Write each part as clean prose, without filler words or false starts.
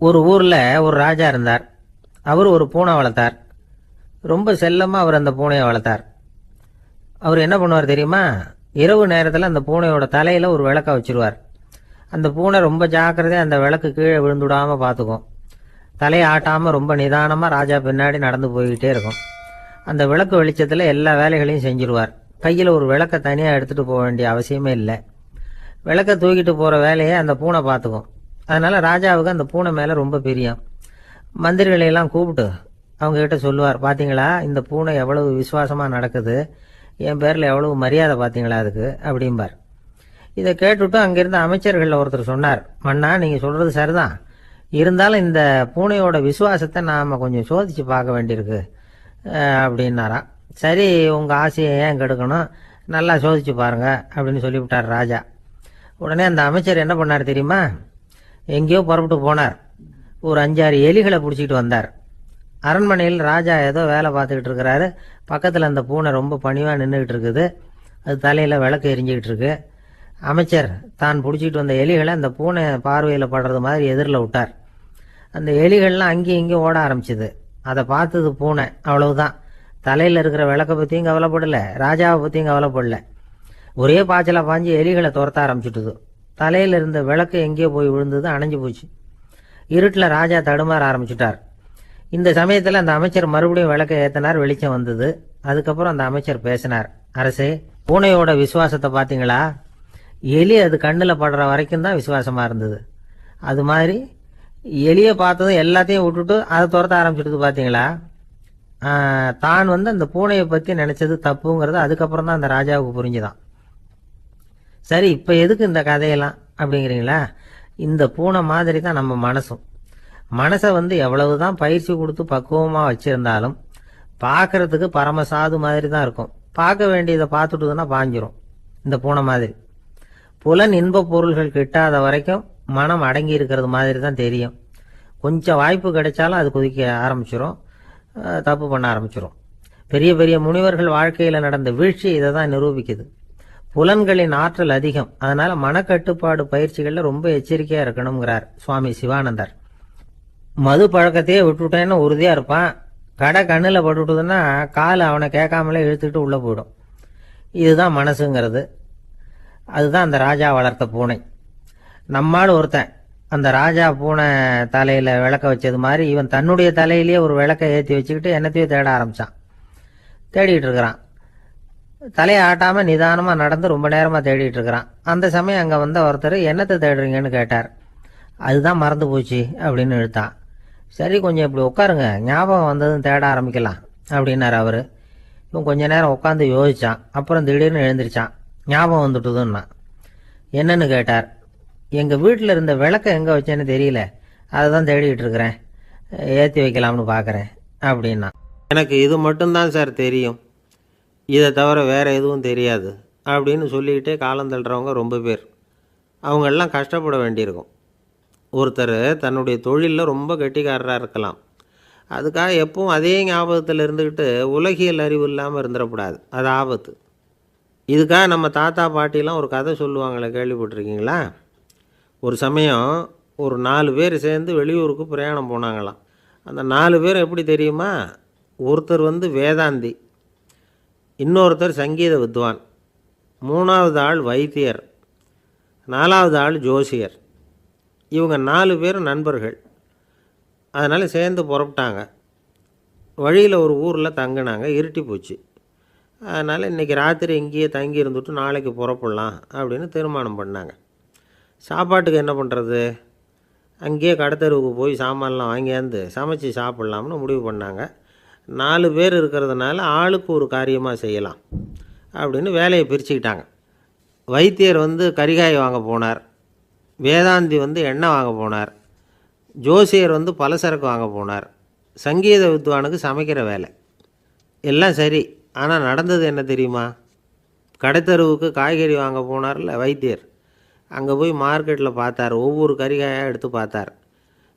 ஒரு ஊரில் ஒரு ராஜா இருந்தார். அவர் ஒரு பூனை வளர்த்தார். ரொம்ப செல்லமாக அவர் அந்த பூனையை வளர்த்தார். அவர் என்ன பண்ணுவார் தெரியுமா? இரவு நேரத்தில் அந்த பூனையோட தலையில் ஒரு விளக்க வச்சுருவார். அந்த பூனை ரொம்ப ஜாக்கிரதையாக அந்த விளக்கு கீழே விழுந்துடாமல் பார்த்துக்கும். தலையை ஆட்டாமல் ரொம்ப நிதானமாக ராஜா பின்னாடி நடந்து போய்கிட்டே இருக்கும். அந்த விளக்கு வெளிச்சத்தில் எல்லா வேலைகளையும் செஞ்சுருவார். கையில் ஒரு விளக்கை தனியாக எடுத்துகிட்டு போக வேண்டிய அவசியமே இல்லை. விளக்கை தூக்கிட்டு போகிற வேலையை அந்த பூனை பார்த்துக்கும். அதனால் ராஜாவுக்கு அந்த பூனை மேலே ரொம்ப பிரியம். மந்திரிகளையெல்லாம் கூப்பிட்டு அவங்ககிட்ட சொல்லுவார், பார்த்தீங்களா இந்த பூனை எவ்வளவு விசுவாசமாக நடக்குது, என் பேரில் எவ்வளவு மரியாதை பார்த்தீங்களா அதுக்கு அப்படிம்பார். இதை கேட்டுவிட்டு அங்கிருந்த அமைச்சர்களில் ஒருத்தர் சொன்னார், மன்னா நீங்கள் சொல்கிறது சரிதான், இருந்தாலும் இந்த பூனையோட விசுவாசத்தை நாம் கொஞ்சம் சோதித்து பார்க்க வேண்டியிருக்கு அப்படின்னாராம். சரி, உங்கள் ஆசையை ஏன் கெடுக்கணும், நல்லா சோதிச்சு பாருங்க அப்படின்னு சொல்லிவிட்டார் ராஜா. உடனே அந்த அமைச்சர் என்ன பண்ணார் தெரியுமா? எங்கேயோ புறப்பட்டு போனார். ஒரு 5-6 எலிகளை பிடிச்சிட்டு வந்தார். அரண்மனையில் ராஜா ஏதோ வேலை பார்த்துக்கிட்டு இருக்கிறாரு. பக்கத்தில் அந்த பூனை ரொம்ப பணிவாக நின்றுக்கிட்டு இருக்குது. அது தலையில் விளக்கு எரிஞ்சிக்கிட்டு இருக்கு. அமைச்சர் தான் பிடிச்சிட்டு வந்த எலிகளை அந்த பூனை பார்வையில் படுறது மாதிரி எதிரில் விட்டார். அந்த எலிகள்லாம் அங்கேயும் இங்கேயும் ஓட ஆரம்பிச்சுது. அதை பார்த்தது பூனை, அவ்வளவுதான். தலையில் இருக்கிற விளக்கை பற்றியும் கவலைப்படலை, ராஜாவை பற்றியும் கவலைப்படலை. ஒரே பாய்ச்சலாக பாஞ்சு எலிகளை துரத்த ஆரம்பிச்சுட்டுது. தலையில் இருந்த விளக்கு எங்கேயோ போய் விழுந்தது, அணைஞ்சு போச்சு. இருட்டில் ராஜா தடுமாற ஆரம்பிச்சுட்டார். இந்த சமயத்தில் அந்த அமைச்சர் மறுபடியும் விளக்கை ஏற்றினார். வெளிச்சம் வந்தது. அதுக்கப்புறம் அந்த அமைச்சர் பேசினார், அரசே, பூனையோட விசுவாசத்தை பார்த்தீங்களா? எலி அது கண்ணில் படுற வரைக்கும் தான் விசுவாசமாக இருந்தது. அது மாதிரி எலியை பார்த்ததும் எல்லாத்தையும் விட்டுட்டு அதை துரத்த ஆரம்பிச்சுட்டு பார்த்தீங்களா? தான் அந்த பூனையை பற்றி நினச்சது தப்புங்கிறது அதுக்கப்புறம் தான் அந்த ராஜாவுக்கு புரிஞ்சுதான். சரி, இப்போ எதுக்கு இந்த கதையெல்லாம் அப்படிங்கிறீங்களா? இந்த பூனை மாதிரி தான் நம்ம மனசும். மனசை எவ்வளவு தான் பயிற்சி கொடுத்து பக்குவமாக வச்சுருந்தாலும் பார்க்கறதுக்கு பரமசாது மாதிரி தான் இருக்கும். பார்க்க வேண்டியதை பார்த்துட்டுதுன்னா பாஞ்சிரும். இந்த பூனை மாதிரி புலன் இன்ப பொருள்கள் கிட்டாத வரைக்கும் மனம் அடங்கி இருக்கிறது மாதிரி தான் தெரியும். கொஞ்சம் வாய்ப்பு கிடைச்சாலும் அது குதிக்க ஆரம்பிச்சிடும், தப்பு பண்ண ஆரம்பிச்சிடும். பெரிய பெரிய முனிவர்கள் வாழ்க்கையில் நடந்த வீழ்ச்சி இதை தான் நிரூபிக்குது. புலன்களின் ஆற்றல் அதிகம். அதனால மனக்கட்டுப்பாடு பயிற்சிகளில் ரொம்ப எச்சரிக்கையாக இருக்கணுங்கிறார் சுவாமி சிவானந்தர். மது பழக்கத்தையே விட்டுவிட்டேன்னு உறுதியாக இருப்பான். கடை கண்ணில் பட்டுவிட்டதுன்னா கால் அவனை கேட்காமலே இழுத்துக்கிட்டு உள்ளே போயிடும். இதுதான் மனசுங்கிறது. அதுதான் அந்த ராஜா வளர்த்த பூனை. நம்மால் ஒருத்தன் அந்த ராஜா பூனை தலையில் விளக்க வச்சது மாதிரி இவன் தன்னுடைய தலையிலேயே ஒரு விளக்கை ஏற்றி வச்சுக்கிட்டு என்னத்தையோ தேட ஆரம்பித்தான். தேடிக்கிட்டு இருக்கிறான். தலையை ஆட்டாமல் நிதானமாக நடந்து ரொம்ப நேரமாக தேடிட்டு இருக்கிறான். அந்த சமயம் அங்கே வந்த ஒருத்தர், என்னத்தை தேடுறீங்கன்னு கேட்டார். அதுதான் மறந்து போச்சு அப்படின்னு இழுத்தான். சரி, கொஞ்சம் இப்படி உட்காருங்க, ஞாபகம் வந்ததுன்னு தேட ஆரம்பிக்கலாம் அப்படின்னார் அவர். இவன் கொஞ்ச நேரம் உட்காந்து யோசித்தான். அப்புறம் திடீர்னு எழுந்திரிச்சான். ஞாபகம் வந்துட்டுதுன்னா. என்னன்னு கேட்டார். எங்கள் வீட்டில் இருந்த விளக்கை எங்கே வச்சேன்னு தெரியல, அதை தான் தேடிக்கிட்டு இருக்கிறேன், ஏற்றி வைக்கலாம்னு பார்க்குறேன் அப்படின்னா. எனக்கு இது மட்டும்தான் சார் தெரியும், இதை தவிர வேறு எதுவும் தெரியாது அப்படின்னு சொல்லிக்கிட்டே காலம் தள்ளுறவங்க ரொம்ப பேர். அவங்களெல்லாம் கஷ்டப்பட வேண்டியிருக்கும். ஒருத்தர் தன்னுடைய தொழிலில் ரொம்ப கெட்டிக்காரராக இருக்கலாம். அதுக்காக எப்பவும் அதே ஞாபகத்தில் இருந்துக்கிட்டு உலகியல் அறிவு இல்லாமல் இருந்துடக்கூடாது, அது ஆபத்து. இதுக்காக நம்ம தாத்தா பாட்டிலாம் ஒரு கதை சொல்லுவாங்களே, கேள்விப்பட்டிருக்கீங்களா? ஒரு சமயம் ஒரு 4 பேர் சேர்ந்து வெளியூருக்கு பிரயாணம் போனாங்களாம். அந்த 4 பேர் எப்படி தெரியுமா? ஒருத்தர் வேதாந்தி, இன்னொருத்தர் சங்கீத வித்வான், 3வது ஆள் வைத்தியர், 4வது ஆள் ஜோசியர். இவங்க 4 பேரும் நண்பர்கள். அதனால் சேர்ந்து புறப்பட்டாங்க. வழியில் ஒரு ஊரில் தங்கினாங்க. இருட்டி போச்சு. அதனால் இன்றைக்கி ராத்திரி இங்கேயே தங்கி இருந்துட்டு நாளைக்கு புறப்படலாம் அப்படின்னு தீர்மானம் பண்ணாங்க. சாப்பாட்டுக்கு என்ன பண்ணுறது? அங்கேயே கடத்தெருவுக்கு போய் சாமான்லாம் வாங்கியாந்து சமைச்சு சாப்பிட்லாம்னு முடிவு பண்ணாங்க. 4 பேர் இருக்கிறதுனால ஆளுக்கு ஒரு காரியமாக செய்யலாம் அப்படின்னு வேலையை பிரிச்சுக்கிட்டாங்க. வைத்தியர் கரிகாய் வாங்க போனார். வேதாந்தி எண்ணெய் வாங்க போனார். ஜோசியர் பலசரக்கு வாங்க போனார். சங்கீத வித்வானுக்கு சமைக்கிற வேலை. எல்லாம் சரி, ஆனால் நடந்தது என்ன தெரியுமா? கடைத்தெருவுக்கு காய்கறி வாங்க போனார்ல வைத்தியர், அங்கே போய் மார்க்கெட்டில் பார்த்தார். ஒவ்வொரு கரிகாயாக எடுத்து பார்த்தார்.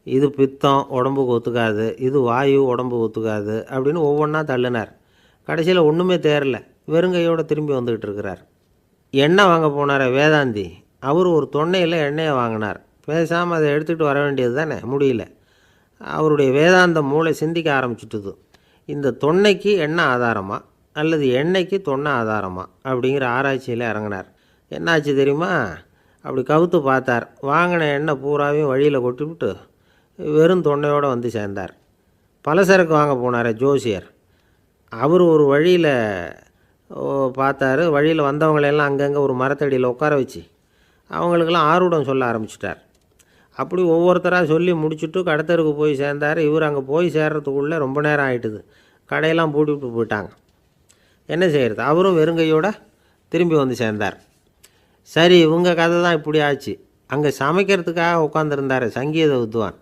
இது பித்தம், உடம்புக்கு ஒத்துக்காது, இது வாயு, உடம்புக்கு ஒத்துக்காது அப்படின்னு ஒவ்வொன்றா தள்ளினார். கடைசியில் ஒன்றுமே தேரல, வெறுங்கையோடு திரும்பி வந்துக்கிட்டு இருக்கிறார். எண்ணெய் வாங்க போனார் வேதாந்தி, அவர் ஒரு தொன்னையில் எண்ணெயை வாங்கினார். பேசாமல் அதை எடுத்துகிட்டு வர வேண்டியது தானே, முடியல. அவருடைய வேதாந்த மூளை சிந்திக்க ஆரம்பிச்சுட்டுது. இந்த தொன்னைக்கு எண்ணெய் ஆதாரமா அல்லது எண்ணெய்க்கு தொன்னை ஆதாரமா அப்படிங்கிற ஆராய்ச்சியில் இறங்கினார். என்னாச்சு தெரியுமா? அப்படி கவுத்து பார்த்தார். வாங்கின எண்ணெய் பூராவையும் வழியில் கொட்டிவிட்டு வெறும் தொன்னையோடு வந்து சேர்ந்தார். பலசரக்கு வாங்க போனார் ஜோசியர். அவர் ஒரு வழியில் பார்த்தாரு. வழியில் வந்தவங்களெல்லாம் அங்கங்கே ஒரு மரத்தடியில் உட்கார வச்சு அவங்களுக்கெல்லாம் ஆர்வம் சொல்ல ஆரம்பிச்சிட்டார். அப்படி ஒவ்வொருத்தராக சொல்லி முடிச்சுட்டு கடத்தருக்கு போய் சேர்ந்தார். இவர் அங்கே போய் சேர்றதுக்குள்ளே ரொம்ப நேரம் ஆகிட்டுது. கடையெல்லாம் பூட்டிவிட்டு போயிட்டாங்க. என்ன செய்கிறது? அவரும் வெறுங்கையோடு திரும்பி வந்து சேர்ந்தார். சரி, இவங்க கதை தான் இப்படி ஆச்சு. அங்கே சமைக்கிறதுக்காக உட்காந்துருந்தார் சங்கீத வித்வான்.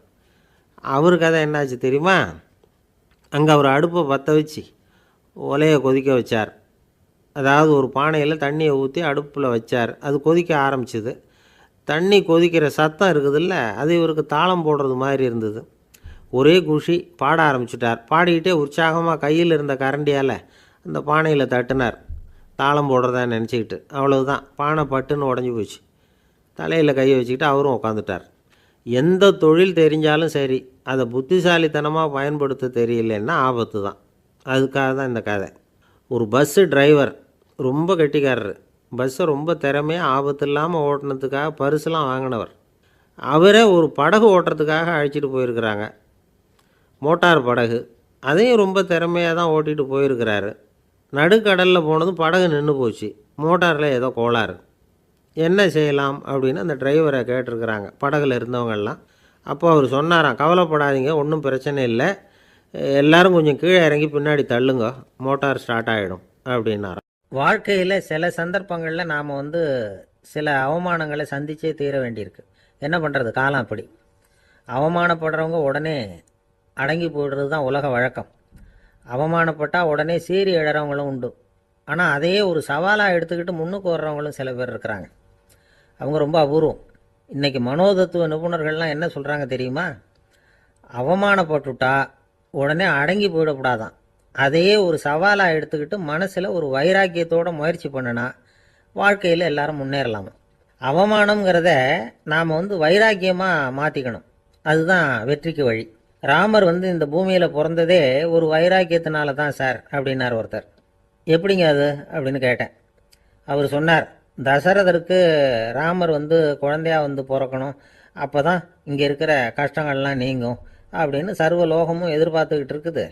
அவர் கதை என்னாச்சு தெரியுமா? அங்கே அவர் அடுப்பை பற்ற வச்சு ஒலையை கொதிக்க வச்சார். அதாவது ஒரு பானையில் தண்ணியை ஊற்றி அடுப்பில் வச்சார். அது கொதிக்க ஆரம்பிச்சிது. தண்ணி கொதிக்கிற சத்தம் இருக்குதுல்ல, அது இவருக்கு தாளம் போடுறது மாதிரி இருந்தது. ஒரே குஷி, பாட ஆரம்பிச்சிட்டார். பாடிக்கிட்டே உற்சாகமாக கையில் இருந்த கரண்டியால் அந்த பானையில் தட்டினார், தாளம் போடுறதா நினச்சிக்கிட்டு. அவ்வளவுதான், பானை பட்டுன்னு உடஞ்சி போச்சு. தலையில் கையை வச்சுக்கிட்டு அவரும் உட்காந்துட்டார். எந்த தொழில் தெரிஞ்சாலும் சரி, அதை புத்திசாலித்தனமாக பயன்படுத்த தெரியலன்னா ஆபத்து தான். அதுக்காக தான் இந்த கதை. ஒரு பஸ்ஸு டிரைவர் ரொம்ப கெட்டிக்காரர். பஸ்ஸை ரொம்ப திறமையாக ஆபத்து இல்லாமல் ஓட்டினதுக்காக பரிசுலாம் வாங்கினவர். அவரே ஒரு படகு ஓட்டுறதுக்காக அழைச்சிட்டு போயிருக்கிறாங்க, மோட்டார் படகு. அதையும் ரொம்ப திறமையாக தான் ஓட்டிகிட்டு போயிருக்கிறாரு. நடுக்கடலில் போனதும் படகு நின்று போச்சு. மோட்டாரில் ஏதோ கோளாறு. என்ன செய்யலாம் அப்படின்னு அந்த டிரைவரை கேட்டிருக்கிறாங்க படகுல இருந்தவங்கெல்லாம். அப்போ அவர் சொன்னாராம், கவலைப்படாதீங்க, ஒன்றும் பிரச்சனை இல்லை, எல்லோரும் கொஞ்சம் கீழே இறங்கி பின்னாடி தள்ளுங்க, மோட்டார் ஸ்டார்ட் ஆகிடும் அப்படின்னாராம். வாழ்க்கையில் சில சந்தர்ப்பங்களில் நாம் சில அவமானங்களை சந்தித்தே தீர வேண்டியிருக்கு. என்ன பண்ணுறது, காலம் அப்படி. அவமானப்படுறவங்க உடனே அடங்கி போய்டுறது தான் உலக வழக்கம். அவமானப்பட்டால் உடனே சீறி எழறவங்களும் உண்டு. ஆனால் அதையே ஒரு சவாலாக எடுத்துக்கிட்டு முன்னுக்கு வர்றவங்களும் சில பேர் இருக்கிறாங்க. அவங்க ரொம்ப அபூர்வம். இன்றைக்கி மனோதத்துவ நிபுணர்கள்லாம் என்ன சொல்கிறாங்க தெரியுமா? அவமானப்பட்டுட்டா உடனே அடங்கி போயிடக்கூடாதான். அதையே ஒரு சவாலாக எடுத்துக்கிட்டு மனசில் ஒரு வைராக்கியத்தோடு முயற்சி பண்ணினா வாழ்க்கையில் எல்லாரும் முன்னேறலாமா. அவமானங்கிறத நாம் வைராக்கியமாக மாற்றிக்கணும். அதுதான் வெற்றிக்கு வழி. ராமர் இந்த பூமியில் பிறந்ததே ஒரு வைராக்கியத்தினால தான் சார் அப்படின்னார் ஒருத்தர். எப்படிங்க அது அப்படின்னு கேட்டேன். அவர் சொன்னார், தசரதருக்கு ராமர் குழந்தையாக பிறக்கணும், அப்போ தான் இங்கே இருக்கிற கஷ்டங்கள்லாம் நீங்கும் அப்படின்னு சர்வ லோகமும் எதிர்பார்த்துக்கிட்டு இருக்குது.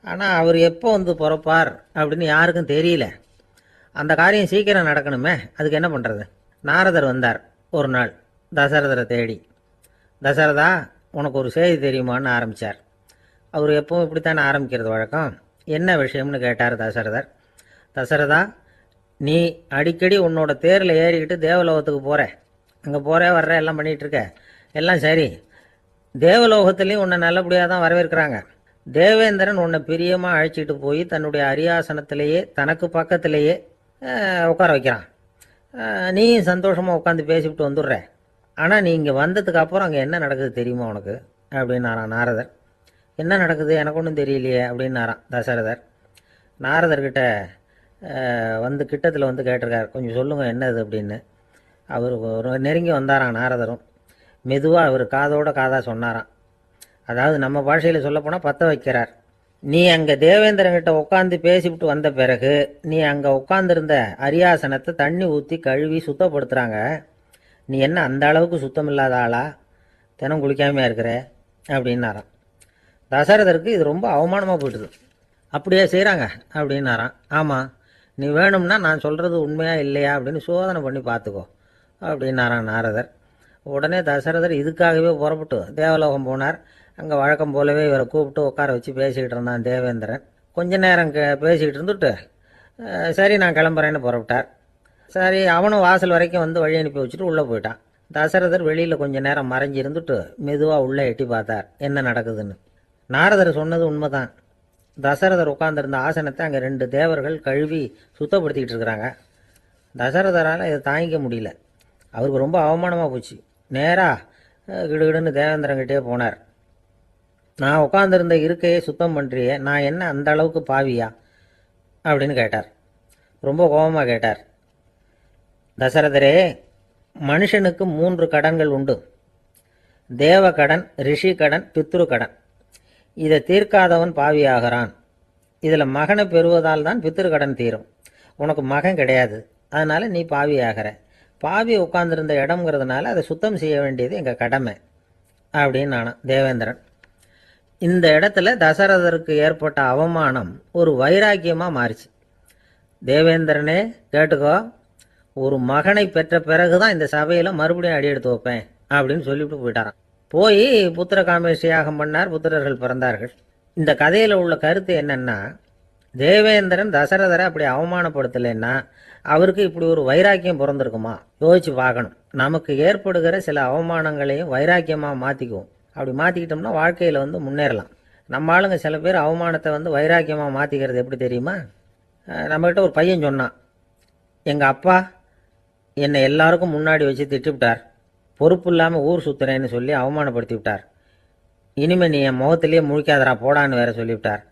ஆனால் அவர் எப்போ பிறப்பார் அப்படின்னு யாருக்கும் தெரியல. அந்த காரியம் சீக்கிரம் நடக்கணுமே, அதுக்கு என்ன பண்ணுறது? நாரதர் வந்தார் ஒரு நாள் தசரதரை தேடி. தசரதா, உனக்கு ஒரு செய்தி தெரியுமான்னு ஆரம்பித்தார். அவர் எப்பவும் இப்படித்தானே ஆரம்பிக்கிறது வழக்கம். என்ன விஷயம்னு கேட்டார் தசரதர். தசரதா, நீ அடிக்கடி உன்னோட தேரில் ஏறிக்கிட்டு தேவலோகத்துக்கு போகிற, அங்கே போகிற வர்ற எல்லாம் பண்ணிகிட்ருக்க, எல்லாம் சரி. தேவலோகத்துலேயும் உன்னை நல்லபடியாக தான் வரவேற்கிறாங்க. தேவேந்திரன் உன்னை பிரியமாக அழைச்சிட்டு போய் தன்னுடைய அரியாசனத்திலேயே தனக்கு பக்கத்திலேயே உட்கார வைக்கிறான். நீயும் சந்தோஷமாக உட்காந்து பேசிவிட்டு வந்துடுற. ஆனால் நீ இங்கே வந்ததுக்கு அப்புறம் அங்கே என்ன நடக்குது தெரியுமா உனக்கு அப்படின்னாரான் நாரதர். என்ன நடக்குது எனக்கு ஒன்றும் தெரியலையே அப்படின்னாரான் தசரதர். நாரதர்கிட்ட கிட்டத்தில் கேட்டிருக்கார், கொஞ்சம் சொல்லுங்கள் என்னது அப்படின்னு. அவர் நெருங்கி வந்தாரான் நாரதரும். மெதுவாக அவர் காதோட காதாக சொன்னாராம். அதாவது நம்ம பாஷையில் சொல்லப்போனால் பற்ற வைக்கிறார். நீ அங்கே தேவேந்திரங்கிட்ட உட்காந்து பேசிவிட்டு வந்த பிறகு நீ அங்கே உட்காந்துருந்த அரியாசனத்தை தண்ணி ஊற்றி கழுவி சுத்தப்படுத்துகிறாங்க. நீ என்ன அந்த அளவுக்கு சுத்தம் இல்லாத ஆளா, தினம் குளிக்காமையாக இருக்கிற அப்படின்னாராம். தசரதருக்கு இது ரொம்ப அவமானமாக போயிட்டுது. அப்படியே செய்கிறாங்க அப்படின்னாராம். ஆமாம், நீ வேணும்னா நான் சொல்கிறது உண்மையா இல்லையா அப்படின்னு சோதனை பண்ணி பார்த்துக்கோ அப்படின்னாரான் நாரதர். உடனே தசரதர் இதுக்காகவே புறப்பட்டு தேவலோகம் போனார். அங்கே வழக்கம் போலவே இவரை கூப்பிட்டு உட்கார வச்சு பேசிக்கிட்டு இருந்தான் தேவேந்திரன். கொஞ்ச நேரம் பேசிக்கிட்டு இருந்துட்டு சரி நான் கிளம்புறேன்னு புறப்பட்டார். சரி, அவனும் வாசல் வரைக்கும் வழி அனுப்பி வச்சுட்டு உள்ளே போயிட்டான். தசரதர் வெளியில் கொஞ்சம் நேரம் மறைஞ்சி இருந்துட்டு மெதுவாக உள்ளே எட்டி பார்த்தார் என்ன நடக்குதுன்னு. நாரதர் சொன்னது உண்மைதான். தசரதர் உட்கார்ந்துருந்த ஆசனத்தை அங்கே 2 தேவர்கள் கழுவி சுத்தப்படுத்திக்கிட்டு இருக்கிறாங்க. தசரதரால் இதை தாங்கிக்க முடியல. அவருக்கு ரொம்ப அவமானமாக போச்சு. நேராக கிடுகிடுன்னு தேவேந்திரங்கிட்டே போனார். நான் உட்காந்துருந்த இருக்கையை சுத்தம் பண்ணுறியே, நான் என்ன அந்த அளவுக்கு பாவியா அப்படின்னு கேட்டார். ரொம்ப கோபமாக கேட்டார். தசரதரே, மனுஷனுக்கு 3 கடன்கள் உண்டு. தேவகடன், ரிஷி கடன், பித்ரு கடன். இதை தீர்க்காதவன் பாவியாகிறான். இதில் மகனை பெறுவதால் தான் பித்ரு கடன் தீரும். உனக்கு மகன் கிடையாது, அதனால் நீ பாவியாகிற. பாவி உட்கார்ந்துருந்த இடம்ங்கிறதுனால அதை சுத்தம் செய்ய வேண்டியது எங்கள் கடமை அப்படின்னு நானும் தேவேந்திரன். இந்த இடத்துல தசரதருக்கு ஏற்பட்ட அவமானம் ஒரு வைராக்கியமாக மாறிச்சு. தேவேந்திரனே கேட்டுக்கோ, ஒரு மகனை பெற்ற பிறகு தான் இந்த சபையில் மறுபடியும் அடி எடுத்து வைப்பேன் அப்படின்னு சொல்லிவிட்டு போயிட்டாரான். போய் புத்திர காமேஷ் யாகம் பண்ணார், புத்திரர்கள் பிறந்தார்கள். இந்த கதையில் உள்ள கருத்து என்னன்னா, தேவேந்திரன் தசரதரை அப்படி அவமானப்படுத்தலைன்னா அவருக்கு இப்படி ஒரு வைராக்கியம் பிறந்திருக்குமா? யோசிச்சு பார்க்கணும். நமக்கு ஏற்படுகிற சில அவமானங்களையும் வைராக்கியமாக மாற்றிக்குவோம். அப்படி மாற்றிக்கிட்டோம்னா வாழ்க்கையில் முன்னேறலாம். நம்ம ஆளுங்க சில பேர் அவமானத்தை வைராக்கியமாக மாற்றிக்கிறது எப்படி தெரியுமா? நம்மகிட்ட ஒரு பையன் சொன்னான், எங்கள் அப்பா என்னை எல்லாருக்கும் முன்னாடி வச்சு திட்டுவிட்டார், பொறுப்பு இல்லாமல் ஊர் சுற்றுறேன்னு சொல்லி அவமானப்படுத்தி விட்டார். இனிமேல் நீ என் முகத்திலேயே முழிக்காதரா போடான்னு வேற சொல்லிவிட்டார்.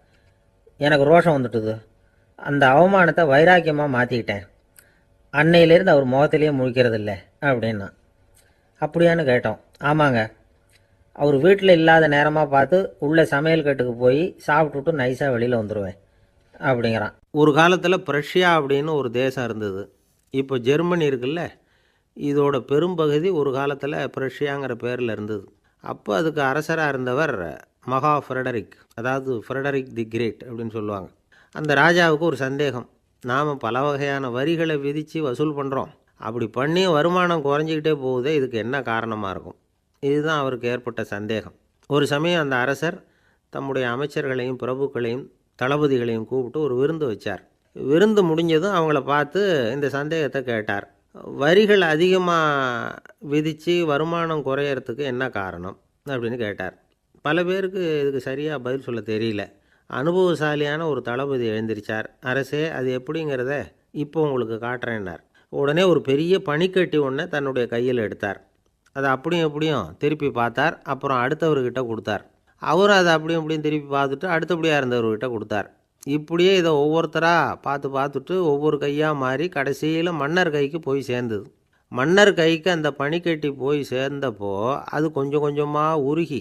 எனக்கு ரோஷம் வந்துட்டுது. அந்த அவமானத்தை வைராக்கியமாக மாற்றிக்கிட்டேன். அன்னையிலேருந்து அவர் முகத்திலேயே முழிக்கிறது இல்லை அப்படின்னா. அப்படியான்னு கேட்டோம். ஆமாங்க, அவர் வீட்டில் இல்லாத நேரமாக பார்த்து உள்ள சமையல் கட்டுக்கு போய் சாப்பிட்டுட்டு நைஸாக வெளியில் வந்துடுவேன் அப்படிங்கிறான். ஒரு காலத்தில் பிரஷ்யா அப்படின்னு ஒரு தேசம் இருந்தது. இப்போ ஜெர்மனி இருக்குல்ல, இதோட பெரும்பகுதி ஒரு காலத்தில் பிரஷ்யாங்கிற பேரில் இருந்தது. அப்போ அதுக்கு அரசராக இருந்தவர் மகா ஃப்ரெடரிக், அதாவது ஃப்ரெடரிக் தி கிரேட் அப்படின்னு சொல்லுவாங்க. அந்த ராஜாவுக்கு ஒரு சந்தேகம், நாம் பல வகையான வரிகளை விதித்து வசூல் பண்ணுறோம், அப்படி பண்ணி வருமானம் குறைஞ்சிக்கிட்டே போகுதே, இதுக்கு என்ன காரணமாக இருக்கும்? இதுதான் அவருக்கு ஏற்பட்ட சந்தேகம். ஒரு சமயம் அந்த அரசர் தம்முடைய அமைச்சர்களையும் பிரபுக்களையும் தளபதிகளையும் கூப்பிட்டு ஒரு விருந்து வச்சார். விருந்து முடிஞ்சதும் அவங்கள பார்த்து இந்த சந்தேகத்தை கேட்டார். வரிகள் அதிகமாக விதித்து வருமானம் குறையறதுக்கு என்ன காரணம் அப்படின்னு கேட்டார். பல பேருக்கு இதுக்கு சரியாக பதில் சொல்ல தெரியல. அனுபவசாலியான ஒரு தளபதி எழுந்திருச்சார். அரசே, அது எப்படிங்கிறத இப்போ உங்களுக்கு காட்டுறேன்னார். உடனே ஒரு பெரிய பனிக்கட்டி ஒன்றை தன்னுடைய கையில் எடுத்தார். அதை அப்படியும் எப்படியும் திருப்பி பார்த்தார். அப்புறம் அடுத்தவர்கிட்ட கொடுத்தார். அவரும் அதை அப்படியும் இப்படியும் திருப்பி பார்த்துட்டு அடுத்தபடியாக இருந்தவர்கிட்ட கொடுத்தார். இப்படியே இதை ஒவ்வொருத்தராக பார்த்துட்டு ஒவ்வொரு கையாக மாறி கடைசியில் மன்னர் கைக்கு போய் சேர்ந்தது. மன்னர் கைக்கு அந்த பனிக்கட்டி போய் சேர்ந்தப்போ அது கொஞ்சம் கொஞ்சமாக உருகி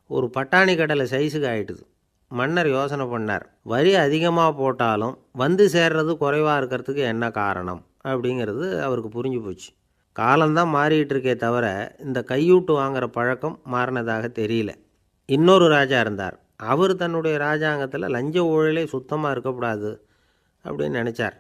ஒரு பட்டாணி கடலை சைஸுக்கு ஆகிட்டுது. மன்னர் யோசனை பண்ணார், வரி அதிகமாக போட்டாலும் வந்து சேர்றது குறைவாக இருக்கிறதுக்கு என்ன காரணம் அப்படிங்கிறது அவருக்கு புரிஞ்சு போச்சு. காலம்தான் மாறிக்கிட்டு இருக்கே தவிர இந்த கையூட்டு வாங்குகிற பழக்கம் மாறினதாக தெரியல. இன்னொரு ராஜா இருந்தார். அவர் தன்னுடைய ராஜாங்கத்தில் லஞ்ச ஊழலே சுத்தமாக இருக்கக்கூடாது அப்படின்னு நினச்சார்.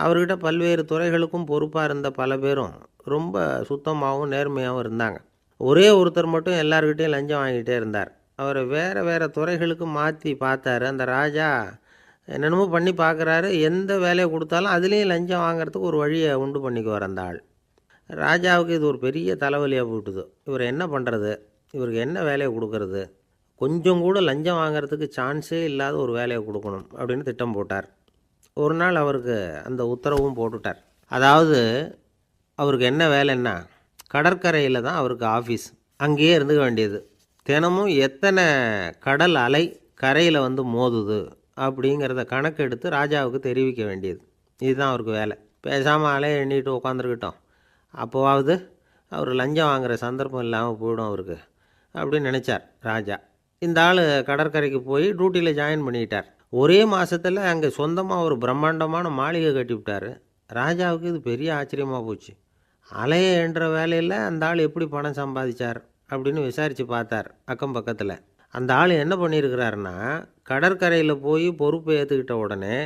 அவர்கிட்ட பல்வேறு துறைகளுக்கும் பொறுப்பாக இருந்த பல பேரும் ரொம்ப சுத்தமாகவும் நேர்மையாகவும் இருந்தாங்க. ஒரே ஒருத்தர் மட்டும் எல்லார்கிட்டையும் லஞ்சம் வாங்கிட்டே இருந்தார். அவரை வேறு வேறு துறைகளுக்கு மாற்றி பார்த்தாரு. அந்த ராஜா என்னென்னமோ பண்ணி பார்க்குறாரு. எந்த வேலையை கொடுத்தாலும் அதுலேயும் லஞ்சம் வாங்கிறதுக்கு ஒரு வழியை உண்டு பண்ணிக்குவார் அந்த ஆள். ராஜாவுக்கு இது ஒரு பெரிய தலைவலியாக போட்டுது. இவர் என்ன பண்ணுறது, இவருக்கு என்ன வேலையை கொடுக்கறது, கொஞ்சம் கூட லஞ்சம் வாங்கிறதுக்கு சான்ஸே இல்லாத ஒரு வேலையை கொடுக்கணும் அப்படின்னு திட்டம் போட்டார். ஒரு நாள் அவருக்கு அந்த உத்தரவும் போட்டுட்டார். அதாவது அவருக்கு என்ன வேலைன்னா, கடற்கரையில் தான் அவருக்கு ஆஃபீஸ். அங்கேயே இருந்துக்க வேண்டியது. தினமும் எத்தனை கடல் அலை கரையில் மோதுது அப்படிங்கிறத கணக்கெடுத்து ராஜாவுக்கு தெரிவிக்க வேண்டியது. இதுதான் அவருக்கு வேலை. பேசாமல் அலையை எண்ணிட்டு உட்காந்துருக்கட்டும், அப்போவாவது அவர் லஞ்சம் வாங்குகிற சந்தர்ப்பம் இல்லாமல் போயிடும் அவருக்கு அப்படின்னு நினச்சார் ராஜா. இந்த ஆள் கடற்கரைக்கு போய் டியூட்டியில் ஜாயின் பண்ணிக்கிட்டார். ஒரே மாதத்தில் அங்கே சொந்தமாக ஒரு பிரம்மாண்டமான மாளிகை கட்டி விட்டார். ராஜாவுக்கு இது பெரிய ஆச்சரியமாக போச்சு. அலையை என்ற வேலையில் அந்த ஆள் எப்படி பணம் சம்பாதிச்சார் அப்படின்னு விசாரித்து பார்த்தார் அக்கம் பக்கத்தில். அந்த ஆள் என்ன பண்ணியிருக்கிறாருன்னா, கடற்கரையில் போய் பொறுப்பை ஏற்றுக்கிட்ட உடனே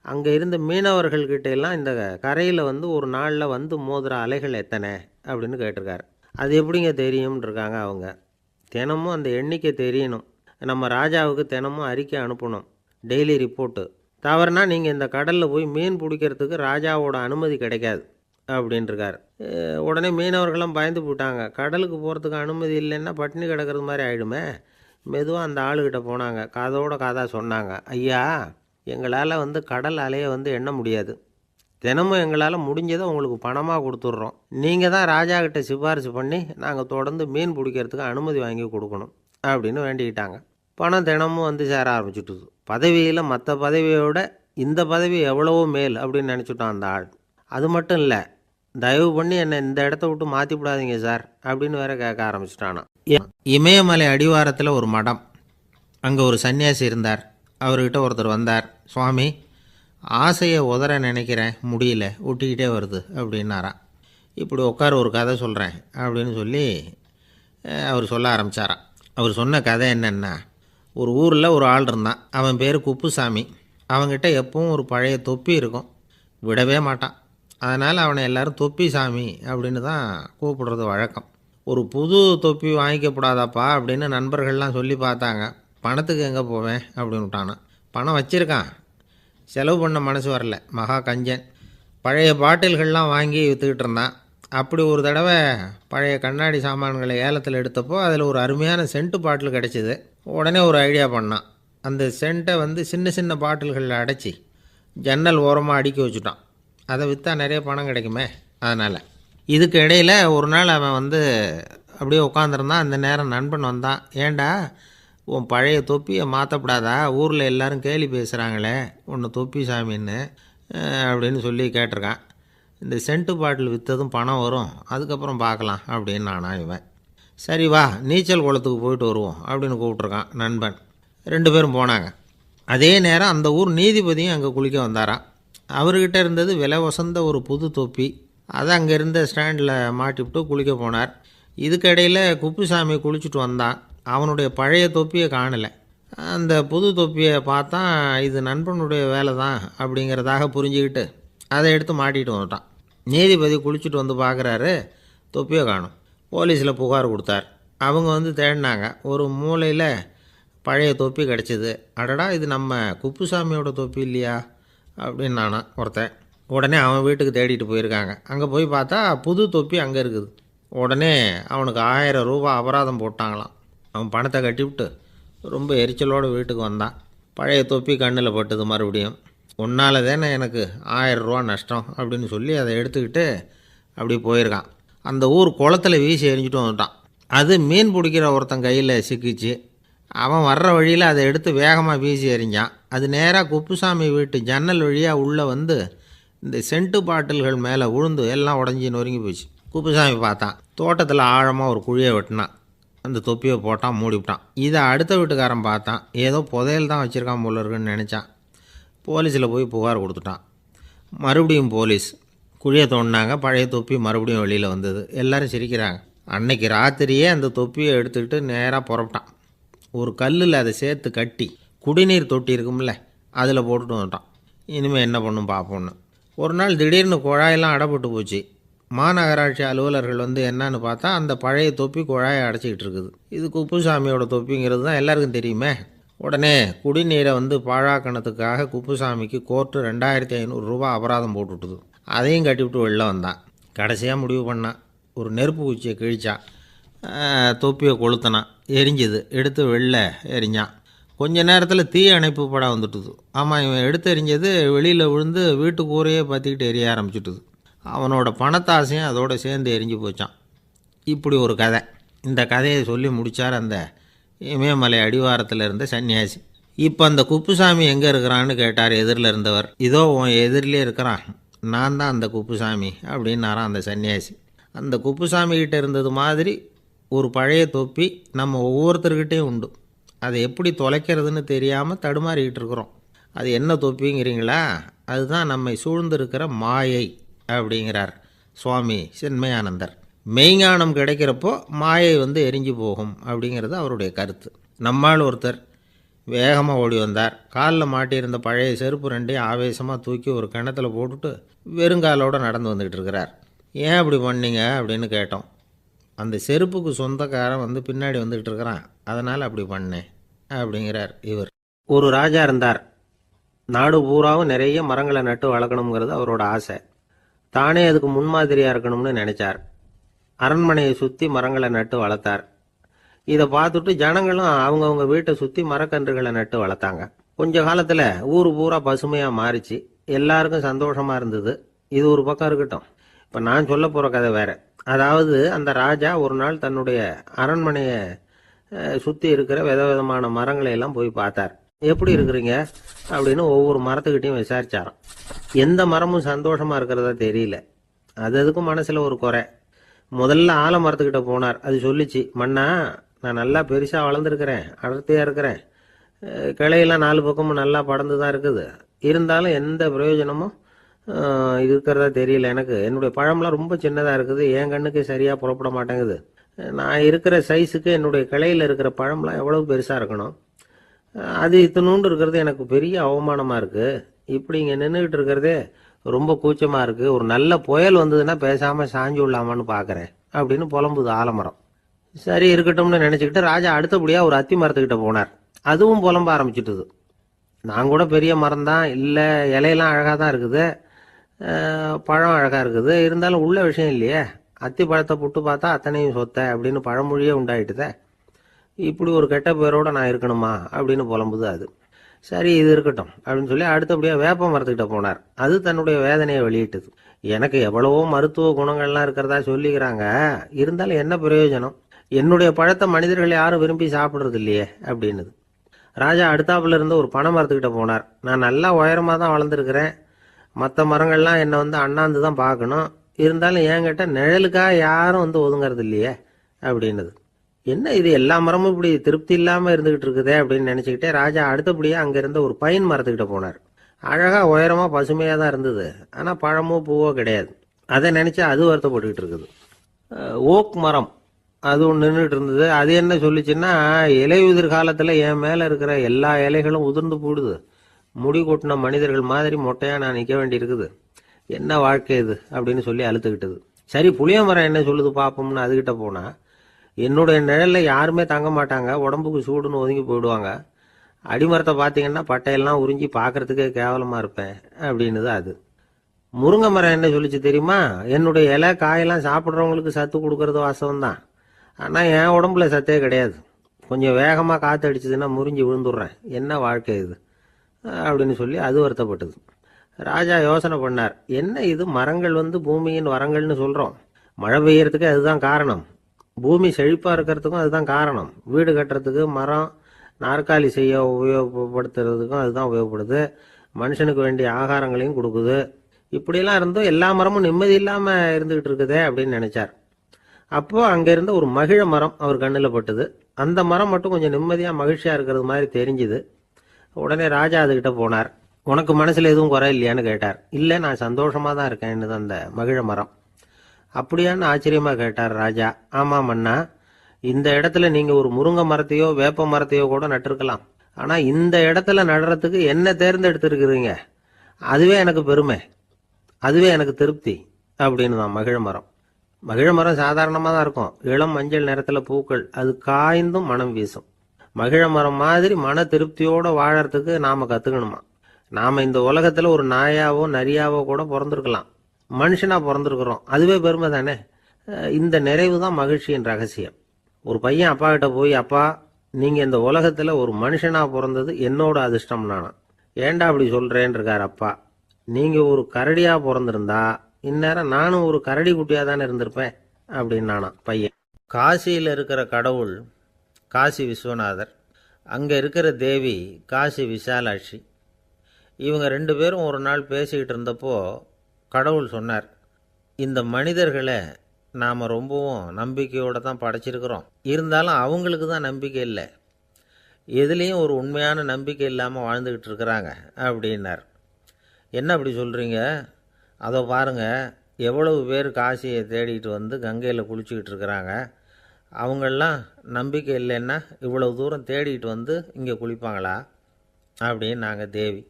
அங்கே இருந்த மீனவர்கள்கிட்ட எல்லாம் இந்த கரையில் ஒரு நாளில் மோதுகிற அலைகள் எத்தனை அப்படின்னு கேட்டிருக்காரு. அது எப்படிங்க தெரியும்னு இருக்காங்க அவங்க. தினமும் அந்த எண்ணிக்கை தெரியணும். நம்ம ராஜாவுக்கு தினமும் அறிக்கை அனுப்பணும், டெய்லி ரிப்போர்ட்டு. தவறுனா நீங்கள் இந்த கடலில் போய் மீன் பிடிக்கிறதுக்கு ராஜாவோட அனுமதி கிடைக்காது அப்படின்ட்டுருக்காரு. உடனே மீனவர்களும் பயந்து போட்டாங்க. கடலுக்கு போகிறதுக்கு அனுமதி இல்லைன்னா பட்டினி கிடக்கிறது மாதிரி ஆகிடுமே. மெதுவாக அந்த ஆளுகிட்ட போனாங்க. காதோட காதாக சொன்னாங்க, ஐயா, எங்களால் கடல் அலையை எண்ண முடியாது. தினமும் எங்களால் முடிஞ்சதை உங்களுக்கு பணமாக கொடுத்துட்றோம். நீங்கள் தான் ராஜா கிட்ட சிபாரிசு பண்ணி நாங்கள் தொடர்ந்து மீன் பிடிக்கிறதுக்கு அனுமதி வாங்கி கொடுக்கணும் அப்படின்னு வேண்டிக்கிட்டாங்க. பணம் தினமும் சேர ஆரம்பிச்சுட்டுது. பதவியில் மற்ற பதவியோட இந்த பதவி எவ்வளவோ மேல் அப்படின்னு நினச்சிட்டான் அந்த ஆள். அது மட்டும் இல்லை, தயவு பண்ணி என்னை இந்த இடத்த விட்டு மாற்றி விடாதீங்க சார் அப்படின்னு வேற கேட்க ஆரம்பிச்சிட்டானா. இமயமலை அடிவாரத்தில் ஒரு மடம், அங்கே ஒரு சன்னியாசி இருந்தார். அவர்கிட்ட ஒருத்தர் வந்தார். சுவாமி, ஆசையை உதற நினைக்கிறேன், முடியல, ஒட்டிக்கிட்டே வருது அப்படின்னாராம். இப்படி உட்கார, ஒரு கதை சொல்கிறேன் அப்படின்னு சொல்லி அவர் சொல்ல ஆரம்பித்தாராம். அவர் சொன்ன கதை என்னென்னா, ஒரு ஊரில் ஒரு ஆள் இருந்தான். அவன் பேர் குப்புசாமி. அவன்கிட்ட எப்பவும் ஒரு பழைய தொப்பி இருக்கும், விடவே மாட்டான். அதனால் அவனை எல்லோரும் தொப்பி சாமி அப்படின்னு தான் கூப்பிடுறது வழக்கம். ஒரு புது தொப்பி வாங்கிக்கப்படாதாப்பா அப்படின்னு நண்பர்கள்லாம் சொல்லி பார்த்தாங்க. பணத்துக்கு எங்கே போவேன் அப்படின்னு விட்டானா. பணம் வச்சுருக்கான், செலவு பண்ண மனசு வரல, மகா கஞ்சன். பழைய பாட்டில்கள்லாம் வாங்கி விற்றுக்கிட்டு இருந்தான். அப்படி ஒரு தடவை பழைய கண்ணாடி சாமான்களை ஏலத்தில் எடுத்தப்போ அதில் ஒரு அருமையான சென்ட்டு பாட்டில் கிடச்சிது. உடனே ஒரு ஐடியா பண்ணான். அந்த சென்ட்டை சின்ன சின்ன பாட்டில்களில் அடைச்சி ஜன்னல் ஓரமாக அடுக்கி வச்சுட்டான். அதை விற்றா நிறைய பணம் கிடைக்குமே. அதனால் இதுக்கு இடையில் ஒரு நாள் அவன் அப்படியே உட்காந்துருந்தான். அந்த நேரம் நண்பன் வந்தான். ஏண்டா, உன் பழைய தொப்பியை மாற்றப்படாதா, ஊரில் எல்லோரும் கேலி பேசுகிறாங்களே உன்னை தொப்பி சாமின்னு அப்படின்னு சொல்லி கேட்டிருக்கான். இந்த சென்ட்டு பாட்டில் விற்றதும் பணம் வரும், அதுக்கப்புறம் பார்க்கலாம் அப்படின்னு நானா இவன். சரி வா, நீச்சல் குளத்துக்கு போயிட்டு வருவோம் அப்படின்னு கூப்பிட்ருக்கான் நண்பன். 2 பேரும் போனாங்க. அதே நேரம் அந்த ஊர் நீதிபதியும் அங்கே குளிக்க வந்தாராம். அவர்கிட்ட இருந்தது விலை வசந்த ஒரு புது தொப்பி. அதை அங்கே இருந்த ஸ்டாண்டில் மாட்டிவிட்டு குளிக்க போனார். இதுக்கிடையில் குப்புசாமி குளிச்சுட்டு வந்தான். அவனுடைய பழைய தொப்பியை காணலை. அந்த புது தொப்பியை பார்த்தா இது நண்பனுடைய வேலை தான் அப்படிங்கிறதாக புரிஞ்சுக்கிட்டு அதை எடுத்து மாட்டிகிட்டு வந்துட்டான். நீதிபதி குளிச்சுட்டு வந்து பார்க்குறாரு, தொப்பியை காணும். போலீஸில் புகார் கொடுத்தார். அவங்க தேடினாங்க. ஒரு மூலையில் பழைய தொப்பி கிடச்சிது. அடடா, இது நம்ம குப்புசாமியோட தொப்பி இல்லையா அப்படின்னு நானா ஒருத்தன். உடனே அவன் வீட்டுக்கு தேடிட்டு போயிருக்காங்க. அங்கே போய் பார்த்தா புது தொப்பி அங்கே இருக்குது. உடனே அவனுக்கு 1000 ரூபா அபராதம் போட்டாங்களாம். அவன் பணத்தை கட்டிவிட்டு ரொம்ப எரிச்சலோடு வீட்டுக்கு வந்தான். பழைய தொப்பி கண்ணில் பட்டுது. மறுபடியும், உன்னால் தானே எனக்கு 1000 ரூபா நஷ்டம் அப்படின்னு சொல்லி அதை எடுத்துக்கிட்டு அப்படி போயிருக்கான். அந்த ஊர் குளத்தில் வீசி எரிஞ்சிட்டு வந்துட்டான். அது மீன் பிடிக்கிற ஒருத்தன் கையில் சிக்கிச்சு. அவன் வர்ற வழியில் அதை எடுத்து வேகமாக வீசி எறிஞ்சான். அது நேராக குப்புசாமி வீட்டு ஜன்னல் வழியாக உள்ளே இந்த சென்ட்டு பாட்டில்கள் மேலே விழுந்து எல்லாம் உடஞ்சி நொறுங்கி போச்சு. குப்புசாமி பார்த்தான். தோட்டத்தில் ஆழமாக ஒரு குழியை வெட்டினான். அந்த தொப்பியை போட்டான், மூடிவிட்டான். இதை அடுத்த வீட்டுக்காரன் பார்த்தான். ஏதோ புதையல் தான் வச்சுருக்கான் போல இருக்குன்னு நினச்சான். போலீஸில் போய் புகார் கொடுத்துட்டான். மறுபடியும் போலீஸ் குழியை தோண்டினாங்க. பழைய தொப்பி மறுபடியும் வெளியில் வந்தது. எல்லோரும் சிரிக்கிறாங்க. அன்னைக்கு ராத்திரியே அந்த தொப்பியை எடுத்துக்கிட்டு நேராக புறப்பட்டான். ஒரு கல்லில் அதை சேர்த்து கட்டி குடிநீர் தொட்டி இருக்கும்ல, அதில் போட்டுட்டு வந்துட்டான். இனிமேல் என்ன பண்ணும் பார்ப்போன்னு. ஒரு நாள் திடீர்னு குழாயெல்லாம் அடைப்பட்டு போச்சு. மாநகராட்சி அலுவலர்கள் என்னன்னு பார்த்தா அந்த பழைய தொப்பி குழாயை அடைச்சிக்கிட்டு இருக்குது. இது குப்புசாமியோட தொப்பிங்கிறது தான் எல்லாருக்கும் தெரியுமே. உடனே குடிநீரை பாழாக்கணத்துக்காக குப்புசாமிக்கு கோர்ட்டு 2500 ரூபா அபராதம் போட்டுவிட்டுது. அதையும் கட்டிவிட்டு வெளில வந்தான். கடைசியாக முடிவு பண்ணான். ஒரு நெருப்பு குச்சியை கிழிச்சான். தொப்பியை கொளுத்தினான். எரிஞ்சுது. எடுத்து வெளில எரிஞ்சான். கொஞ்ச நேரத்தில் தீ அணைப்பு படம் வந்துட்டுது. ஆமாம், இவன் எடுத்து எரிஞ்சது வெளியில் விழுந்து வீட்டு கூரையே பற்றிக்கிட்டு எரிய ஆரம்பிச்சுட்டுது. அவனோட பணத்தாசையும் அதோடு சேர்ந்து எரிஞ்சு போச்சான். இப்படி ஒரு கதை. இந்த கதையை சொல்லி முடித்தார் அந்த இமயமலை அடிவாரத்தில் இருந்த சன்னியாசி. இப்போ அந்த குப்புசாமி எங்கே இருக்கிறான்னு கேட்டார் எதிரில் இருந்தவர். இதோ உன் எதிரிலே இருக்கிறான், நான் தான் அந்த குப்புசாமி அப்படின்னாரான் அந்த சன்னியாசி. அந்த குப்புசாமிகிட்ட இருந்தது மாதிரி ஒரு பழைய தொப்பி நம்ம ஒவ்வொருத்தர்கிட்டையும் உண்டு. அதை எப்படி தொலைக்கிறதுன்னு தெரியாமல் தடுமாறிக்கிட்டு இருக்கிறோம். அது என்ன தொப்பிங்கிறீங்களா? அதுதான் நம்மை சூழ்ந்திருக்கிற மாயை அப்படிங்கிறார் சுவாமி சின்மயானந்தர். மெய்ஞானம் கிடைக்கிறப்போ மாயை எரிஞ்சு போகும் அப்படிங்கிறது அவருடைய கருத்து. நம்மால் ஒருத்தர் வேகமாக ஓடி வந்தார். காலில் மாட்டியிருந்த பழைய செருப்பு 2ஐயும் ஆவேசமாக தூக்கி ஒரு கிணத்துல போட்டுட்டு வெறுங்காலோடு நடந்து வந்துக்கிட்டு இருக்கிறார். ஏன் அப்படி பண்ணீங்க அப்படின்னு கேட்டோம். அந்த செருப்புக்கு சொந்தக்காரன் பின்னாடி வந்துக்கிட்டு இருக்கிறான், அதனால் அப்படி பண்ணேன் அப்படிங்கிறார் இவர். ஒரு ராஜா இருந்தார். நாடு பூராவும் நிறைய மரங்களை நட்டு வளர்க்கணுங்கிறது அவரோட ஆசை. தானே அதுக்கு முன்மாதிரியாக இருக்கணும்னு நினச்சார். அரண்மனையை சுற்றி மரங்களை நட்டு வளர்த்தார். இதை பார்த்துட்டு ஜனங்களும் அவங்கவுங்க வீட்டை சுற்றி மரக்கன்றுகளை நட்டு வளர்த்தாங்க. கொஞ்ச காலத்தில் ஊர் பூரா பசுமையாக மாறிச்சு. எல்லாருக்கும் சந்தோஷமாக இருந்தது. இது ஒரு பக்கம் இருக்கட்டும். இப்போ நான் சொல்ல போகிற கதை வேறு. அதாவது அந்த ராஜா ஒரு நாள் தன்னுடைய அரண்மனையை சுற்றி இருக்கிற விதவிதமான மரங்களை எல்லாம் போய் பார்த்தார். எப்படி இருக்கிறீங்க அப்படின்னு ஒவ்வொரு மரத்துக்கிட்டையும் விசாரிச்சாராம். எந்த மரமும் சந்தோஷமாக இருக்கிறதா தெரியல. அது அதுக்கும் மனசில் ஒரு குறை. முதல்ல ஆலமரத்துக்கிட்ட போனார். அது சொல்லிச்சு, மண்ணா, நான் நல்லா பெருசாக வளர்ந்துருக்கிறேன், அடர்த்தியாக இருக்கிறேன், கிளையெல்லாம் 4 பக்கமும் நல்லா படர்ந்து தான் இருக்குது. இருந்தாலும் எந்த பிரயோஜனமும் இருக்கிறதா தெரியல எனக்கு. என்னுடைய பழம்லாம் ரொம்ப சின்னதாக இருக்குது, என் கண்ணுக்கு சரியாக புறப்பட மாட்டேங்குது. நான் இருக்கிற சைஸுக்கு என்னுடைய கிளையில் இருக்கிற பழம்லாம் எவ்வளோ பெருசாக இருக்கணும். அது இத்தினூண்டு இருக்கிறது எனக்கு பெரிய அவமானமாக இருக்குது. இப்படி இங்கே நின்றுக்கிட்டு இருக்கிறதே ரொம்ப கூச்சமாக இருக்குது. ஒரு நல்ல புயல் வந்ததுன்னா பேசாமல் சாஞ்சு விடலாமான்னு பார்க்குறேன் அப்படின்னு புலம்புது ஆலமரம். சரி இருக்கட்டும்னு நினச்சிக்கிட்டு ராஜா அடுத்தபடியாக ஒரு அத்தி மரத்துக்கிட்ட போனார். அதுவும் புலம்ப ஆரம்பிச்சிட்டுது. நான் கூட பெரிய மரம் தான், இல்லை இலையெல்லாம் அழகாக தான் இருக்குது, பழம் அழகாக இருக்குது, இருந்தாலும் உள்ள விஷயம் இல்லையே. அத்தி பழத்தை புட்டு பார்த்தா அத்தனையும் சொத்தை அப்படின்னு பழமொழியே உண்டாயிட்டுதே. இப்படி ஒரு கெட்ட பேரோட நான் இருக்கணுமா அப்படின்னு புலம்புது அது. சரி இது இருக்கட்டும் அப்படின்னு சொல்லி அடுத்தபடியாக வேப்ப மரத்துக்கிட்ட போனார். அது தன்னுடைய வேதனையை வெளியிட்டது. எனக்கு எவ்வளவோ மருத்துவ குணங்கள்லாம் இருக்கிறதா சொல்லிக்கிறாங்க, இருந்தாலும் என்ன பிரயோஜனம், என்னுடைய பழத்தை மனிதர்கள் யாரும் விரும்பி சாப்பிட்றது இல்லையே அப்படின்னுது. ராஜா அடுத்தாப்புல இருந்து ஒரு பனை மரத்துக்கிட்ட போனார். நான் நல்லா உயரமாக தான் வளர்ந்துருக்கிறேன், மற்ற மரங்கள்லாம் என்னை வந்து அண்ணாந்து தான் பார்க்கணும், இருந்தாலும் என்கிட்ட நிழலுக்காக யாரும் வந்து ஒதுங்கிறது இல்லையே அப்படின்னுது. என்ன இது எல்லா மரமும் இப்படி திருப்தி இல்லாமல் இருந்துகிட்டு இருக்குதே அப்படின்னு நினச்சிக்கிட்டே ராஜா அடுத்தபடியாக அங்கே இருந்த ஒரு பைன் மரத்துக்கிட்ட போனார். அழகாக உயரமாக பசுமையாக தான் இருந்தது, ஆனால் பழமோ பூவோ கிடையாது. அதை நினச்சா அது வருத்தப்பட்டுக்கிட்டு இருக்குது. ஓக் மரம் அது ஒன்று நின்றுட்டு இருந்தது. அது என்ன சொல்லிச்சுன்னா, இலையுதிர் காலத்தில் என் மேலே இருக்கிற எல்லா இலைகளும் உதிர்ந்து போடுது, முடி கொட்டின மனிதர்கள் மாதிரி மொட்டையாக நான் நிற்க வேண்டி இருக்குது, என்ன வாழ்க்கை இது அப்படின்னு சொல்லி அழுத்துக்கிட்டது. சரி புளிய மரம் என்ன சொல்லுது பார்ப்போம்னு அதுகிட்ட போனால், என்னுடைய நிழலில் யாருமே தங்க மாட்டாங்க, உடம்புக்கு சூடுன்னு ஒதுங்கி போயிடுவாங்க, அடிமரத்தை பார்த்தீங்கன்னா பட்டையெல்லாம் உறிஞ்சி பார்க்கறதுக்கே கேவலமாக இருப்பேன் அப்படின்னுது அது. முருங்கை மரம் என்ன சொல்லிச்சு தெரியுமா, என்னுடைய இலை காயெல்லாம் சாப்பிட்றவங்களுக்கு சத்து கொடுக்கறது வாசம் தான், ஆனால் என் உடம்புல சத்தே கிடையாது, கொஞ்சம் வேகமாக காற்று அடிச்சதுன்னா முறிஞ்சி விழுந்துடுறேன், என்ன வாழ்க்கை இது அப்படின்னு சொல்லி அது வருத்தப்பட்டது. ராஜா யோசனை பண்ணார், என்ன இது மரங்கள் வந்து பூமியின் வரங்கள்னு சொல்கிறோம், மழை பெய்யறதுக்கு அதுதான் காரணம், பூமி செழிப்பாக இருக்கிறதுக்கும் அதுதான் காரணம், வீடு கட்டுறதுக்கு மரம், நாற்காலி செய்ய உபயோகப்படுத்துறதுக்கும் அதுதான் உபயோகப்படுது, மனுஷனுக்கு வேண்டிய ஆகாரங்களையும் கொடுக்குது, இப்படியெல்லாம் இருந்தும் எல்லா மரமும் நிம்மதி இல்லாமல் இருந்துகிட்டு இருக்குதே அப்படின்னு நினைச்சார். அப்போ அங்கே இருந்த ஒரு மகிழ மரம் அவர் கண்ணில் பட்டுது. அந்த மரம் மட்டும் கொஞ்சம் நிம்மதியாக மகிழ்ச்சியாக இருக்கிறது மாதிரி தெரிஞ்சுது. உடனே ராஜா அதுகிட்ட போனார். உனக்கு மனசில் எதுவும் குறை இல்லையான்னு கேட்டார். இல்லை நான் சந்தோஷமாக தான் இருக்கேன்னு அந்த மகிழ மரம். அப்படியான்னு ஆச்சரியமாக கேட்டார் ராஜா. ஆமாம் மன்னா, இந்த இடத்துல நீங்கள் ஒரு முருங்கை மரத்தையோ வேப்ப மரத்தையோ கூட நட்டிருக்கலாம், ஆனால் இந்த இடத்துல நடுறதுக்கு என்ன தேர்ந்தெடுத்திருக்கிறீங்க, அதுவே எனக்கு பெருமை, அதுவே எனக்கு திருப்தி அப்படின்னு தான் மகிழ மரம். மகிழ மரம் சாதாரணமாக தான் இருக்கும், இளம் மஞ்சள் நிறத்தில் பூக்கள், அது காய்ந்தும் மனம் வீசும். மகிழ மரம் மாதிரி மன திருப்தியோடு வாழறதுக்கு நாம் கற்றுக்கணுமா. நாம் இந்த உலகத்தில் ஒரு நாயாவோ நரியாவோ கூட பிறந்திருக்கலாம், மனுஷனாக பிறந்திருக்கிறோம், அதுவே பெருமை தானே. இந்த நிறைவு தான் மகிழ்ச்சியின் ரகசியம். ஒரு பையன் அப்பா கிட்ட போய், அப்பா நீங்கள் இந்த உலகத்தில் ஒரு மனுஷனாக பிறந்தது என்னோட அதிர்ஷ்டம் நானா. ஏண்டா அப்படி சொல்கிறேன்னு இருக்கார் அப்பா. நீங்கள் ஒரு கரடியாக பிறந்திருந்தா இந்நேரம் நானும் ஒரு கரடி குட்டியாக தானே இருந்திருப்பேன் அப்படின்னு நானா பையன். காசியில் இருக்கிற கடவுள் காசி விஸ்வநாதர், அங்கே இருக்கிற தேவி காசி விசாலாட்சி. இவங்க 2 பேரும் ஒரு நாள் பேசிக்கிட்டு இருந்தப்போ கடவுள் சொன்னார், இந்த மனிதர்களை நாம் ரொம்பவும் நம்பிக்கையோடு தான் படைச்சிருக்கிறோம், இருந்தாலும் அவங்களுக்கு தான் நம்பிக்கை இல்லை, எதுலேயும் ஒரு உண்மையான நம்பிக்கை இல்லாமல் வாழ்ந்துக்கிட்டு இருக்கிறாங்க அப்படின்னார். என்ன அப்படி சொல்கிறீங்க, அதை பாருங்கள், எவ்வளவு பேர் காசியை தேடிட்டு வந்து கங்கையில் குளிச்சுக்கிட்டு இருக்கிறாங்க, அவங்களெலாம் நம்பிக்கை இல்லைன்னா இவ்வளவு தூரம் தேடிட்டு வந்து இங்கே குளிப்பாங்களா அப்படின்னு நாங்கள் தேவி.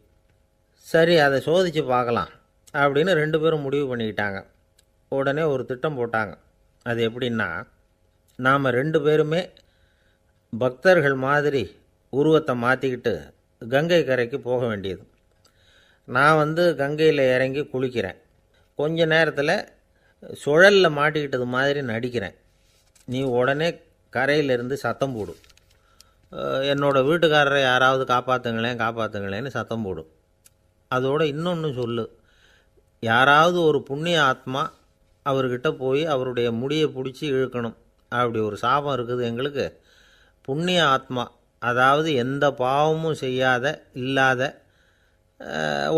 சரி அதை சோதித்து பார்க்கலாம் அப்படின்னு 2 பேரும் முடிவு பண்ணிக்கிட்டாங்க. உடனே ஒரு திட்டம் போட்டாங்க. அது எப்படின்னா, நாம் 2 பேருமே பக்தர்கள் மாதிரி உருவத்தை மாற்றிக்கிட்டு கங்கை கரைக்கு போக வேண்டியது. நான் வந்து கங்கையில் இறங்கி குளிக்கிறேன், கொஞ்ச நேரத்தில் சுழலில் மாட்டிக்கிட்டது மாதிரி நடிக்கிறேன், நீ உடனே கரையிலிருந்து சத்தம் போடும், என்னோடய வீட்டுக்காரரை யாராவது காப்பாற்றுங்களேன் காப்பாற்றுங்களேன்னு சத்தம் போடும். அதோடு இன்னொன்று சொல்லு, யாராவது ஒரு புண்ணிய ஆத்மா அவர்கிட்ட போய் அவருடைய முடியை பிடிச்சி இழுக்கணும், அப்படி ஒரு சாபம் இருக்குது எங்களுக்கு. புண்ணிய ஆத்மா, அதாவது எந்த பாவமும் செய்யாத இல்லாத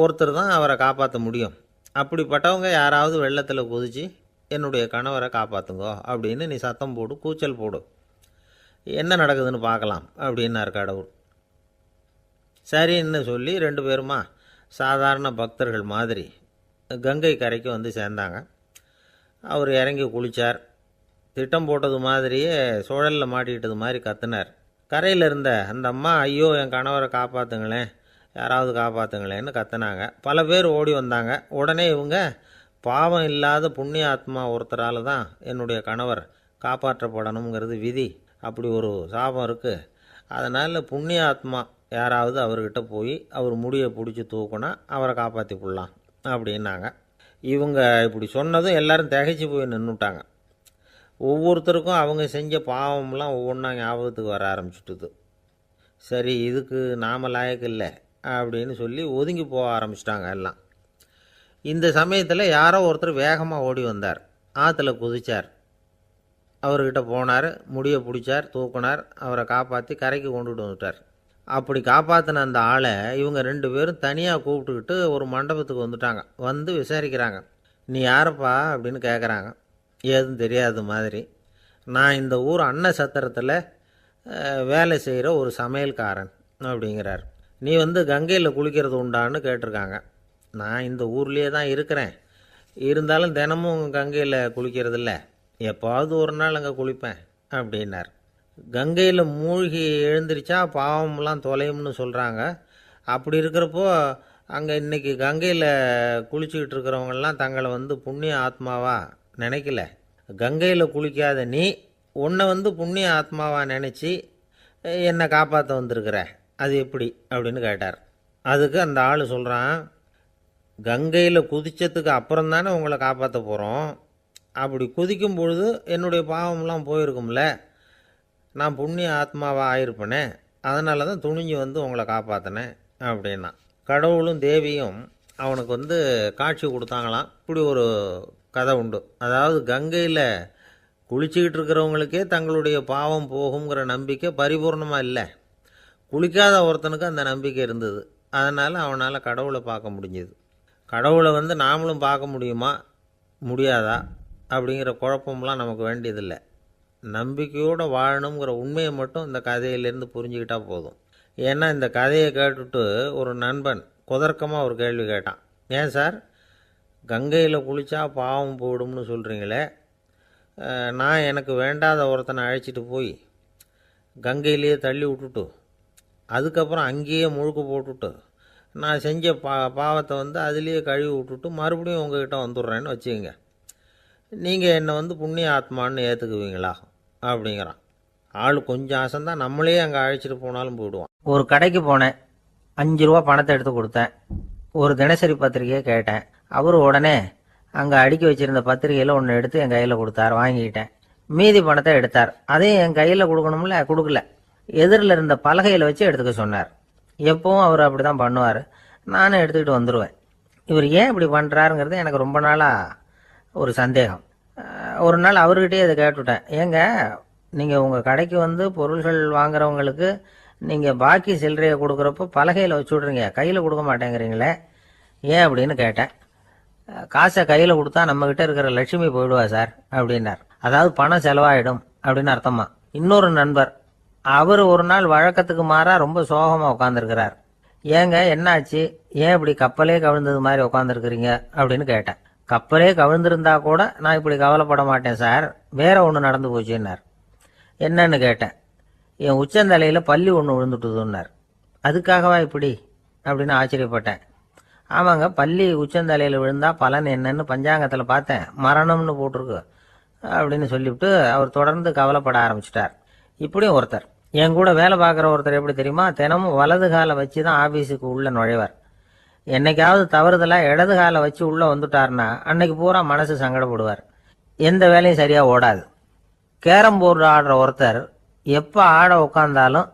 ஒருத்தர் தான் அவரை காப்பாற்ற முடியும் அப்படிப்பட்டவங்க யாராவது வெள்ளத்தில் குதிச்சு என்னுடைய கணவரை காப்பாற்றுங்கோ அப்படின்னு நீ சத்தம் போடு, கூச்சல் போடு, என்ன நடக்குதுன்னு பார்க்கலாம் அப்படின்னார் கடவுள். சரின்னு சொல்லி 2 பேருமா சாதாரண பக்தர்கள் மாதிரி கங்கை கரைக்கு வந்து சேர்ந்தாங்க. அவர் இறங்கி குளித்தார். திட்டம் போட்டது மாதிரியே சுழலில் மாட்டிக்கிட்டது மாதிரி கத்துனார். கரையில் இருந்த அந்த அம்மா, ஐயோ என் கணவரை காப்பாற்றுங்களேன், யாராவது காப்பாற்றுங்களேன்னு கத்துனாங்க. பல பேர் ஓடி வந்தாங்க. உடனே இவங்க, பாவம் இல்லாத புண்ணிய ஆத்மா ஒருத்தரால் தான் என்னுடைய கணவர் காப்பாற்றப்படணுங்கிறது விதி, அப்படி ஒரு சாபம் இருக்குது, அதனால் புண்ணிய ஆத்மா யாராவது அவர்கிட்ட போய் அவர் முடியை பிடிச்சி தூக்குனா அவரை காப்பாற்றி போடலாம் அப்படின்னாங்க. இவங்க இப்படி சொன்னதும் எல்லாரும் திகைச்சு போய் நின்றுட்டாங்க. ஒவ்வொருத்தருக்கும் அவங்க செஞ்ச பாவம்லாம் ஒவ்வொன்றா ஞாபகத்துக்கு வர ஆரம்பிச்சுட்டுது. சரி, இதுக்கு நாம லாயக்கு இல்லை அப்படின்னு சொல்லி ஒதுங்கி போக ஆரம்பிச்சிட்டாங்க எல்லாம். இந்த சமயத்தில் யாரோ ஒருத்தர் வேகமாக ஓடி வந்தார். ஆற்றுல குதிச்சார். அவர்கிட்ட போனார், முடியை பிடிச்சார், தூக்குனார், அவரை காப்பாற்றி கரைக்கு கொண்டுட்டு வந்துட்டார். அப்படி காப்பாற்றின அந்த ஆளை இவங்க 2 பேரும் தனியாக கூப்பிட்டுக்கிட்டு ஒரு மண்டபத்துக்கு வந்துட்டாங்க. வந்து விசாரிக்கிறாங்க. நீ யாரப்பா அப்படின்னு கேட்குறாங்க. ஏதும் தெரியாத மாதிரி. நான் இந்த ஊர் அன்ன சத்திரத்தில் வேலை செய்கிற ஒரு சமையல்காரன் அப்படிங்கிறார். நீ வந்து கங்கையில் குளிக்கிறது உண்டான்னு கேட்டிருக்காங்க. நான் இந்த ஊர்லேயே தான் இருக்கிறேன், இருந்தாலும் தினமும் கங்கையில் குளிக்கிறதில்ல, எப்போவாவது ஒரு நாள் அங்கே குளிப்பேன் அப்படின்னார். கங்கையில் மூழ்கி எழுந்திரிச்சா பாவம்லாம் தொலையும்னு சொல்கிறாங்க. அப்படி இருக்கிறப்போ அங்கே இன்றைக்கி கங்கையில் குளிச்சுக்கிட்டு இருக்கிறவங்கெல்லாம் தங்களை வந்து புண்ணிய ஆத்மாவா நினைக்கல. கங்கையில் குளிக்காத நீ உன்னை வந்து புண்ணிய ஆத்மாவா நினச்சி என்னை காப்பாற்ற வந்திருக்கிற, அது எப்படி அப்படின்னு கேட்டார். அதுக்கு அந்த ஆள் சொல்கிறான், கங்கையில் குதித்ததுக்கு அப்புறம் தானே உங்களை காப்பாற்ற போகிறோம், அப்படி குதிக்கும் பொழுது என்னுடைய பாவம்லாம் போயிருக்கும்ல, நான் புண்ணிய ஆத்மாவாக ஆயிருப்பேனே, அதனால தான் துணிஞ்சு வந்து உங்களை காப்பாற்றினேன் அப்படின்னா. கடவுளும் தேவியும் அவனுக்கு வந்து காட்சி கொடுத்தாங்களாம். இப்படி ஒரு கதை உண்டு. அதாவது கங்கையில் குளிச்சுக்கிட்டு இருக்கிறவங்களுக்கே தங்களுடைய பாவம் போகுங்கிற நம்பிக்கை பரிபூர்ணமாக இல்லை. குளிக்காத ஒருத்தனுக்கு அந்த நம்பிக்கை இருந்தது. அதனால் அவனால் கடவுளை பார்க்க முடிஞ்சது. கடவுளை வந்து நாமளும் பார்க்க முடியுமா முடியாதா அப்படிங்கிற குழப்பம்லாம் நமக்கு வேண்டியதில்லை. நம்பிக்கையோடு வாழணுங்கிற உண்மையை மட்டும் இந்த கதையிலேருந்து புரிஞ்சுக்கிட்டால் போதும். ஏன்னா இந்த கதையை கேட்டுட்டு ஒரு நண்பன் குதர்க்கமாக ஒரு கேள்வி கேட்டான். ஏன் சார், கங்கையில் குளித்தா பாவம் போயிடும்னு சொல்கிறீங்களே, நான் எனக்கு வேண்டாத ஒருத்தனை அழைச்சிட்டு போய் கங்கையிலேயே தள்ளி விட்டுட்டு அதுக்கப்புறம் அங்கேயே முழுக்க போட்டுட்டு நான் செஞ்ச பாவத்தை வந்து அதுலேயே கழுவி விட்டுட்டு மறுபடியும் உங்ககிட்ட வந்துடுறேன்னு வச்சுக்கோங்க, நீங்கள் என்னை வந்து புண்ணிய ஆத்மான்னு ஏற்றுக்குவீங்களா அப்படிங்கிறான். ஆள் கொஞ்சம் ஆசைந்தான், நம்மளே அங்கே அழைச்சிட்டு போனாலும் போயிடுவான். ஒரு கடைக்கு போனேன், 5 ரூபா பணத்தை எடுத்து கொடுத்தேன். ஒரு தினசரி பத்திரிகையை கேட்டேன். அவர் உடனே அங்கே அடுக்கி வச்சிருந்த பத்திரிகையில் ஒன்று எடுத்து என் கையில் கொடுத்தார். வாங்கிக்கிட்டேன். மீதி பணத்தை எடுத்தார். அதையும் என் கையில் கொடுக்கணும்ல, கொடுக்கல. எதிரில் இருந்த பலகையில் வச்சு எடுத்துக்க சொன்னார். எப்பவும் அவர் அப்படி தான் பண்ணுவார். நானும் எடுத்துக்கிட்டு வந்துடுவேன். இவர் ஏன் இப்படி பண்ணுறாருங்கிறது எனக்கு ரொம்ப நாளாக ஒரு சந்தேகம். ஒரு நாள் அவர்கிட்டயே இதை கேட்டுவிட்டேன். ஏங்க, நீங்கள் உங்கள் கடைக்கு வந்து பொருள்கள் வாங்குறவங்களுக்கு நீங்கள் பாக்கி சில்லறையை கொடுக்குறப்போ பலகையில் வச்சு விட்றீங்க, கையில் கொடுக்க மாட்டேங்கிறீங்களே, ஏன் அப்படின்னு கேட்டேன். காசை கையில் கொடுத்தா நம்மக்கிட்ட இருக்கிற லட்சுமி போயிடுவா சார் அப்படின்னார். அதாவது பணம் செலவாயிடும் அப்படின்னு அர்த்தமா. இன்னொரு நண்பர், அவர் ஒரு நாள் வழக்கத்துக்கு மாறா ரொம்ப சோகமாக உட்காந்துருக்கிறார். ஏங்க என்னாச்சு, ஏன் இப்படி கப்பலே கவிழ்ந்தது மாதிரி உட்காந்துருக்குறீங்க அப்படின்னு கேட்டேன். கப்பலே கவிழ்ந்திருந்தா கூட நான் இப்படி கவலைப்பட மாட்டேன் சார், வேற ஒன்று நடந்து போச்சுன்னார். என்னன்னு கேட்டேன். என் உச்சந்தலையில் பள்ளி ஒன்று விழுந்துட்டுதுன்னார். அதுக்காகவா இப்படி அப்படின்னு ஆச்சரியப்பட்டேன். ஆமாங்க, பள்ளி உச்சந்தலையில் விழுந்தா பலன் என்னன்னு பஞ்சாங்கத்தில் பார்த்தேன், மரணம்னு போட்டிருக்கு அப்படின்னு சொல்லிவிட்டு அவர் தொடர்ந்து கவலைப்பட ஆரம்பிச்சிட்டார். இப்படியும் ஒருத்தர், என் கூட வேலை பார்க்குற ஒருத்தர் எப்படி தெரியுமா, தினமும் வலது காலை வச்சு தான் ஆஃபீஸுக்கு உள்ளே நுழைவார். என்னைக்காவது தவறுதலாக இடது காலை வச்சு உள்ளே வந்துட்டார்னா அன்னைக்கு பூரா மனசு சங்கடப்படுவார். எந்த வேலையும் சரியாக ஓடாது. கேரம் போர்டு ஆடுற ஒருத்தர் எப்போ ஆட உட்காந்தாலும்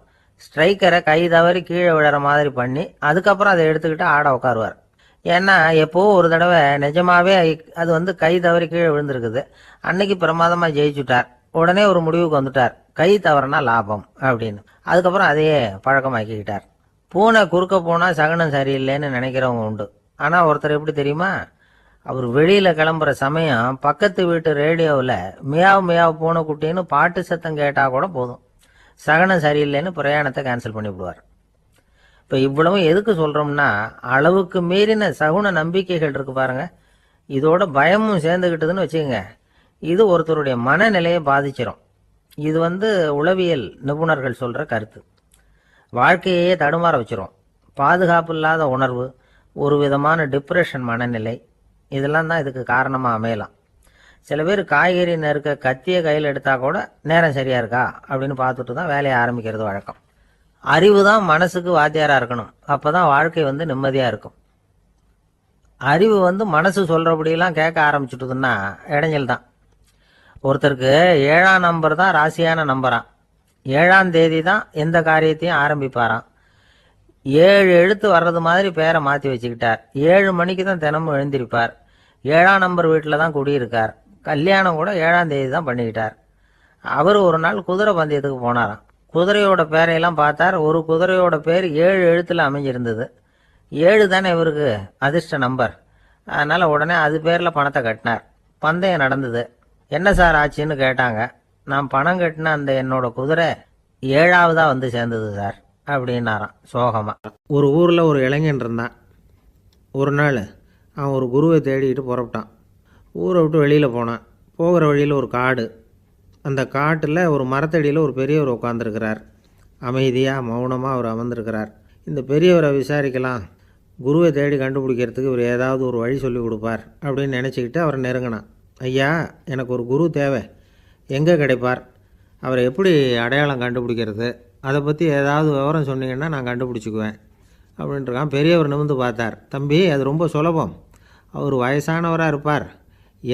ஸ்ட்ரைக்கரை கை தவறி கீழே விழுற மாதிரி பண்ணி அதுக்கப்புறம் அதை எடுத்துக்கிட்டு ஆட உட்காருவார். ஏன்னா எப்போவோ ஒரு தடவை நிஜமாவே அது வந்து கை தவறி கீழே விழுந்திருக்குது. அன்னைக்கு பிரமாதமாக ஜெயிச்சுட்டார். உடனே ஒரு முடிவுக்கு வந்துட்டார், கை தவறுனா லாபம் அப்படின்னு. அதுக்கப்புறம் அதையே பழக்கமாக்கிக்கிட்டார். பூனை குறுக்க போனால் சகனம் சரியில்லைன்னு நினைக்கிறவங்க உண்டு. ஆனால் ஒருத்தர் எப்படி தெரியுமா, அவர் வெளியில் கிளம்புற சமயம் பக்கத்து வீட்டு ரேடியோவில் மியாவ் மியாவ் பூனைக்குட்டின்னு பாட்டு சத்தம் கேட்டால் கூட போதும், சகனம் சரியில்லைன்னு பிரயாணத்தை கேன்சல் பண்ணிவிடுவார். இப்போ இவ்வளவும் எதுக்கு சொல்கிறோம்னா, அளவுக்கு மீறின சகுன நம்பிக்கைகள் இருக்கு பாருங்க, இதோட பயமும் சேர்ந்துக்கிட்டதுன்னு வச்சுக்கோங்க, இது ஒருத்தருடைய மனநிலையை பாதிச்சிடும். இது உளவியல் நிபுணர்கள் சொல்கிற கருத்து. வாழ்க்கையே தடுமாற வச்சிரும். பாதுகாப்பு இல்லாத உணர்வு, ஒரு விதமான டிப்ரெஷன் மனநிலை, இதெல்லாம் தான் இதுக்கு காரணமாக அமையலாம். சில பேர் காய்கறி நறுக்க கத்தியை கையில் எடுத்தால் கூட நேரம் சரியாக இருக்கா அப்படின்னு பார்த்துட்டு தான் வேலையை ஆரம்பிக்கிறது வழக்கம். அறிவு தான் மனசுக்கு வாத்தியாராக இருக்கணும், அப்போ தான் வாழ்க்கை நிம்மதியாக இருக்கும். அறிவு மனசு சொல்கிறபடியெல்லாம் கேட்க ஆரம்பிச்சுட்டுதுன்னா இடைஞ்சல் தான். ஒருத்தருக்கு 7ஆம் நம்பர் தான் ராசியான நம்பரான், 7ஆம் தேதி தான் எந்த காரியத்தையும் ஆரம்பிப்பாராம். 7 எழுத்து வர்றது மாதிரி பேரை மாற்றி வச்சுக்கிட்டார். 7 மணிக்கு தான் தினமும் எழுந்திருப்பார். 7ஆம் நம்பர் வீட்டில் தான் குடியிருக்கார். கல்யாணம் கூட 7ஆம் தேதி தான் பண்ணிக்கிட்டார். அவர் ஒரு நாள் குதிரை பந்தயத்துக்கு போனாராம். குதிரையோட பேரையெல்லாம் பார்த்தார். ஒரு குதிரையோட பேர் 7 எழுத்தில் அமைஞ்சிருந்தது. 7 தானே இவருக்கு அதிர்ஷ்ட நம்பர். அதனால் உடனே அது பேரில் பணத்தை கட்டினார். பந்தயம் நடந்தது. என்ன சார் ஆச்சுன்னு கேட்டாங்க. நான் பணம் கட்டின அந்த என்னோட குதிரை 7ஆவதாக சேர்ந்தது சார் அப்படின்னாராம் சோகமாக. ஒரு ஊரில் ஒரு இளைஞன் இருந்தான். ஒரு நாள் அவன் ஒரு குருவை தேடிக்கிட்டு புறப்பட்டான். ஊரை விட்டு வெளியில் போனான். போகிற வழியில் ஒரு காடு. அந்த காட்டில் ஒரு மரத்தடியில் ஒரு பெரியவர் உட்காந்துருக்கிறார். அமைதியாக மௌனமாக அவர் அமர்ந்திருக்கிறார். இந்த பெரியவரை விசாரிக்கலாம், குருவை தேடி கண்டுபிடிக்கிறதுக்கு இவர் ஏதாவது ஒரு வழி சொல்லி கொடுப்பார் அப்படின்னு நினச்சிக்கிட்டு அவரை நெருங்கினான். ஐயா, எனக்கு ஒரு குரு தேவை, எங்கே கிடைப்பார், அவரை எப்படி அடையாளம் கண்டுபிடிக்கிறது, அதை பற்றி ஏதாவது விவரம் சொன்னீங்கன்னா நான் கண்டுபிடிச்சிக்குவேன் அப்படின்ட்டுருக்கான். பெரியவர் நிமிர்ந்து பார்த்தார். தம்பி, அது ரொம்ப சுலபம். அவர் வயசானவராக இருப்பார்,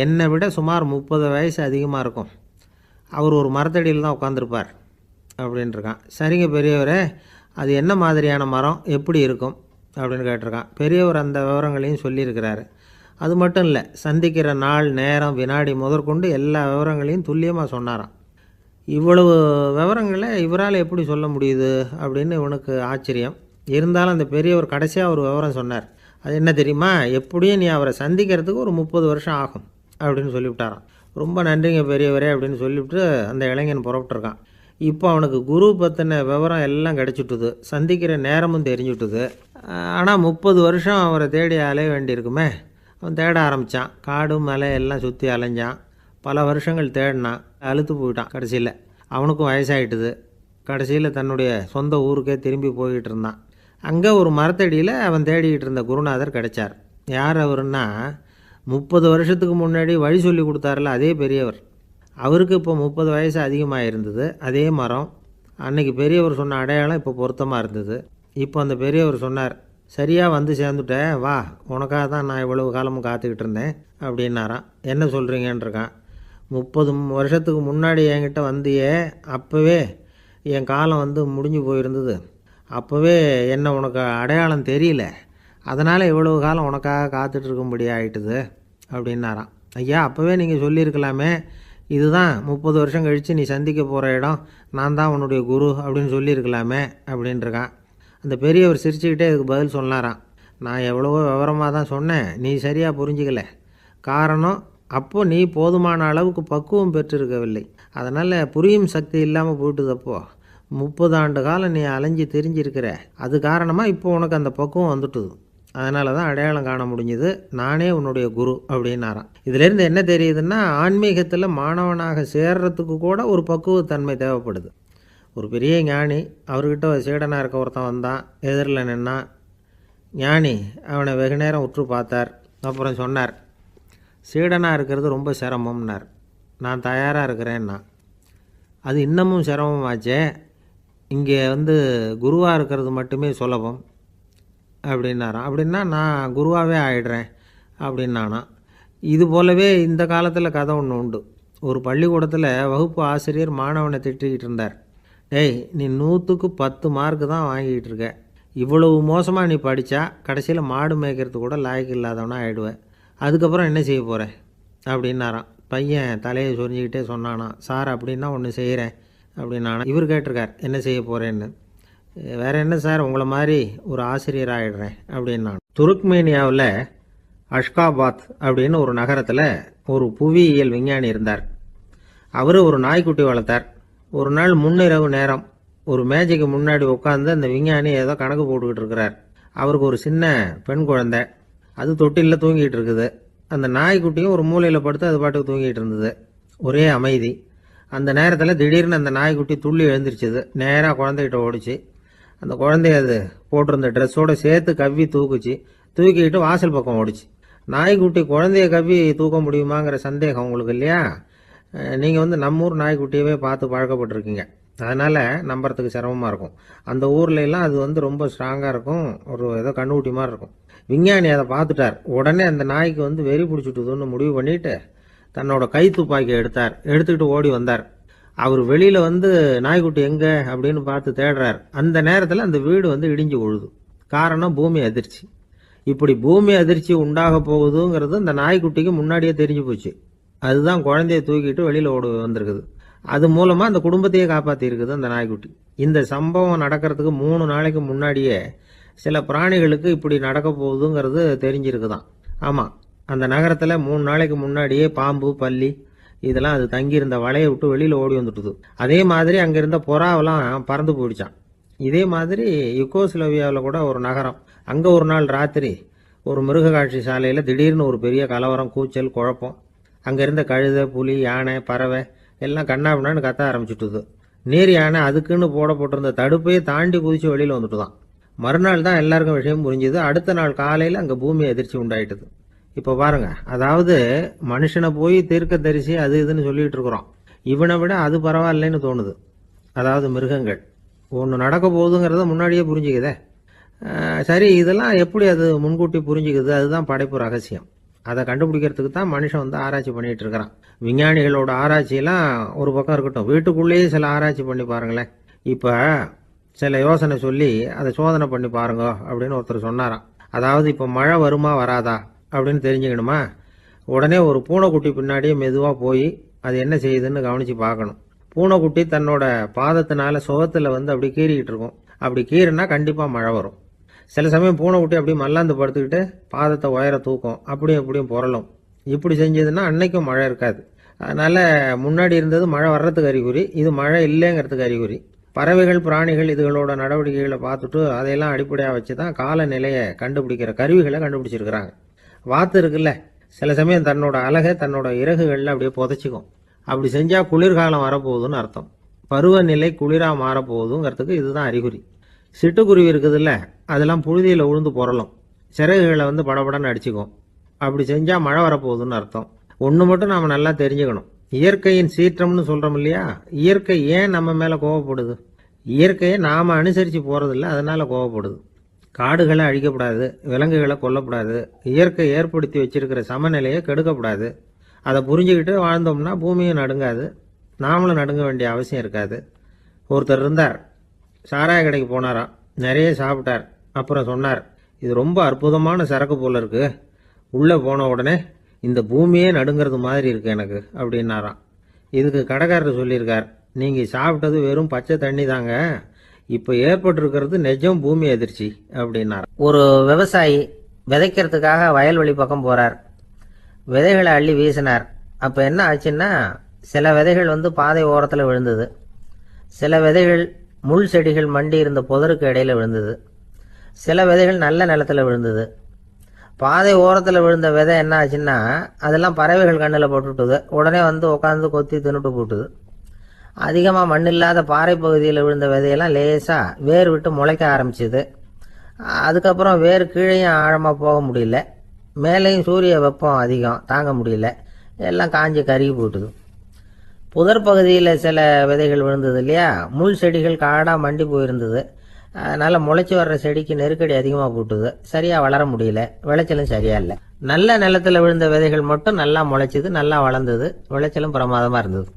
என்னை விட சுமார் 30 வயசு அதிகமாக இருக்கும். அவர் ஒரு மரத்தடியில் தான் உட்காந்துருப்பார் அப்படின்ட்டுருக்கான். சரிங்க பெரியவரே, அது என்ன மாதிரியான மரம், எப்படி இருக்கும் அப்படின்னு கேட்டிருக்கான். பெரியவர் அந்த விவரங்களையும் சொல்லியிருக்கிறாரு. அது மட்டும் இல்லை, சந்திக்கிற நாள், நேரம், வினாடி முதற்கொண்டு எல்லா விவரங்களையும் துல்லியமாக சொன்னாராம். இவ்வளவு விவரங்களை இவரால் எப்படி சொல்ல முடியுது அப்படின்னு இவனுக்கு ஆச்சரியம். இருந்தாலும் அந்த பெரியவர் கடைசியாக ஒரு விவரம் சொன்னார். அது என்ன தெரியுமா, எப்படியும் நீ அவரை சந்திக்கிறதுக்கு ஒரு 30 வருஷம் ஆகும் அப்படின்னு சொல்லிவிட்டாராம். ரொம்ப நன்றிங்க பெரியவரே அப்படின்னு சொல்லிவிட்டு அந்த இளைஞன் புறப்பட்டுருக்கான். இப்போ அவனுக்கு குரு பற்றின விவரம் எல்லாம் கிடச்சிட்டுது, சந்திக்கிற நேரமும் தெரிஞ்சுட்டுது. ஆனால் 30 வருஷம் அவரை தேடி அலைய வேண்டியிருக்குமே. அவன் தேட ஆரம்பித்தான். காடு மலை எல்லாம் சுற்றி அலைஞ்சான். பல வருஷங்கள் தேடினான். அழுத்து போயிட்டான். கடைசியில் அவனுக்கும் வயசாகிட்டுது. கடைசியில் தன்னுடைய சொந்த ஊருக்கே திரும்பி போய்கிட்டு இருந்தான். அங்கே ஒரு மரத்தடியில் அவன் தேடிக்கிட்டு இருந்த குருநாதர் கிடைச்சார். யார் அவருன்னா, 30 வருஷத்துக்கு முன்னாடி வழி சொல்லி கொடுத்தாருல அதே பெரியவர். அவருக்கு இப்போ 30 வயசு அதிகமாக இருந்தது. அதே மரம். அன்னைக்கு பெரியவர் சொன்ன அடையாளம் இப்போ பொருத்தமாக இருந்தது. இப்போ அந்த பெரியவர் சொன்னார், சரியாக சேர்ந்துட்டேன், வா, உனக்காக தான் நான் இவ்வளவு காலமும் காத்துக்கிட்டு இருந்தேன் அப்படின்னாராம். என்ன சொல்கிறீங்கன்றிருக்கான். 30 வருஷத்துக்கு முன்னாடி என்கிட்ட வந்தியே, அப்போவே என் காலம் முடிஞ்சு போயிருந்தது. அப்போவே என்ன உனக்கு அடையாளம் தெரியல, அதனால் இவ்வளவு காலம் உனக்காக காத்துட்ருக்கும்படி ஆகிட்டுது அப்படின்னாராம். ஐயா, அப்போவே நீங்கள் சொல்லியிருக்கலாமே, இதுதான் 30 வருஷம் கழித்து நீ சந்திக்க போகிற இடம், நான் தான் உன்னுடைய குரு அப்படின்னு சொல்லியிருக்கலாமே அப்படின்ட்டுருக்கான். அந்த பெரியவர் சிரிச்சுக்கிட்டே இதுக்கு பதில் சொன்னாராம். நான் எவ்வளவோ விவரமாக தான் சொன்னேன், நீ சரியாக புரிஞ்சிக்கல. காரணம், அப்போது நீ போதுமான அளவுக்கு பக்குவம் பெற்றிருக்கவில்லை. அதனால் புரியும் சக்தி இல்லாமல் போயிட்டுதப்போ 30 ஆண்டு காலம் நீ அலைஞ்சி தெரிஞ்சிருக்கிற. அது காரணமாக இப்போ உனக்கு அந்த பக்குவம் வந்துட்டுது. அதனால தான் அடையாளம் காண முடிஞ்சுது, நானே உன்னுடைய குரு அப்படின்னாராம். இதிலேருந்து என்ன தெரியுதுன்னா, ஆன்மீகத்தில் மாணவனாக சேர்றதுக்கு கூட ஒரு பக்குவத்தன்மை தேவைப்படுது. ஒரு பெரிய ஞானி, அவர்கிட்ட ஒரு சீடனாக இருக்க ஒருத்தன் வந்தான். எதிரில் நின்னான். ஞானி அவனை வெகு நேரம் உற்று பார்த்தார். அப்புறம் சொன்னார், சீடனாக இருக்கிறது ரொம்ப சிரமம்னார். நான் தயாராக இருக்கிறேன்னா. அது இன்னமும் சிரமமாச்சே, இங்கே குருவாக இருக்கிறது மட்டுமே சுலபம் அப்படின்னாராம். அப்படின்னா நான் குருவாகவே ஆயிடுறேன் அப்படின்னானா. இது போலவே இந்த காலத்தில் கதை ஒன்று உண்டு. ஒரு பள்ளிக்கூடத்தில் வகுப்பு ஆசிரியர் மாணவனை திட்டிக்கிட்டு இருந்தார். டேய், நீ 100க்கு 10 மார்க்கு தான் வாங்கிக்கிட்டு இருக்க. இவ்வளவு மோசமாக நீ படித்தா கடைசியில் மாடு மேய்க்கிறது கூட லாய்க்கு இல்லாதவனா ஆகிடுவேன். அதுக்கப்புறம் என்ன செய்ய போகிறேன் அப்படின்னாராம். பையன் தலையை சொரிஞ்சிக்கிட்டே சொன்னானா, சார் அப்படின்னா ஒன்று செய்கிறேன் அப்படின்னானா. இவர் கேட்டிருக்கார், என்ன செய்ய போகிறேன்னு. வேறு என்ன சார், உங்களை மாதிரி ஒரு ஆசிரியர் ஆகிடுறேன் அப்படின்னான். துருக்மேனியாவில் அஷ்காபாத் அப்படின்னு ஒரு நகரத்தில் ஒரு புவியியல் விஞ்ஞானி இருந்தார். அவர் ஒரு நாய்க்குட்டி வளர்த்தார். ஒரு நாள் முன்னிரவு நேரம் ஒரு மேஜைக்கு முன்னாடி உட்காந்து அந்த விஞ்ஞானி ஏதோ கணக்கு போட்டுக்கிட்டு இருக்கிறார். அவருக்கு ஒரு சின்ன பெண் குழந்தை, அது தொட்டிலில் தூங்கிட்டு இருக்குது. அந்த நாய்க்குட்டியும் ஒரு மூலையில் படுத்து அது பாட்டுக்கு தூங்கிட்டு இருந்தது. ஒரே அமைதி. அந்த நேரத்தில் திடீர்னு அந்த நாய்க்குட்டி துள்ளி எழுந்திரிச்சது. நேராக குழந்தைகிட்ட ஓடிச்சு. அந்த குழந்தைய அது போட்டிருந்த ட்ரெஸ்ஸோடு சேர்த்து கவ்வி தூக்கிட்டு வாசல் பக்கம் ஓடிச்சு. நாய்க்குட்டி குழந்தைய கவ்வி தூக்க முடியுமாங்கிற சந்தேகம் உங்களுக்கு இல்லையா? நீங்கள் நம்ம ஊர் நாய்க்குட்டியவே பார்த்து பழக்கப்பட்டிருக்கீங்க. அதனால் நம்புறதுக்கு சிரமமாக இருக்கும். அந்த ஊர்ல எல்லாம் அது ரொம்ப ஸ்ட்ராங்காக இருக்கும். ஒரு ஏதோ கண்ணுக்குட்டி மாதிரி இருக்கும். விஞ்ஞானி அதை பார்த்துட்டார். உடனே அந்த நாய்க்கு வெறி பிடிச்சிட்டுதுன்னு முடிவு பண்ணிட்டு தன்னோட கை துப்பாக்கியை எடுத்துக்கிட்டு ஓடி வந்தார். அவர் வெளியில் நாய்க்குட்டி எங்கே அப்படின்னு பார்த்து தேடுறார். அந்த நேரத்தில் அந்த வீடு இடிஞ்சு விழுது. காரணம் பூமி அதிர்ச்சி. இப்படி பூமி அதிர்ச்சி உண்டாக போகுதுங்கிறது அந்த நாய்க்குட்டிக்கு முன்னாடியே தெரிஞ்சு போச்சு. அதுதான் குழந்தைய தூக்கிட்டு வெளியில் ஓடி வந்திருக்குது. அது மூலமாக அந்த குடும்பத்தையே காப்பாற்றி இருக்குது அந்த நாய்க்குட்டி. இந்த சம்பவம் நடக்கிறதுக்கு 3 நாளைக்கு முன்னாடியே சில பிராணிகளுக்கு இப்படி நடக்க போகுதுங்கிறது தெரிஞ்சிருக்குதான். ஆமாம், அந்த நகரத்தில் 3 நாளைக்கு முன்னாடியே பாம்பு, பல்லி இதெல்லாம் அது தங்கியிருந்த வலையை விட்டு வெளியில் ஓடி வந்துட்டுது. அதே மாதிரி அங்கே இருந்த புறாவெல்லாம் பறந்து போயிடுச்சான். இதே மாதிரி யுகோஸ்லோவியாவில் கூட ஒரு நகரம், அங்கே ஒரு நாள் ராத்திரி ஒரு மிருக காட்சி சாலையில் திடீர்னு ஒரு பெரிய கலவரம், கூச்சல், குழப்பம். அங்கே இருந்த கழுதை, புலி, யானை, பறவை எல்லாம் கண்ணாபின்னான்னு கத்த ஆரம்பிச்சுட்டுது. நீர் யானை அதுக்குன்னு போட்டிருந்த தடுப்பையே தாண்டி குதிச்சு வெளியில் வந்துட்டுதான். மறுநாள் தான் எல்லாருக்கும் விஷயம் புரிஞ்சுது. அடுத்த நாள் காலையில் அங்கே பூமி அதிர்ச்சி உண்டாயிட்டுது. இப்போ பாருங்க, அதாவது மனுஷனை போய் தீர்க்க தரிசி அது இதுன்னு சொல்லிட்டு இருக்கிறோம். இவனை விட அது பரவாயில்லைன்னு தோணுது. அதாவது மிருகங்கள் ஒன்று நடக்க போகுதுங்கிறத முன்னாடியே புரிஞ்சுக்குதே. சரி, இதெல்லாம் எப்படி அது முன்கூட்டி புரிஞ்சுக்குது? அதுதான் படைப்பு ரகசியம். அதை கண்டுபிடிக்கிறதுக்கு தான் மனுஷன் ஆராய்ச்சி பண்ணிட்டு இருக்கிறான். விஞ்ஞானிகளோட ஆராய்ச்சியெல்லாம் ஒரு பக்கம் இருக்கட்டும், வீட்டுக்குள்ளேயே சில ஆராய்ச்சி பண்ணி பாருங்களேன். இப்போ சில யோசனை சொல்லி அதை சோதனை பண்ணி பாருங்க அப்படின்னு ஒருத்தர் சொன்னாராம். அதாவது இப்போ மழை வருமா வராதா அப்படின்னு தெரிஞ்சுக்கணுமா, உடனே ஒரு பூனைக்குட்டி பின்னாடியே மெதுவாக போய் அது என்ன செய்யுதுன்னு கவனித்து பார்க்கணும். பூனைக்குட்டி தன்னோட பாதத்தினால சுகத்தில் அப்படி கீறிக்கிட்டு இருக்கும். அப்படி கீறினா கண்டிப்பாக மழை வரும். சில சமயம் பூனைக்குட்டி அப்படி மல்லாந்து படுத்துக்கிட்டு பாதத்தை உயர தூக்கும், அப்படியும் புரளும். இப்படி செஞ்சதுன்னா அன்னைக்கும் மழை இருக்காது. அதனால் முன்னாடி இருந்தது மழை வர்றதுக்கு அறிகுறி, இது மழை இல்லைங்கிறதுக்கு அறிகுறி. பறவைகள், பிராணிகள் இதுகளோட நடவடிக்கைகளை பார்த்துட்டு அதையெல்லாம் அடிப்படையாக வச்சு தான் காலநிலையை கண்டுபிடிக்கிற கருவிகளை கண்டுபிடிச்சிருக்கிறாங்க. வாத்து இருக்குல்ல, சில சமயம் தன்னோட அழகை தன்னோட இறகுகளில் அப்படியே புதைச்சிக்கும். அப்படி செஞ்சால் குளிர்காலம் வரப்போகுதுன்னு அர்த்தம். பருவநிலை குளிராக மாறப்போகுதுங்கிறதுக்கு இதுதான் அறிகுறி. சிட்டுக்குருவி இருக்குதுல்ல, அதெல்லாம் புழுதியில் உழுந்து புரளும், சிறகுகளை படபடன்னு அடிச்சுக்கும். அப்படி செஞ்சால் மழை வரப்போகுதுன்னு அர்த்தம். ஒன்று மட்டும் நாம் நல்லா தெரிஞ்சுக்கணும், இயற்கையின் சீற்றம்னு சொல்கிறோம் இல்லையா, இயற்கை ஏன் நம்ம மேலே கோவப்படுது? இயற்கையை நாம் அனுசரித்து போகிறதில்ல, அதனால் கோவப்படுது. காடுகளை அழிக்கப்படாது, விலங்குகளை கொல்லப்படாது, இயற்கை ஏற்படுத்தி வச்சிருக்கிற சமநிலையை கெடுக்கப்படாது. அதை புரிஞ்சுக்கிட்டு வாழ்ந்தோம்னா பூமியும் நடுங்காது, நாமளும் நடுங்க வேண்டிய அவசியம் இருக்காது. ஒருத்தர் இருந்தார், சாராய கடைக்கு போனாராம், நிறைய சாப்பிட்டார். அப்புறம் சொன்னார், இது ரொம்ப அற்புதமான சரக்கு போல இருக்கு, உள்ளே போன உடனே இந்த பூமியே நடுங்கிறது மாதிரி இருக்கு எனக்கு அப்படின்னாராம். இதுக்கு கடைக்காரர் சொல்லியிருக்கார், நீங்கள் சாப்பிட்டது வெறும் பச்சை தண்ணி தாங்க, இப்போ ஏற்பட்டிருக்கிறது நிஜம் பூமி அதிர்ச்சி அப்படின்னார். ஒரு விவசாயி விதைக்கிறதுக்காக வயல்வெளி பக்கம் போறார். விதைகளை அள்ளி வீசினார். அப்போ என்ன ஆச்சுன்னா, சில விதைகள் பாதை ஓரத்தில் விழுந்தது, சில விதைகள் முள் செடிகள் மண்டி இருந்த புதருக்கு இடையில விழுந்தது, சில விதைகள் நல்ல நிலத்தில் விழுந்தது. பாதை ஓரத்தில் விழுந்த விதை என்ன ஆச்சுன்னா, அதெல்லாம் பறவைகள் கண்ணில் போட்டுட்டுது. உடனே உட்காந்து கொத்தி தின்னுட்டு போட்டுது. அதிகமாக மண் இல்லாத பாறை பகுதியில் விழுந்த விதையெல்லாம் லேசாக வேர் விட்டு முளைக்க ஆரம்பிச்சுது. அதுக்கப்புறம் வேர் கீழேயும் ஆழமாக போக முடியல, மேலேயும் சூரிய வெப்பம் அதிகம் தாங்க முடியல, எல்லாம் காஞ்சி கருகி போட்டுது. புதர் பகுதியில் சில விதைகள் விழுந்தது இல்லையா, முள் செடிகள் காடாக மண்டி போயிருந்தது. அதனால் முளைச்சி வர்ற செடிக்கு நெருக்கடி அதிகமாக போட்டுது, சரியாக வளர முடியல, விளைச்சலும் சரியா இல்லை. நல்ல நிலத்தில் விழுந்த விதைகள் மட்டும் நல்லா முளைச்சிது, நல்லா வளர்ந்தது, விளைச்சலும் பிரமாதமாக இருந்தது.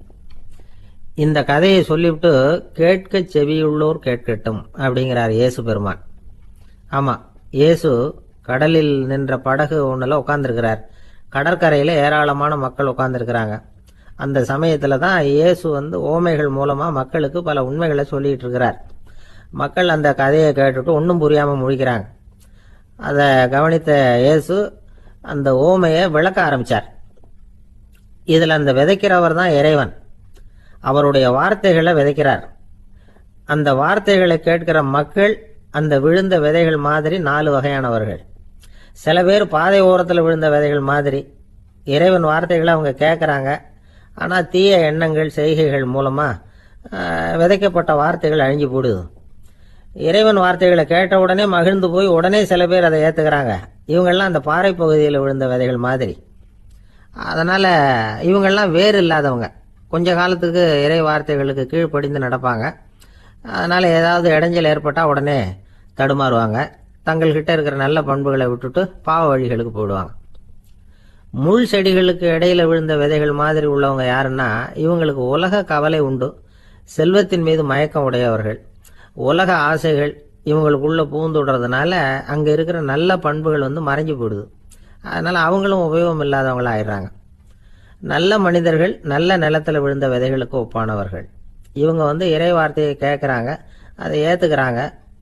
இந்த கதையை சொல்லிவிட்டு கேட்க செவியுள்ளோர் கேட்கட்டும் அப்படிங்கிறார் இயேசு பெருமான். ஆமாம், இயேசு கடலில் நின்ற படகு ஒன்றில் உட்காந்துருக்கிறார். கடற்கரையில் ஏராளமான மக்கள் உட்காந்துருக்கிறாங்க. அந்த சமயத்தில் தான் இயேசு ஓமைகள் மூலமாக மக்களுக்கு பல உண்மைகளை சொல்லிகிட்டு இருக்கிறார். மக்கள் அந்த கதையை கேட்டுட்டு ஒன்றும் புரியாமல் முழிக்கிறாங்க. அதை கவனித்த இயேசு அந்த ஓமையை விளக்க ஆரம்பிச்சார். இதில் அந்த விதைக்கிறவர் தான் இறைவன். அவருடைய வார்த்தைகளை விதைக்கிறார். அந்த வார்த்தைகளை கேட்கிற மக்கள் அந்த விழுந்த விதைகள் மாதிரி 4 வகையானவர்கள். சில பேர் பாதை ஓரத்தில் விழுந்த விதைகள் மாதிரி. இறைவன் வார்த்தைகளை அவங்க கேட்குறாங்க. ஆனால் தீய எண்ணங்கள் செய்கைகள் மூலமாக விதைக்கப்பட்ட வார்த்தைகள் அழிஞ்சு போடுது. இறைவன் வார்த்தைகளை கேட்ட உடனே மகிழ்ந்து போய் உடனே சில பேர் அதை ஏற்றுக்கிறாங்க. இவங்கெல்லாம் அந்த பாறை பகுதியில் விழுந்த விதைகள் மாதிரி. அதனால் இவங்கெல்லாம் வேறு இல்லாதவங்க. கொஞ்ச காலத்துக்கு இறை வார்த்தைகளுக்கு கீழ்ப்படிந்து நடப்பாங்க. அதனால் ஏதாவது இடைஞ்சல் ஏற்பட்டால் உடனே தடுமாறுவாங்க. தங்கள்கிட்ட இருக்கிற நல்ல பண்புகளை விட்டுட்டு பாவ வழிகளுக்கு போயிடுவாங்க. முள் செடிகளுக்கு இடையில விழுந்த விதைகள் மாதிரி உள்ளவங்க யாருன்னா, இவங்களுக்கு உலக கவலை உண்டு, செல்வத்தின் மீது மயக்கம் உடையவர்கள். உலக ஆசைகள் இவங்களுக்குள்ள பூந்துடுறதுனால அங்கே இருக்கிற நல்ல பண்புகள் மறைஞ்சு போயிடுது. அதனால் அவங்களும் உபயோகம் இல்லாதவங்களா ஆயிடுறாங்க. நல்ல மனிதர்கள் நல்ல நிலத்தில் விழுந்த விதைகளுக்கு ஒப்பானவர்கள். இவங்க இறை வார்த்தையை கேட்குறாங்க, அதை ஏற்றுக்கிறாங்க,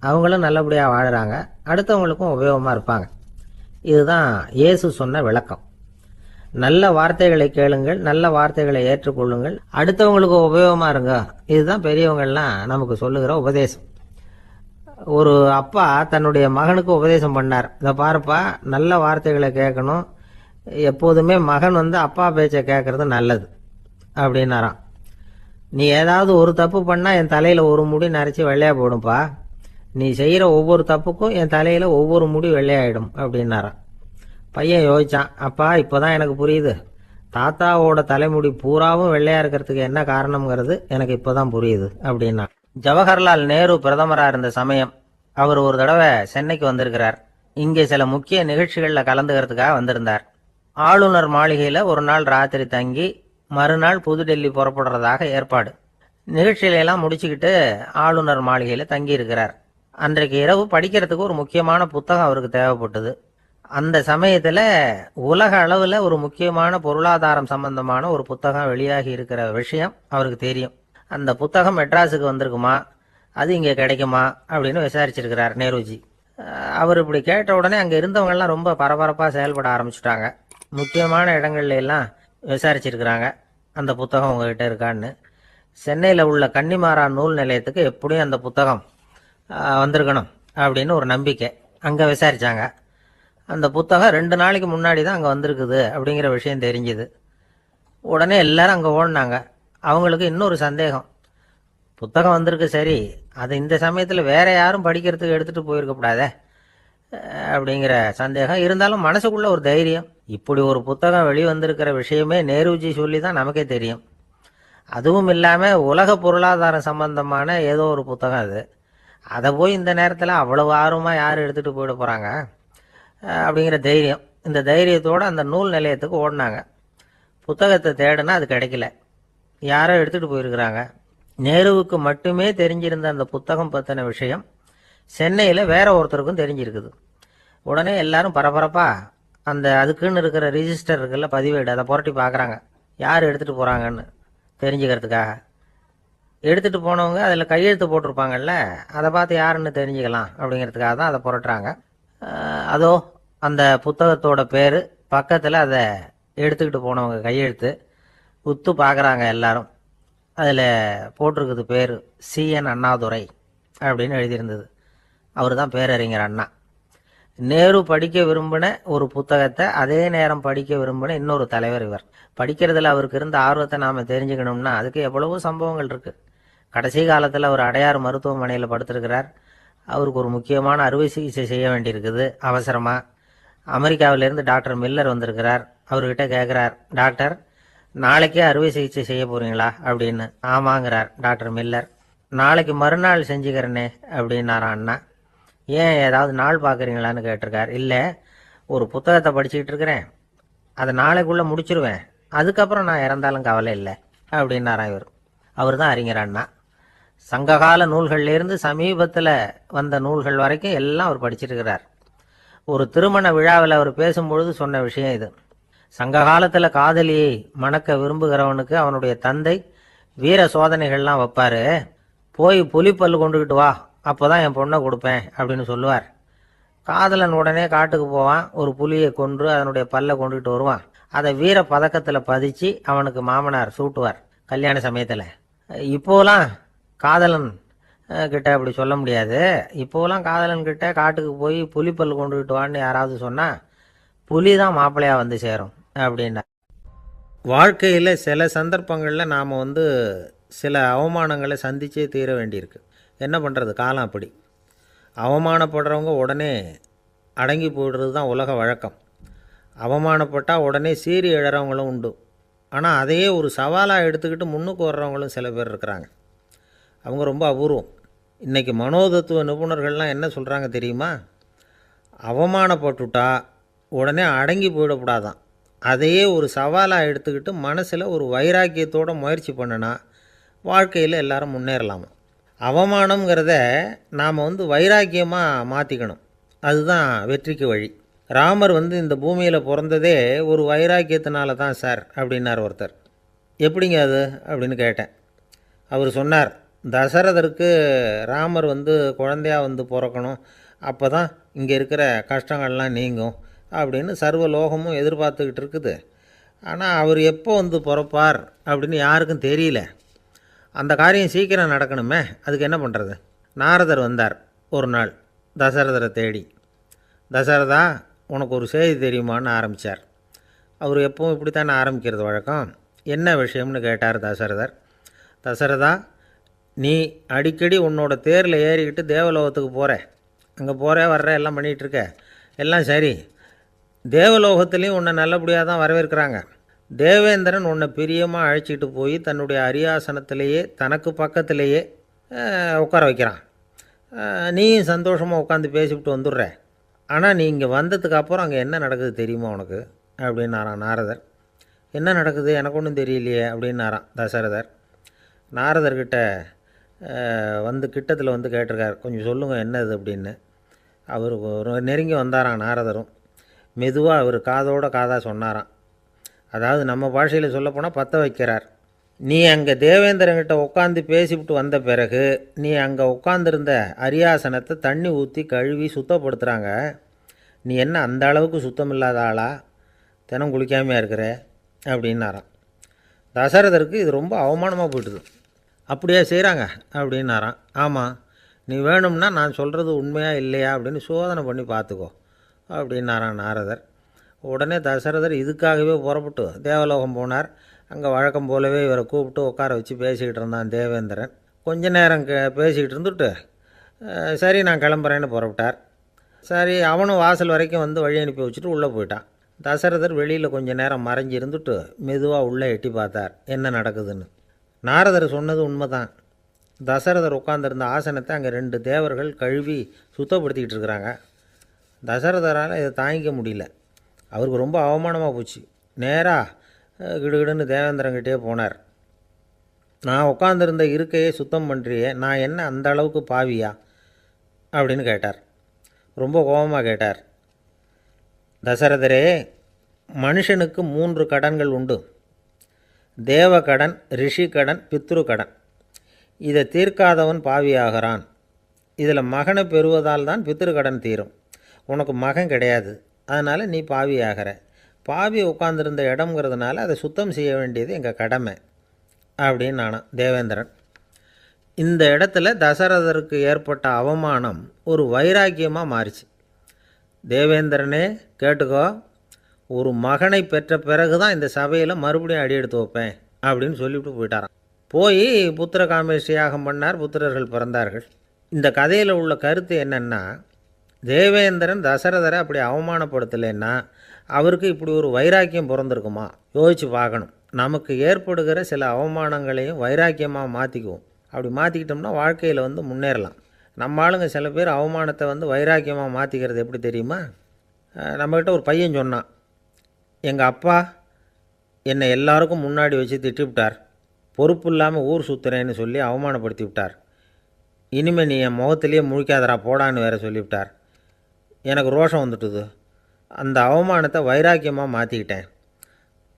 அவங்களும் நல்லபடியாக வாழுறாங்க, அடுத்தவங்களுக்கும் உபயோகமாக இருப்பாங்க. இதுதான் இயேசு சொன்ன விளக்கம். நல்ல வார்த்தைகளை கேளுங்கள், நல்ல வார்த்தைகளை ஏற்றுக்கொள்ளுங்கள், அடுத்தவங்களுக்கு உபயோகமாக இருங்க. இதுதான் பெரியவங்கள்லாம் நமக்கு சொல்லுகிற உபதேசம். ஒரு அப்பா தன்னுடைய மகனுக்கு உபதேசம் பண்ணார். இதை பாருப்பா, நல்ல வார்த்தைகளை கேட்கணும், எப்போதுமே மகன் அப்பா பேச்சை கேட்கறது நல்லது அப்படின்னாராம். நீ ஏதாவது ஒரு தப்பு பண்ணால் என் தலையில் ஒரு முடி நரைச்சி வெள்ளையாக போடும்பா, நீ செய்கிற ஒவ்வொரு தப்புக்கும் என் தலையில் ஒவ்வொரு முடி வெள்ளையாயிடும் அப்படின்னாராம். பையன் யோசிச்சான், அப்பா இப்போதான் எனக்கு புரியுது, தாத்தாவோட தலைமுடி பூராவும் வெள்ளையா இருக்கிறதுக்கு என்ன காரணம்ங்கிறது எனக்கு இப்போதான் புரியுது அப்படின்னா. ஜவஹர்லால் நேரு பிரதமராக இருந்த சமயம் அவர் ஒரு தடவை சென்னைக்கு வந்திருக்கிறார். இங்கே சில முக்கிய நிகழ்ச்சிகளில் கலந்துக்கிறதுக்காக வந்திருந்தார். ஆளுநர் மாளிகையில் ஒரு நாள் ராத்திரி தங்கி மறுநாள் புதுடெல்லி புறப்படுறதாக ஏற்பாடு. நிகழ்ச்சியிலெல்லாம் முடிச்சுக்கிட்டு ஆளுநர் மாளிகையில் தங்கி இருக்கிறார். அன்றைக்கு இரவு படிக்கிறதுக்கு ஒரு முக்கியமான புத்தகம் அவருக்கு தேவைப்பட்டது. அந்த சமயத்தில் உலக அளவில் ஒரு முக்கியமான பொருளாதாரம் சம்பந்தமான ஒரு புத்தகம் வெளியாகி இருக்கிற விஷயம் அவருக்கு தெரியும். அந்த புத்தகம் மெட்ராஸுக்கு வந்திருக்குமா, அது இங்கே கிடைக்குமா அப்படின்னு விசாரிச்சிருக்கிறார் நேருஜி. அவர் இப்படி கேட்ட உடனே அங்கே இருந்தவங்கெல்லாம் ரொம்ப பரபரப்பாக செயல்பட ஆரம்பிச்சுட்டாங்க. முக்கியமான இடங்கள்ல எல்லாம் விசாரிச்சிருக்கிறாங்க, அந்த புத்தகம் உங்ககிட்ட இருக்கான்னு. சென்னையில் உள்ள கன்னிமாரா நூல் நிலையத்துக்கு எப்படியும் அந்த புத்தகம் வந்திருக்கணும் அப்படின்னு ஒரு நம்பிக்கை. அங்கே விசாரித்தாங்க. அந்த புத்தகம் 2 நாளைக்கு முன்னாடி தான் அங்கே வந்திருக்குது அப்படிங்கிற விஷயம் தெரிஞ்சுது. உடனே எல்லாரும் அங்கே ஓடினாங்க. அவங்களுக்கு இன்னொரு சந்தேகம், புத்தகம் வந்திருக்கு சரி, அது இந்த சமயத்தில் வேற யாரும் படிக்கிறதுக்கு எடுத்துகிட்டு போயிருக்கக்கூடாதே அப்படிங்கிற சந்தேகம் இருந்தாலும் மனசுக்குள்ள ஒரு தைரியம். இப்படி ஒரு புத்தகம் வெளிவந்திருக்கிற விஷயமே நேருஜி சொல்லி தான் நமக்கே தெரியும். அதுவும் இல்லாமல் உலக பொருளாதாரம் சம்பந்தமான ஏதோ ஒரு புத்தகம் அது. அதை போய் இந்த நேரத்தில் அவ்வளவு ஆர்வமாக யார் எடுத்துகிட்டு போயிட போகிறாங்க அப்படிங்கிற தைரியம். இந்த தைரியத்தோடு அந்த நூல் நிலையத்துக்கு ஓடினாங்க. புத்தகத்தை தேடினா அது கிடைக்கல, யாரோ எடுத்துகிட்டு போயிருக்கிறாங்க. நேருவுக்கு மட்டுமே தெரிஞ்சிருந்த அந்த புத்தகம் பற்றின விஷயம் சென்னையில் வேற ஒருத்தருக்கும் தெரிஞ்சிருக்குது. உடனே எல்லாரும் பரபரப்பா அந்த அதுக்குன்னு இருக்கிற ரிஜிஸ்டர் இருக்குல்ல, பதிவேடு, அதை புரட்டி பார்க்குறாங்க யார் எடுத்துகிட்டு போகிறாங்கன்னு தெரிஞ்சுக்கிறதுக்காக. எடுத்துகிட்டு போனவங்க அதில் கையெழுத்து போட்டிருப்பாங்கல்ல, அதை பார்த்து யாருன்னு தெரிஞ்சுக்கலாம் அப்படிங்கிறதுக்காக தான் அதை புரட்டுறாங்க. அதோ அந்த புத்தகத்தோட பேர் பக்கத்தில் அதை எடுத்துக்கிட்டு போனவங்க கையெழுத்து உத்து பார்க்குறாங்க எல்லாரும். அதில் போட்டிருக்குது பேர் CN அண்ணாதுரை அப்படின்னு எழுதியிருந்தது. அவர் தான் பேரறிஞர் அண்ணா. நேரு படிக்க விரும்பின ஒரு புத்தகத்தை அதே நேரம் படிக்க விரும்பின இன்னொரு தலைவர் இவர். படிக்கிறதுல அவருக்கு இருந்த ஆர்வத்தை நாம் தெரிஞ்சுக்கணும்னா அதுக்கு எவ்வளவோ சம்பவங்கள் இருக்குது. கடைசி காலத்தில் அவர் அடையாறு மருத்துவமனையில் படுத்திருக்கிறார். அவருக்கு ஒரு முக்கியமான அறுவை சிகிச்சை செய்ய வேண்டியிருக்குது அவசரமாக. அமெரிக்காவிலேருந்து டாக்டர் மில்லர் வந்திருக்கிறார். அவர்கிட்ட கேட்குறார், டாக்டர் நாளைக்கே அறுவை சிகிச்சை செய்ய போகிறீங்களா அப்படின்னு. ஆமாங்கிறார் டாக்டர் மில்லர். நாளைக்கு மறுநாள் செஞ்சுக்கிறேனே அப்படின்னாரான் அண்ணா. ஏன் ஏதாவது நாள் பார்க்குறீங்களான்னு கேட்டிருக்கார். இல்லை, ஒரு புத்தகத்தை படிச்சுக்கிட்டு இருக்கிறேன், அதை நாளைக்குள்ளே முடிச்சிருவேன், அதுக்கப்புறம் நான் இறந்தாலும் கவலை இல்லை அப்படின்னாரான் இவர். அவர் தான் அறிஞர் அண்ணா. சங்ககால நூல்கள்லேருந்து சமீபத்தில் வந்த நூல்கள் வரைக்கும் எல்லாம் அவர் படிச்சிருக்கிறார். ஒரு திருமண விழாவில் அவர் பேசும்பொழுது சொன்ன விஷயம் இது. சங்க காலத்தில் காதலியை மணக்க விரும்புகிறவனுக்கு அவனுடைய தந்தை வீர சோதனைகள்லாம் வைப்பார். போய் புலிப்பல் கொண்டுக்கிட்டு வா, அப்போ தான் என் பொண்ணை கொடுப்பேன் அப்படின்னு சொல்லுவார். காதலன் உடனே காட்டுக்கு போவான், ஒரு புலியை கொன்று அதனுடைய பல்லை கொண்டுகிட்டு வருவான். அதை வீர பதக்கத்தில் பதிச்சு அவனுக்கு மாமனார் சூட்டுவார் கல்யாண சமயத்தில். இப்போலாம் காதலன் கிட்ட அப்படி சொல்ல முடியாது. இப்போலாம் காதலன் கிட்ட காட்டுக்கு போய் புலிப்பல் கொண்டுகிட்டு வான்னு யாராவது சொன்னால் புலி தான் மாப்பிள்ளையாக வந்து சேரும் அப்படின்னா. வாழ்க்கையில் சில சந்தர்ப்பங்களில் நாம் சில அவமானங்களை சந்திச்சே தீர வேண்டியிருக்கு. என்ன பண்ணுறது, காலம் அப்படி. அவமானப்படுறவங்க உடனே அடங்கி போய்டுறது தான் உலக வழக்கம். அவமானப்பட்டால் உடனே சீறி எழறவங்களும் உண்டு. ஆனால் அதையே ஒரு சவாலாக எடுத்துக்கிட்டு முன்னுக்கு வர்றவங்களும் சில பேர் இருக்கிறாங்க. அவங்க ரொம்ப அபூர்வம். இன்றைக்கி மனோதத்துவ நிபுணர்கள்லாம் என்ன சொல்கிறாங்க தெரியுமா? அவமானப்பட்டுட்டா உடனே அடங்கி போயிடக்கூடாதான். அதையே ஒரு சவாலாக எடுத்துக்கிட்டு மனசில் ஒரு வைராக்கியத்தோடு முயற்சி பண்ணினா வாழ்க்கையில் எல்லாரும் முன்னேறலாமா. அவமானங்கிறத நாம் வைராக்கியமாக மாற்றிக்கணும். அதுதான் வெற்றிக்கு வழி. ராமர் இந்த பூமியில் பிறந்ததே ஒரு வைராக்கியத்தினால தான் சார் அப்படின்னார் ஒருத்தர். எப்படிங்க அது அப்படின்னு கேட்டேன். அவர் சொன்னார், தசரதருக்கு ராமர் குழந்தையாக பிறக்கணும், அப்போ தான் இங்கே இருக்கிற கஷ்டங்கள்லாம் நீங்கும் அப்படின்னு சர்வ லோகமும் எதிர்பார்த்துக்கிட்டு இருக்குது. ஆனால் அவர் எப்போ பிறப்பார் அப்படின்னு யாருக்கும் தெரியல. அந்த காரியம் சீக்கிரம் நடக்கணுமே, அதுக்கு என்ன பண்ணுறது? நாரதர் வந்தார் ஒரு நாள் தசரதரை தேடி. தசரதா, உனக்கு ஒரு செய்தி தெரியுமான்னு ஆரம்பித்தார். அவர் எப்பவும் இப்படித்தானே ஆரம்பிக்கிறது வழக்கம். என்ன விஷயம்னு கேட்டார் தசரதர். தசரதா, நீ அடிக்கடி உன்னோட தேரில் ஏறிக்கிட்டு தேவலோகத்துக்கு போகிற, அங்கே போகிற வர்ற எல்லாம் பண்ணிகிட்ருக்க, எல்லாம் சரி. தேவலோகத்துலேயும் உன்னை நல்லபடியாக தான் வரவேற்கிறாங்க. தேவேந்திரன் உன்னை பிரியமாக அழைச்சிட்டு போய் தன்னுடைய அரியாசனத்திலேயே தனக்கு பக்கத்திலேயே உட்கார வைக்கிறான். நீயும் சந்தோஷமாக உட்காந்து பேசிவிட்டு வந்துடுற. ஆனால் நீ இங்கே வந்ததுக்கு அப்புறம் அங்கே என்ன நடக்குது தெரியுமா உனக்கு அப்படின்னாரான் நாரதர். என்ன நடக்குது எனக்கு ஒன்றும் தெரியலையே அப்படின்னாரான் தசரதர். நாரதர்கிட்ட கிட்டத்தில் கேட்டிருக்கார், கொஞ்சம் சொல்லுங்கள் என்னது அப்படின்னு. அவர் நெருங்கி வந்தாரான் நாரதரும். மெதுவாக அவர் காதோட காதாக சொன்னாராம். அதாவது நம்ம பாஷையில் சொல்லப்போனால் பற்ற வைக்கிறார். நீ அங்கே தேவேந்திரங்கிட்ட உட்காந்து பேசிவிட்டு வந்த பிறகு நீ அங்கே உட்காந்துருந்த அரியாசனத்தை தண்ணி ஊற்றி கழுவி சுத்தப்படுத்துகிறாங்க. நீ என்ன அந்த அளவுக்கு சுத்தம் இல்லாத ஆளா, தினம் குளிக்காமையாக இருக்கிற அப்படின்னாராம். தசரதருக்கு இது ரொம்ப அவமானமாக போயிட்டுது. அப்படியே செய்கிறாங்க அப்படின்னாராம். ஆமாம், நீ வேணும்னா நான் சொல்கிறது உண்மையாக இல்லையா அப்படின்னு சோதனை பண்ணி பார்த்துக்கோ அப்படின்னாரான் நாரதர். உடனே தசரதர் இதுக்காகவே புறப்பட்டு தேவலோகம் போனார். அங்கே வழக்கம் போலவே இவரை கூப்பிட்டு உட்கார வச்சு பேசிக்கிட்டு இருந்தான் தேவேந்திரன். கொஞ்ச நேரம் பேசிக்கிட்டு இருந்துட்டு சரி நான் கிளம்புறேன்னு புறப்பட்டார். சரி, அவனும் வாசல் வரைக்கும் வழி அனுப்பி வச்சுட்டு உள்ளே போயிட்டான். தசரதர் வெளியில் கொஞ்ச நேரம் மறைஞ்சி இருந்துட்டு மெதுவாக உள்ளே எட்டி பார்த்தார் என்ன நடக்குதுன்னு. நாரதர் சொன்னது உண்மைதான். தசரதர் உட்காந்துருந்த ஆசனத்தை அங்கே 2 தேவர்கள் கழுவி சுத்தப்படுத்திக்கிட்டு இருக்கிறாங்க. தசரதரால் இதை தாங்கிக்க முடியல. அவருக்கு ரொம்ப அவமானமாக போச்சு. நேராக கிடுகிடுன்னு தேவேந்திரங்கிட்டே போனார். நான் உட்காந்துருந்த இருக்கையே சுத்தம் பண்ணுறியே, நான் என்ன அந்த அளவுக்கு பாவியா அப்படின்னு கேட்டார். ரொம்ப கோபமாக கேட்டார். தசரதரே, மனுஷனுக்கு 3 கடன்கள் உண்டு. தேவ கடன், ரிஷி கடன், பித்ரு கடன். இதை தீர்க்காதவன் பாவியாகிறான். இதில் மகனை பெறுவதால் தான் பித்ரு கடன் தீரும். உனக்கு மகன் கிடையாது, அதனால் நீ பாவியாகிற. பாவி உட்காந்துருந்த இடம்ங்கிறதுனால அதை சுத்தம் செய்ய வேண்டியது எங்கள் கடமை அப்படின்னு நானாம் தேவேந்திரன். இந்த இடத்துல தசரதருக்கு ஏற்பட்ட அவமானம் ஒரு வைராக்கியமாக மாறிச்சு. தேவேந்திரனே கேட்டுக்கோ, ஒரு மகனை பெற்ற பிறகு தான் இந்த சபையில் மறுபடியும் அடி எடுத்து வைப்பேன் அப்படின்னு சொல்லிவிட்டு போயிட்டாராம். போய் புத்திர காமேஷ்டி யாகம் பண்ணார். புத்திரர்கள் பிறந்தார்கள். இந்த கதையில் உள்ள கருத்து என்னென்னா, தேவேந்திரன் தசரதரை அப்படி அவமானப்படுத்தலைன்னா அவருக்கு இப்படி ஒரு வைராக்கியம் பிறந்திருக்குமா யோசித்து பார்க்கணும். நமக்கு ஏற்படுகிற சில அவமானங்களையும் வைராக்கியமாக மாற்றிக்குவோம். அப்படி மாற்றிக்கிட்டோம்னா வாழ்க்கையில் முன்னேறலாம். நம்ம ஆளுங்க சில பேர் அவமானத்தை வைராக்கியமாக மாற்றிக்கிறது எப்படி தெரியுமா? நம்மக்கிட்ட ஒரு பையன் சொன்னான், எங்கள் அப்பா என்னை எல்லாருக்கும் முன்னாடி வச்சு திட்டிவிட்டார், பொறுப்பு இல்லாமல் ஊர் சுற்றுறேன்னு சொல்லி அவமானப்படுத்தி விட்டார். இனிமேல் நீ என் முகத்திலேயே முழிக்காதரா போடான்னு வேறு சொல்லிவிட்டார். எனக்கு ரோஷம் வந்துட்டுது. அந்த அவமானத்தை வைராக்கியமாக மாற்றிக்கிட்டேன்.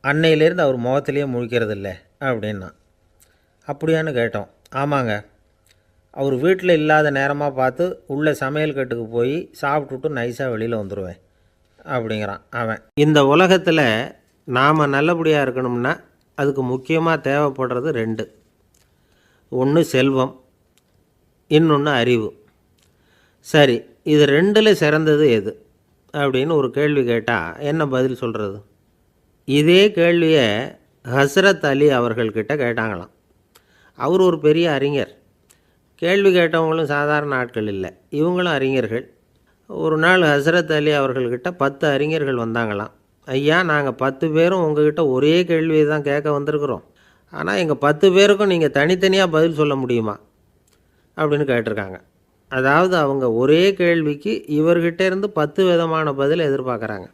அன்னையிலேருந்து அவர் முகத்திலேயே முழிக்கிறது இல்லை அப்படின்னா. அப்படியான்னு கேட்டோம். ஆமாங்க, அவர் வீட்டில் இல்லாத நேரமாக பார்த்து உள்ளே சமையல் கட்டுக்கு போய் சாப்பிட்டுட்டு நைஸாக வெளியில் வந்துடுவேன் அப்படிங்கிறான் அவன். இந்த உலகத்தில் நாம் நல்லபடியாக இருக்கணும்னா அதுக்கு முக்கியமாக தேவைப்படுறது ரெண்டு. ஒன்று செல்வம், இன்னொன்று அறிவு. சரி, இது ரெண்டில் சிறந்தது எது அப்படின்னு ஒரு கேள்வி கேட்டால் என்ன பதில் சொல்கிறது? இதே கேள்வியை ஹஸ்ரத் அலி அவர்கள்கிட்ட கேட்டாங்களாம். அவர் ஒரு பெரிய அறிஞர். கேள்வி கேட்டவங்களும் சாதாரண ஆட்கள் இல்லை, இவங்களும் அறிஞர்கள். ஒரு நாள் ஹஸ்ரத் அலி அவர்கள்கிட்ட 10 அறிஞர்கள் வந்தாங்களாம். ஐயா, நாங்கள் 10 பேரும் உங்ககிட்ட ஒரே கேள்வியை தான் கேட்க வந்திருக்கிறோம். ஆனால் எங்கள் 10 பேருக்கும் நீங்கள் தனித்தனியாக பதில் சொல்ல முடியுமா அப்படின்னு கேட்டிருக்காங்க. அதாவது அவங்க ஒரே கேள்விக்கு இவர்கிட்ட இருந்து 10 விதமான பதில் எதிர்பார்க்குறாங்க.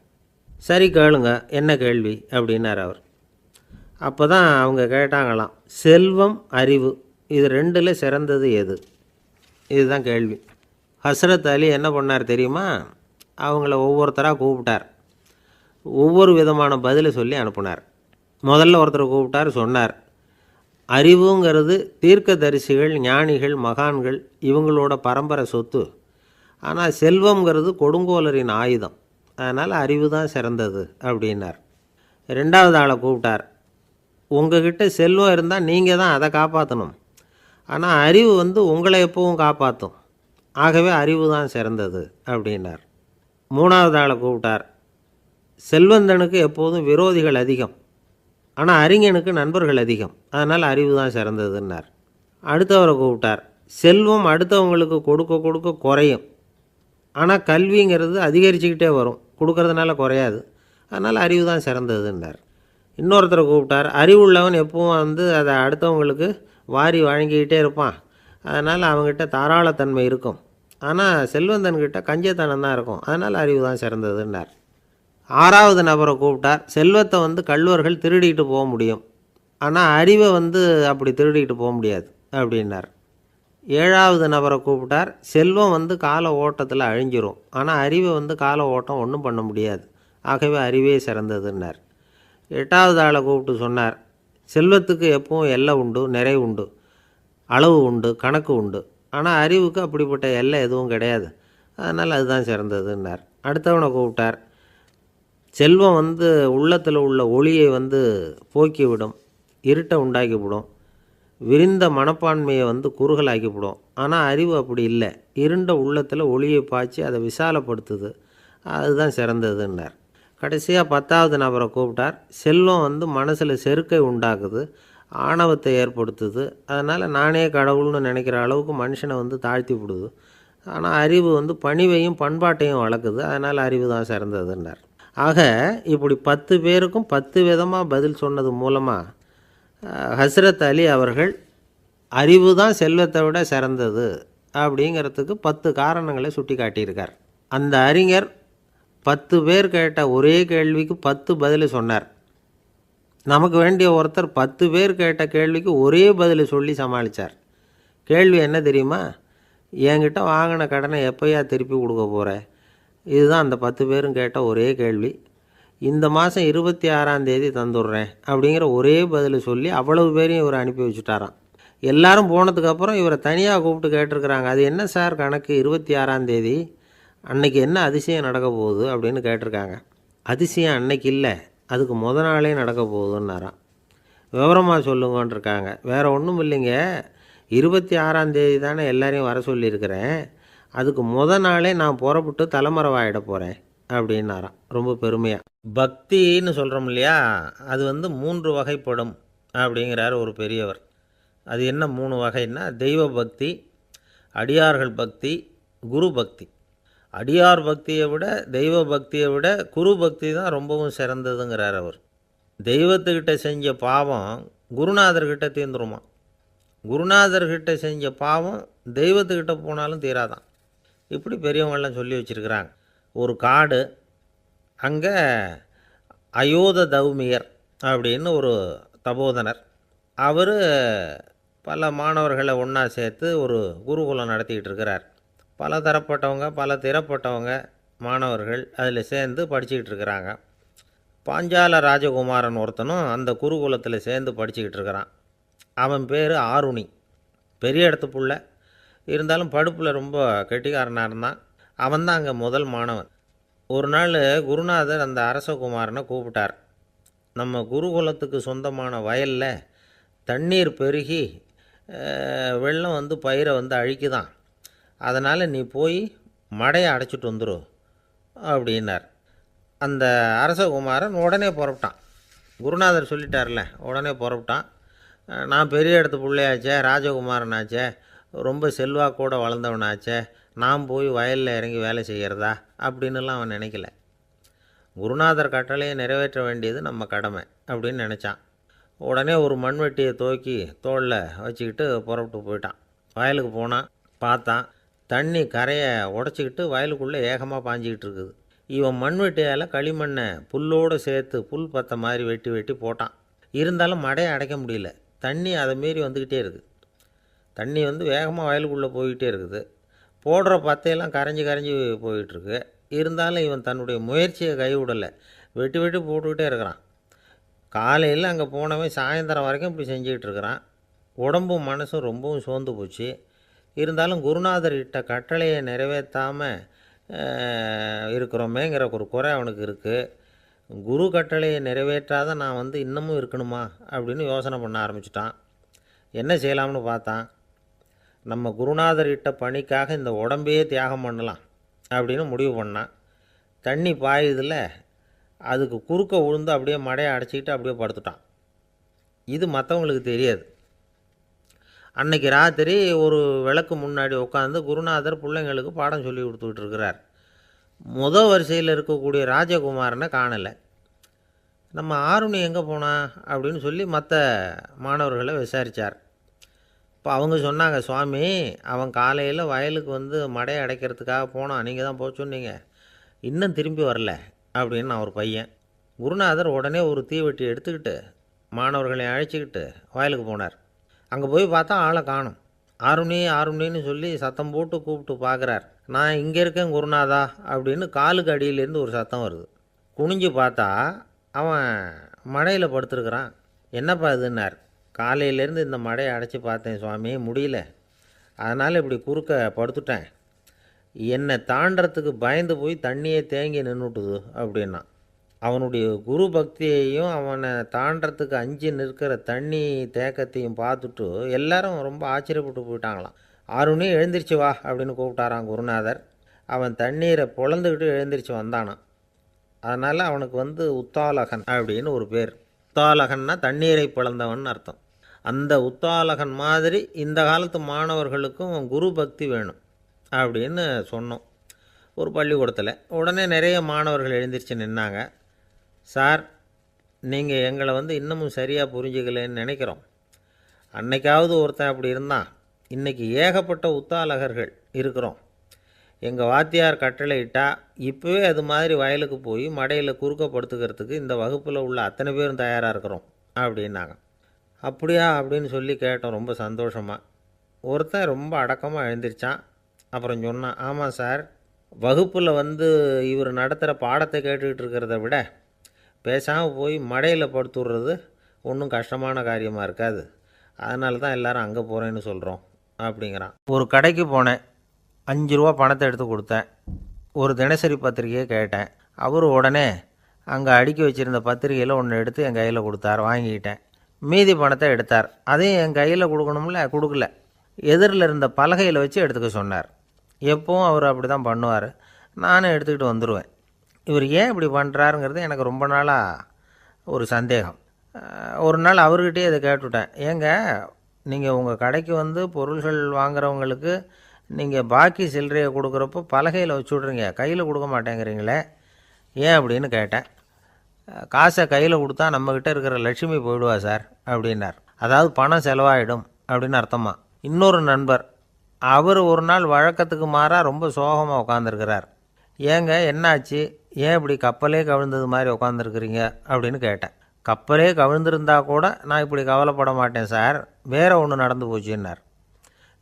சரி கேளுங்க, என்ன கேள்வி அப்படின்னார் அவர். அப்போ தான் அவங்க கேட்டாங்களாம், செல்வம் அறிவு இது ரெண்டில் சிறந்தது எது? இதுதான் கேள்வி. ஹஸ்ரத் அலி என்ன பண்ணார் தெரியுமா? அவங்கள ஒவ்வொருத்தராக கூப்பிட்டார். ஒவ்வொரு விதமான பதிலை சொல்லி அனுப்புனார். முதல்ல ஒருத்தரை கூப்பிட்டார், சொன்னார், அறிவுங்கிறது தீர்க்கதரிசிகள், ஞானிகள், மகான்கள் இவங்களோட பரம்பரை சொத்து. ஆனால் செல்வங்கிறது கொடுங்கோலரின் ஆயுதம். அதனால் அறிவு தான் சிறந்தது அப்படின்னார். ரெண்டாவது ஆளை கூப்பிட்டார். உங்ககிட்ட செல்வம் இருந்தால் நீங்கள் தான் அதை காப்பாற்றணும். ஆனால் அறிவு உங்களை எப்பவும் காப்பாற்றும். ஆகவே அறிவு தான் சிறந்தது அப்படின்னார். மூணாவது ஆளை கூப்பிட்டார். செல்வந்தனுக்கு எப்போதும் விரோதிகள் அதிகம், ஆனால் அறிஞனுக்கு நண்பர்கள் அதிகம். அதனால் அறிவு தான் சிறந்ததுன்னார். அடுத்தவரை கூப்பிட்டார். செல்வம் அடுத்தவங்களுக்கு கொடுக்க கொடுக்க குறையும், ஆனால் கல்விங்கிறது அதிகரிச்சுக்கிட்டே வரும், கொடுக்கறதுனால குறையாது. அதனால் அறிவு தான் சிறந்ததுன்னார். இன்னொருத்தரை கூப்பிட்டார். அறிவுள்ளவன் எப்பவும் அதை அடுத்தவங்களுக்கு வாரி வழங்கிக்கிட்டே இருப்பான். அதனால் அவங்ககிட்ட தாராளத்தன்மை இருக்கும். ஆனால் செல்வந்தன்கிட்ட கஞ்சத்தனம் தான் இருக்கும். அதனால் அறிவு தான் சிறந்ததுன்னார். ஆறாவது நபரை கூப்பிட்டார். செல்வத்தை கள்வர்கள் திருடிட்டு போக முடியும், ஆனால் அறிவை அப்படி திருடிட்டு போக முடியாது அப்படின்னார். ஏழாவது நபரை கூப்பிட்டார். செல்வம் கால ஓட்டத்தில் அழிஞ்சிரும், ஆனால் அறிவை கால ஓட்டம் ஒன்றும் பண்ண முடியாது. ஆகவே அறிவே சிறந்ததுன்னார். எட்டாவது ஆளை கூப்பிட்டு சொன்னார், செல்வத்துக்கு எப்பவும் எல்லை உண்டு, நிறை உண்டு, அளவு உண்டு, கணக்கு உண்டு. ஆனால் அறிவுக்கு அப்படிப்பட்ட எல்லை எதுவும் கிடையாது. அதனால் அதுதான் சிறந்ததுன்னார். அடுத்தவனை கூப்பிட்டார். செல்வம் உள்ளத்தில் உள்ள ஒளியை போக்கிவிடும், இருட்டை உண்டாக்கிவிடும், விரிந்த மனப்பான்மையை குறுகலாக்கிவிடும். ஆனால் அறிவு அப்படி இல்லை, இருண்ட உள்ளத்தில் ஒளியை பாய்ச்சி அதை விசாலப்படுத்துது. அதுதான் சிறந்ததுன்னார். கடைசியாக 10வது நபரை கூப்பிட்டார். செல்வம் மனசில் செருக்கை உண்டாக்குது, ஆணவத்தை ஏற்படுத்துது. அதனால் நானே கடவுள்னு நினைக்கிற அளவுக்கு மனுஷனை தாழ்த்தி விடுது. ஆனால் அறிவு பணிவையும் பண்பாட்டையும் வளர்க்குது. அதனால் அறிவு தான் சிறந்ததுன்னார். ஆக இப்படி 10 பேருக்கும் 10 விதமாக பதில் சொன்னது மூலமாக ஹஸ்ரத் அலி அவர்கள் அறிவு தான் செல்வத்தை விட சிறந்தது அப்படிங்கிறதுக்கு 10 காரணங்களை சுட்டி காட்டியிருக்கார். அந்த அறிஞர் 10 பேர் கேட்ட ஒரே கேள்விக்கு 10 பதில் சொன்னார். நமக்கு வேண்டிய ஒருத்தர் 10 பேர் கேட்ட கேள்விக்கு ஒரே பதில் சொல்லி சமாளித்தார். கேள்வி என்ன தெரியுமா? என்கிட்ட வாங்கின கடனை எப்போயா திருப்பி கொடுக்க போகிற? இதுதான் அந்த 10 பேரும் கேட்ட ஒரே கேள்வி. இந்த மாதம் 26ஆம் தேதி தந்துடுறேன் அப்படிங்கிற ஒரே பதில் சொல்லி அவ்வளவு பேரையும் இவர் அனுப்பி வச்சுட்டாராம். எல்லாரும் போனதுக்கப்புறம் இவரை தனியாக கூப்பிட்டு கேட்டிருக்கிறாங்க. அது என்ன சார் கணக்கு, 26ஆம் தேதி அன்னைக்கு என்ன அதிசயம் நடக்க போகுது அப்படின்னு கேட்டிருக்காங்க. அதிசயம் அன்னைக்கு இல்லை, அதுக்கு நாளே நடக்க போகுதுன்னாராம். விவரமாக சொல்லுங்கன்னு இருக்காங்க. வேறு ஒன்றும் இல்லைங்க, 26ஆம் தேதி தானே எல்லாரையும் வர சொல்லியிருக்கிறேன், அதுக்கு நாளே நான் புறப்பட்டு தலைமறைவாயிட போகிறேன் அப்படின்னாராம் ரொம்ப பெருமையாக. பக்தின்னு சொல்கிறோம் இல்லையா, அது 3 வகைப்படும் அப்படிங்கிறார் ஒரு பெரியவர். அது என்ன 3 வகைன்னா, தெய்வ பக்தி, அடியார்கள் பக்தி, குரு பக்தி. அடியார் பக்தியை விட தெய்வ பக்தியை விட குரு பக்தி தான் ரொம்பவும் சிறந்ததுங்கிறார் அவர். தெய்வத்துக்கிட்ட செஞ்ச பாவம் குருநாதர்கிட்ட தீர்ந்துருமா, குருநாதர்கிட்ட செஞ்ச பாவம் தெய்வத்துக்கிட்ட போனாலும் தீராதான். இப்படி பெரியவங்கள்லாம் சொல்லி வச்சுருக்கிறாங்க. ஒரு காடு, அங்கே அயோத தௌமியர் அப்படின்னு ஒரு தபோதனர். அவர் பல மாணவர்களை ஒன்றா சேர்த்து ஒரு குருகுலம் நடத்திக்கிட்டு இருக்கிறார். பல தரப்பட்டவங்க, பல திறப்பட்டவங்க மாணவர்கள் அதில் சேர்ந்து படிச்சுக்கிட்டு இருக்கிறாங்க. பாஞ்சால ராஜகுமாரன் ஒருத்தனும் அந்த குருகுலத்தில் சேர்ந்து படிச்சுக்கிட்டு இருக்கிறான். அவன் பேர் ஆருணி. பெரிய இடத்து புள்ள, இருந்தாலும் படிப்பில் ரொம்ப கெட்டிக்காரனாக இருந்தான். அவன் தான் அங்கே முதல் மாணவன். ஒரு நாள் குருநாதர் அந்த அரசகுமாரனை கூப்பிட்டார். நம்ம குருகுலத்துக்கு சொந்தமான வயலில் தண்ணீர் பெருகி வெள்ளம் வந்து பயிரை வந்து அழிக்குதான். அதனால் நீ போய் மடையை அடைச்சிட்டு வந்துரு அப்படின்னார். அந்த அரசகுமாரன் உடனே புறப்பட்டான். குருநாதர் சொல்லிட்டார்ல, உடனே புறப்பட்டான். நான் பெரிய இடத்து பிள்ளையாச்சே, ராஜகுமாரனாச்சே, ரொம்ப செல்வாக்கூட வளர்ந்தவனாச்சே, நான் போய் வயலில் இறங்கி வேலை செய்கிறதா அப்படின்னுலாம் அவன் நினைக்கல. குருநாதர் கட்டளையை நிறைவேற்ற வேண்டியது நம்ம கடமை அப்படின்னு நினச்சான். உடனே ஒரு மண்வெட்டியை தூக்கி தோளில் வச்சுக்கிட்டு புறப்பட்டு போயிட்டான். வயலுக்கு போனான். பார்த்தான், தண்ணி கரையை உடச்சிக்கிட்டு வயலுக்குள்ளே ஏகமாக பாஞ்சிக்கிட்டு இருக்குது. இவன் மண்வெட்டியால் களிமண்ணை புல்லோடு சேர்த்து புல் பற்ற மாதிரி வெட்டி வெட்டி போட்டான். இருந்தாலும் மடையை அடைக்க முடியல. தண்ணி அதை மீறி வந்துக்கிட்டே இருக்குது. தண்ணி வந்து வேகமாக வயலுக்குள்ளே போய்கிட்டே இருக்குது. போடுற பத்தையெல்லாம் கரைஞ்சி கரைஞ்சி போயிட்டுருக்கு. இருந்தாலும் இவன் தன்னுடைய முயற்சியை கைவிடலை. வெட்டி வெட்டி போட்டுக்கிட்டே இருக்கிறான். காலையில் அங்கே போனவன் சாயந்தரம் வரைக்கும் இப்படி செஞ்சுக்கிட்டு இருக்கிறான். உடம்பும் மனசும் ரொம்பவும் சோர்ந்து போச்சு. இருந்தாலும் குருநாதர் இட்ட கட்டளையை நிறைவேற்றாமல் இருக்கிறோமேங்கிற ஒரு குறை அவனுக்கு இருக்குது. குரு கட்டளையை நிறைவேற்றாத நான் வந்து இன்னமும் இருக்கணுமா அப்படின்னு யோசனை பண்ண ஆரம்பிச்சிட்டான். என்ன செய்யலாம்னு பார்த்தான். நம்ம குருநாதர் இட்ட பணிக்காக இந்த உடம்பையே தியாகம் பண்ணலாம் அப்படின்னு முடிவு பண்ணான். தண்ணி பாயுதில் அதுக்கு குறுக்க விழுந்து அப்படியே மடையை அடைச்சிக்கிட்டு அப்படியே படுத்துட்டான். இது மற்றவங்களுக்கு தெரியாது. அன்னைக்கு ராத்திரி ஒரு விளக்கு முன்னாடி உட்காந்து குருநாதர் பிள்ளைங்களுக்கு பாடம் சொல்லி கொடுத்துக்கிட்டு இருக்கிறார். முதல் வரிசையில் இருக்கக்கூடிய ராஜகுமாரனை காணலை. நம்ம ஆருணி எங்கே போனா அப்படின்னு சொல்லி மற்ற மாணவர்களை விசாரித்தார். இப்போ அவங்க சொன்னாங்க, சுவாமி அவன் காலையில் வயலுக்கு வந்து மடையை அடைக்கிறதுக்காக போனான், நீங்கள் தான் போக சொன்னீங்க, இன்னும் திரும்பி வரல அப்படின்னு அவர் பையன். குருநாதர் உடனே ஒரு தீவெட்டி எடுத்துக்கிட்டு மாணவர்களை அழைச்சிக்கிட்டு வயலுக்கு போனார். அங்கே போய் பார்த்தா ஆளை காணும். ஆருணி ஆருணின்னு சொல்லி சத்தம் போட்டு கூப்பிட்டு பார்க்குறார். நான் இங்கே இருக்கேன் குருநாதா அப்படின்னு காலுக்கு அடியிலேருந்து ஒரு சத்தம் வருது. குனிஞ்சு பார்த்தா அவன் மடையில் படுத்துருக்குறான். என்னப்பா இதுன்னார். காலையிலேருந்து இந்த மடையை அடைச்சி பார்த்தேன் சுவாமி, முடியல, அதனால் இப்படி குறுக்க படுத்துட்டேன். என்னை தாண்டறதுக்கு பயந்து போய் தண்ணியே தேங்கி நின்றுட்டுது அப்படின்னா. அவனுடைய குரு பக்தியையும் அவனை தாண்டறதுக்கு அஞ்சு நிற்கிற தண்ணி தேக்கத்தையும் பார்த்துட்டு எல்லாரும் ரொம்ப ஆச்சரியப்பட்டு போயிட்டாங்களாம். ஆருணி எழுந்திரிச்சு வா அப்படின்னு கூப்பிட்டாரான் குருநாதர். அவன் தண்ணீரை பொழந்துக்கிட்டு எழுந்திரிச்சு வந்தானான். அதனால் அவனுக்கு வந்து உத்தாலகன் அப்படின்னு ஒரு பேர். உத்தாலகன்னா தண்ணீரை பிளந்தவன் அர்த்தம். அந்த உத்தாலகன் மாதிரி இந்த காலத்து மாணவர்களுக்கும் குரு பக்தி வேணும் அப்படின்னு சொன்னோம் ஒரு பள்ளிக்கூடத்தில். உடனே நிறைய மாணவர்கள் எழுந்திரிச்சு நின்னாங்க. சார், நீங்கள் எங்களை வந்து இன்னமும் சரியாக புரிஞ்சுக்கலன்னு நினைக்கிறோம். அன்னைக்காவது ஒருத்தன் அப்படி இருந்தான், இன்றைக்கி ஏகப்பட்ட உத்தாலகர்கள் இருக்கிறோம். எங்கள் வாத்தியார் கட்டளை இட்டால் இப்போவே அது மாதிரி வயலுக்கு போய் மடையில் குறுக்கப்படுத்துக்கிறதுக்கு இந்த வகுப்பில் உள்ள அத்தனை பேரும் தயாராக இருக்கிறோம் அப்படின்னாங்க. அப்படியா அப்படின்னு சொல்லி கேட்டோம் ரொம்ப சந்தோஷமாக. ஒருத்தன் ரொம்ப அடக்கமாக எழுந்திரிச்சான். அப்புறம் சொன்னான், ஆமாம் சார், வகுப்பில் வந்து இவர் நடத்துகிற பாடத்தை கேட்டுக்கிட்டு இருக்கிறத விட பேசாமல் போய் மடையில் படுத்துடுறது ஒன்றும் கஷ்டமான காரியமாக இருக்காது, அதனால தான் எல்லோரும் அங்கே போகிறேன்னு சொல்கிறோம் அப்படிங்கிறான். ஒரு கடைக்கு போனேன், 5 ரூபா பணத்தை எடுத்து கொடுத்தேன். ஒரு தினசரி பத்திரிக்கையை கேட்டேன். அவர் உடனே அங்கே அடுக்கி வச்சுருந்த பத்திரிக்கையில் ஒன்று எடுத்து என் கையில் கொடுத்தார், வாங்கிக்கிட்டேன். மீதி பணத்தை எடுத்தார், அதையும் என் கையில் கொடுக்கணும்ல, கொடுக்கல. எதிரில் இருந்த பலகையில் வச்சு எடுத்துக்க சொன்னார். எப்போவும் அவர் அப்படி தான் பண்ணுவார். நானும் எடுத்துக்கிட்டு வந்துடுவேன். இவர் ஏன் இப்படி பண்ணுறாருங்கிறது எனக்கு ரொம்ப நாளாக ஒரு சந்தேகம். ஒரு நாள் அவர்கிட்டயே இதை கேட்டுவிட்டேன். ஏங்க, நீங்கள் உங்கள் கடைக்கு வந்து பொருள்கள் வாங்குறவங்களுக்கு நீங்கள் பாக்கி சில்லறையை கொடுக்குறப்போ பலகையில் வச்சு விட்றீங்க, கையில் கொடுக்க மாட்டேங்கிறீங்களே, ஏன் அப்படின்னு கேட்டேன். காசை கையில் கொடுத்தா நம்மக்கிட்ட இருக்கிற லட்சுமி போயிடுவா சார் அப்படின்னார். அதாவது பணம் செலவாயிடும் அப்படின்னு அர்த்தமா. இன்னொரு நண்பர், அவர் ஒரு நாள் வழக்கத்துக்கு மாறாக ரொம்ப சோகமாக உட்காந்துருக்கிறார். ஏங்க என்னாச்சு, ஏன் இப்படி கப்பலே கவிழ்ந்தது மாதிரி உட்காந்துருக்குறீங்க அப்படின்னு கேட்டேன். கப்பலே கவிழ்ந்திருந்தா கூட நான் இப்படி கவலைப்பட மாட்டேன் சார், வேறு ஒன்று நடந்து போச்சுன்னார்.